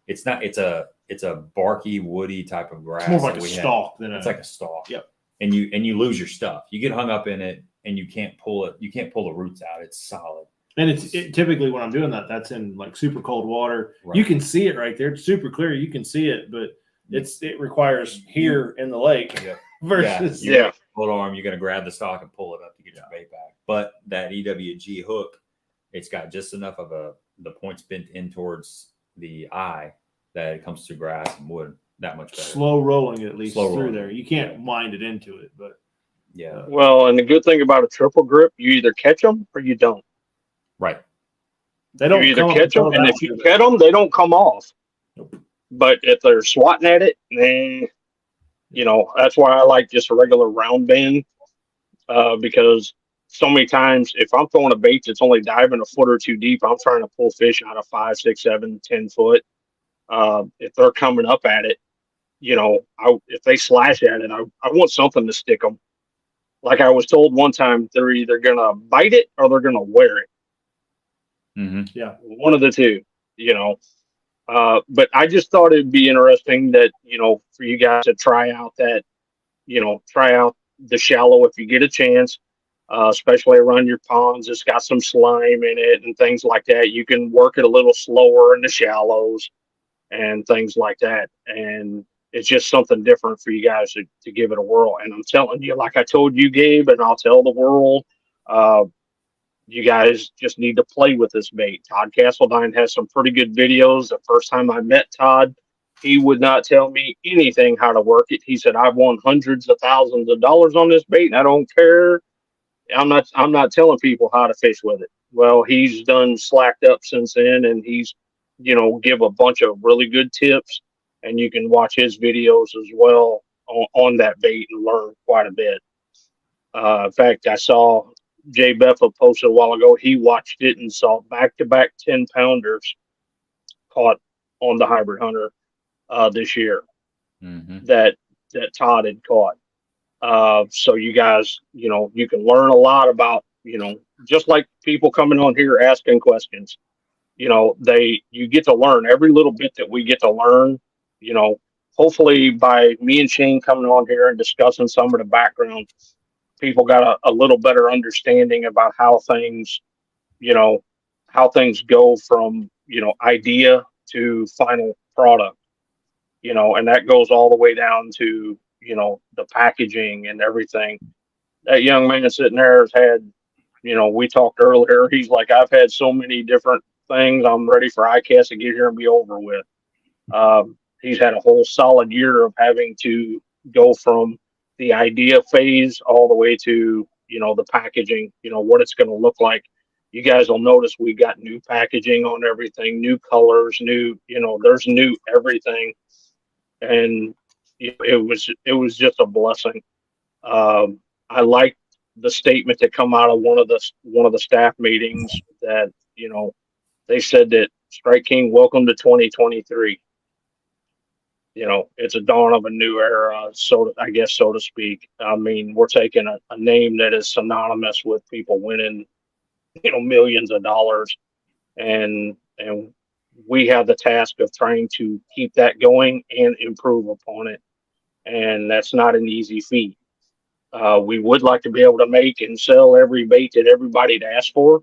it's not. It's a barky, woody type of grass.
It's more like a stalk than
it's like a stalk.
Yep.
And you lose your stuff. You get hung up in it, and you can't pull it. You can't pull the roots out. It's solid.
And it's typically when I'm doing that, that's in like super cold water.
Right.
You can see it right there. It's super clear. You can see it, but it requires here in the lake versus
full arm. You're gonna grab the stalk and pull it up to get your bait back. But that EWG hook, it's got just enough of the points bent in towards the eye that it comes through grass and wood that much better.
Slow rolling at least through there. You can't wind it into it, but
Well, and the good thing about a triple grip, you either catch them or you don't.
Right.
They don't.
You either catch them, and if you catch them, they don't come off.
Nope.
But if they're swatting at it, then that's why I like just a regular round bend, because so many times if I'm throwing a bait that's only diving a foot or two deep, I'm trying to pull fish out of 5, 6, 7, 10 foot. If they're coming up at it, if they slash at it, I want something to stick them. Like I was told one time, they're either gonna bite it or they're gonna wear it.
Mm-hmm.
Yeah,
one of the two. But I just thought it'd be interesting that for you guys to try out that, try out the shallow if you get a chance, especially around your ponds. It's got some slime in it and things like that. You can work it a little slower in the shallows and things like that. And it's just something different for you guys to give it a whirl. And I'm telling you, like I told you, Gabe, and I'll tell the world, you guys just need to play with this bait. Todd Castledine has some pretty good videos. The first time I met Todd, he would not tell me anything how to work it. He said, I've won hundreds of thousands of dollars on this bait, and I don't care. I'm not telling people how to fish with it. Well, he's done slacked up since then, and he's, give a bunch of really good tips, and you can watch his videos as well on that bait and learn quite a bit. In fact, I saw Jay Beffa posted a while ago. He watched it and saw back-to-back 10-pounders caught on the Hybrid Hunter this year that Todd had caught. So you guys, you can learn a lot about, just like people coming on here asking questions. You get to learn every little bit that we get to learn. Hopefully by me and Shane coming on here and discussing some of the background, people got a little better understanding about how things go from, idea to final product, and that goes all the way down to, the packaging and everything. That young man sitting there has had, we talked earlier, he's like, I've had so many different things. I'm ready for ICAST to get here and be over with. He's had a whole solid year of having to go from the idea phase all the way to, the packaging, what it's going to look like. You guys will notice we got new packaging on everything, new colors, new, there's new everything. And it was just a blessing. I liked the statement that come out of one of the staff meetings that, they said that Strike King, welcome to 2023. It's a dawn of a new era, so to speak. I mean, we're taking a name that is synonymous with people winning, millions of dollars, and we have the task of trying to keep that going and improve upon it. And that's not an easy feat. We would like to be able to make and sell every bait that everybody'd ask for,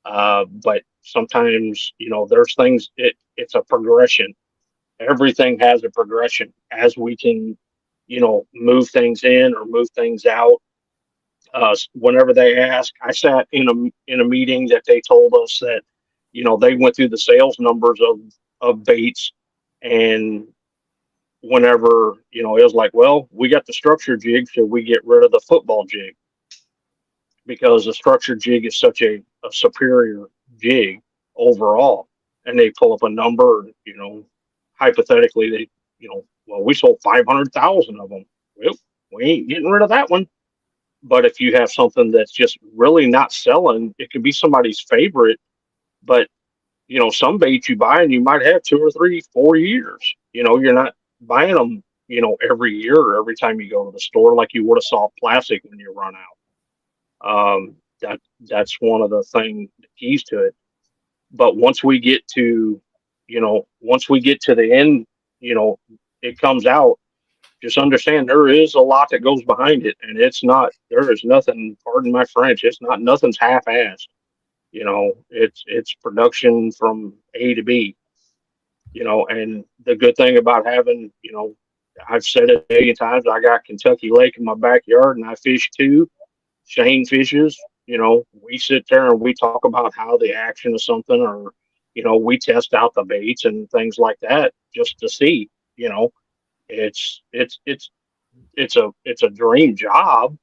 but sometimes, there's things. It's a progression. Everything has a progression as we can, move things in or move things out. Whenever they ask, I sat in a meeting that they told us that, they went through the sales numbers of baits, and whenever, it was like, well, we got the structure jig, so we get rid of the football jig because the structure jig is such a superior jig overall. And they pull up a number, hypothetically, they, well, we sold 500,000 of them. Well, we ain't getting rid of that one. But if you have something that's just really not selling, it could be somebody's favorite. But, some baits you buy and you might have 2 or 3, 4 years. You're not buying them, every year or every time you go to the store like you would have soft plastic when you run out. That's one of the keys to it. But once we get to, once we get to the end, it comes out, just understand there is a lot that goes behind it. And there is nothing, pardon my French, nothing's half-assed. It's production from A to B, and the good thing about having, I've said it a million times, I got Kentucky Lake in my backyard and I fish too. Shane fishes, we sit there and we talk about how the action of something, or, we test out the baits and things like that just to see, it's a dream job,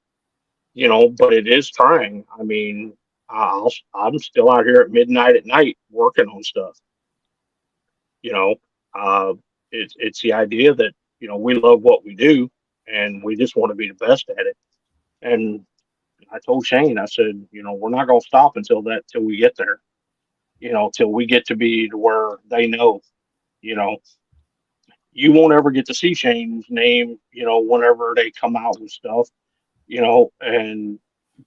but it is trying. I mean, I'm still out here at midnight at night working on stuff. It's the idea that, we love what we do and we just want to be the best at it. And I told Shane, I said, we're not going to stop till we get there, till we get to be to where they know, you won't ever get to see Shane's name, whenever they come out with stuff, and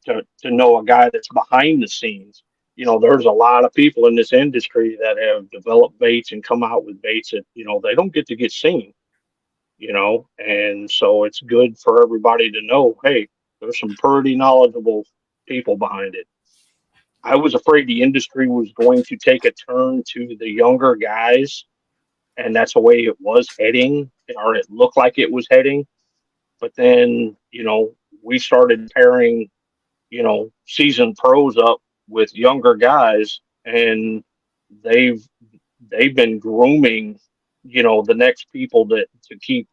to know a guy that's behind the scenes. There's a lot of people in this industry that have developed baits and come out with baits that, they don't get seen, and so it's good for everybody to know, hey, there's some pretty knowledgeable people behind it. I was afraid the industry was going to take a turn to the younger guys, and that's the way it was heading, or it looked like it was heading. But then, we started pairing, seasoned pros up with younger guys, and they've been grooming, the next people to keep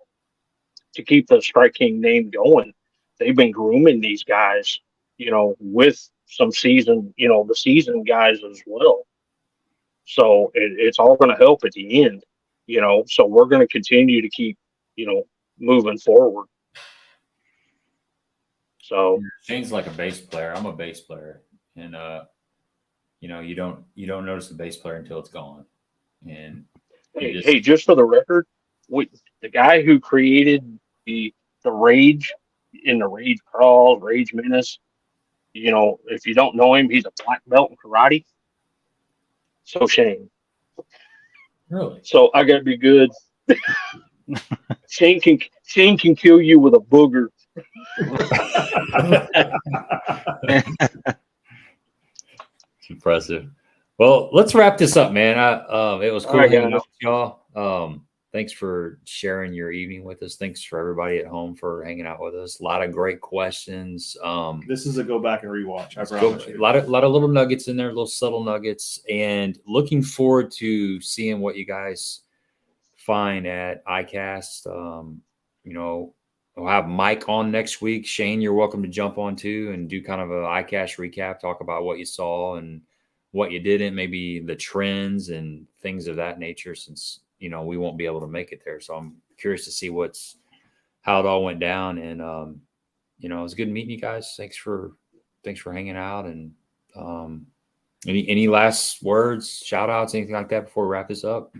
the Strike King name going. They've been grooming these guys, with some seasoned, the seasoned guys as well. So it's all going to help at the end, so we're going to continue to keep, moving forward. So
Shane's like a bass player. I'm a bass player, and you don't notice the bass player until it's gone. And
hey, just for the record, the guy who created the Rage in the Rage Crawl, Rage Menace, if you don't know him, he's a black belt in karate. So Shane.
Really?
So I gotta be good. Shane can kill you with a booger.
It's impressive. Well, let's wrap this up, man. It was cool hanging out with y'all. Thanks for sharing your evening with us. Thanks for everybody at home for hanging out with us. A lot of great questions.
This is a go back and rewatch. I promise you.
A lot of little nuggets in there, little subtle nuggets, and looking forward to seeing what you guys find at ICAST. We'll have Mike on next week. Shane, you're welcome to jump on too and do kind of a ICAST recap, talk about what you saw and what you didn't, maybe the trends and things of that nature, since we won't be able to make it there. So I'm curious to see how it all went down. And it was good meeting you guys. Thanks for hanging out. And any last words, shout outs, anything like that before we wrap this up?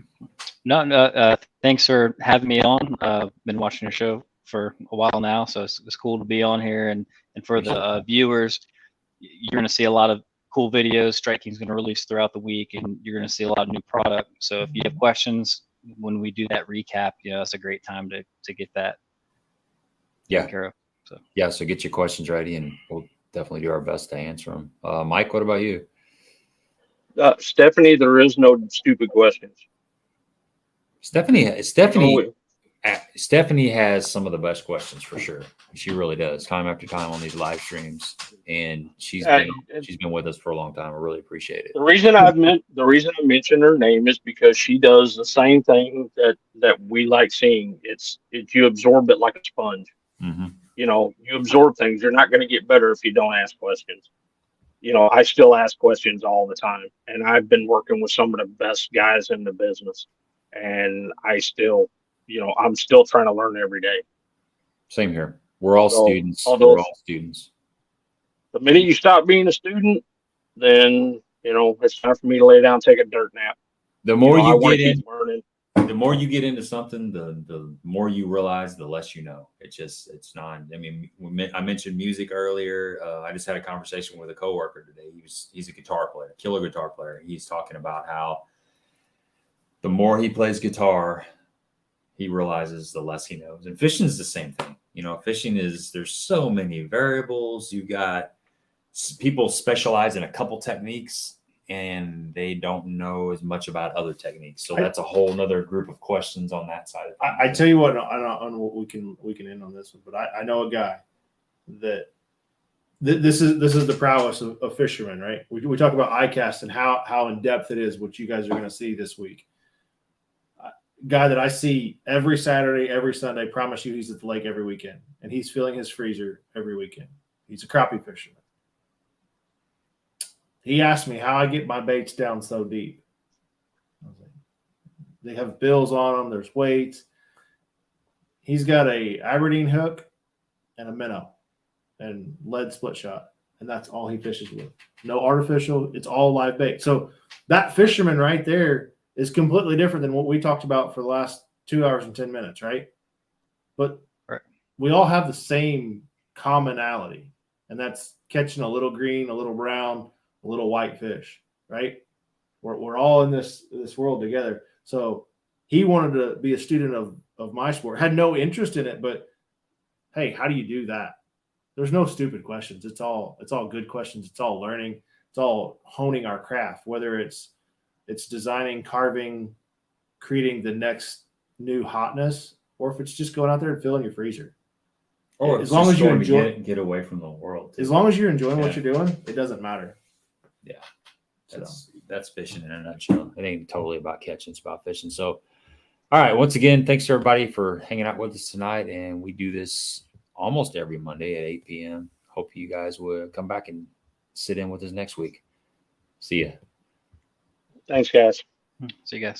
No, thanks for having me on. Been watching your show for a while now, so it's cool to be on here. And for the viewers, you're going to see a lot of cool videos Strike King's going to release throughout the week, and you're going to see a lot of new product. So if you have questions when we do that recap, it's a great time to get that taken care of. So
get your questions ready, and we'll definitely do our best to answer them. Mike, what about you?
Stephanie, there is no stupid questions.
Stephanie has some of the best questions for sure. She really does, time after time on these live streams, and she's been with us for a long time. I really appreciate it.
The reason I mentioned her name is because she does the same thing that we like seeing. It's you absorb it like a sponge.
Mm-hmm.
You absorb things. You're not going to get better if you don't ask questions. I still ask questions all the time, and I've been working with some of the best guys in the business, and I still. I'm still trying to learn every day.
Same here. We're all students. We're all students.
The minute you stop being a student, then, it's time for me to lay down and take a dirt nap.
The more the more you get into something, the more you realize, the less you know. It's not. I mean, I mentioned music earlier. I just had a conversation with a coworker today. He's a guitar player, killer guitar player. He's talking about how the more he plays guitar, he realizes the less he knows. And fishing is the same thing. You know, fishing is, there's so many variables. You got people specialize in a couple techniques and they don't know as much about other techniques. So that's a whole nother group of questions on that side.
I tell you what, on what we can end on this one, but I know a guy that this is the prowess of fishermen, right? We talk about ICAST and how in depth it is, which you guys are going to see this week. Guy that I see every Saturday, every Sunday, promise you he's at the lake every weekend, and he's filling his freezer every weekend. He's a crappie fisherman. He asked me how I get my baits down so deep. I was like, they have bills on them. There's weights. He's got a Aberdeen hook and a minnow and lead split shot, and that's all he fishes with. No artificial. It's all live bait. So that fisherman right there is completely different than what we talked about for the last 2 hours and 10 minutes, right? But we all have the same commonality, and that's catching a little green, a little brown, a little white fish, right? We're all in this world together. So he wanted to be a student of my sport, had no interest in it, but hey, how do you do that? There's no stupid questions. It's all good questions. It's all learning. It's all honing our craft, whether it's designing, carving, creating the next new hotness, or if it's just going out there and filling your freezer.
Or as long as you enjoy get away from the world.
As long as you're enjoying what you're doing, it doesn't matter.
Yeah. That's fishing in a nutshell. It ain't totally about catching, it's about fishing. So all right, once again, thanks to everybody for hanging out with us tonight. And we do this almost every Monday at 8 p.m. Hope you guys will come back and sit in with us next week. See ya.
Thanks, guys.
See you guys.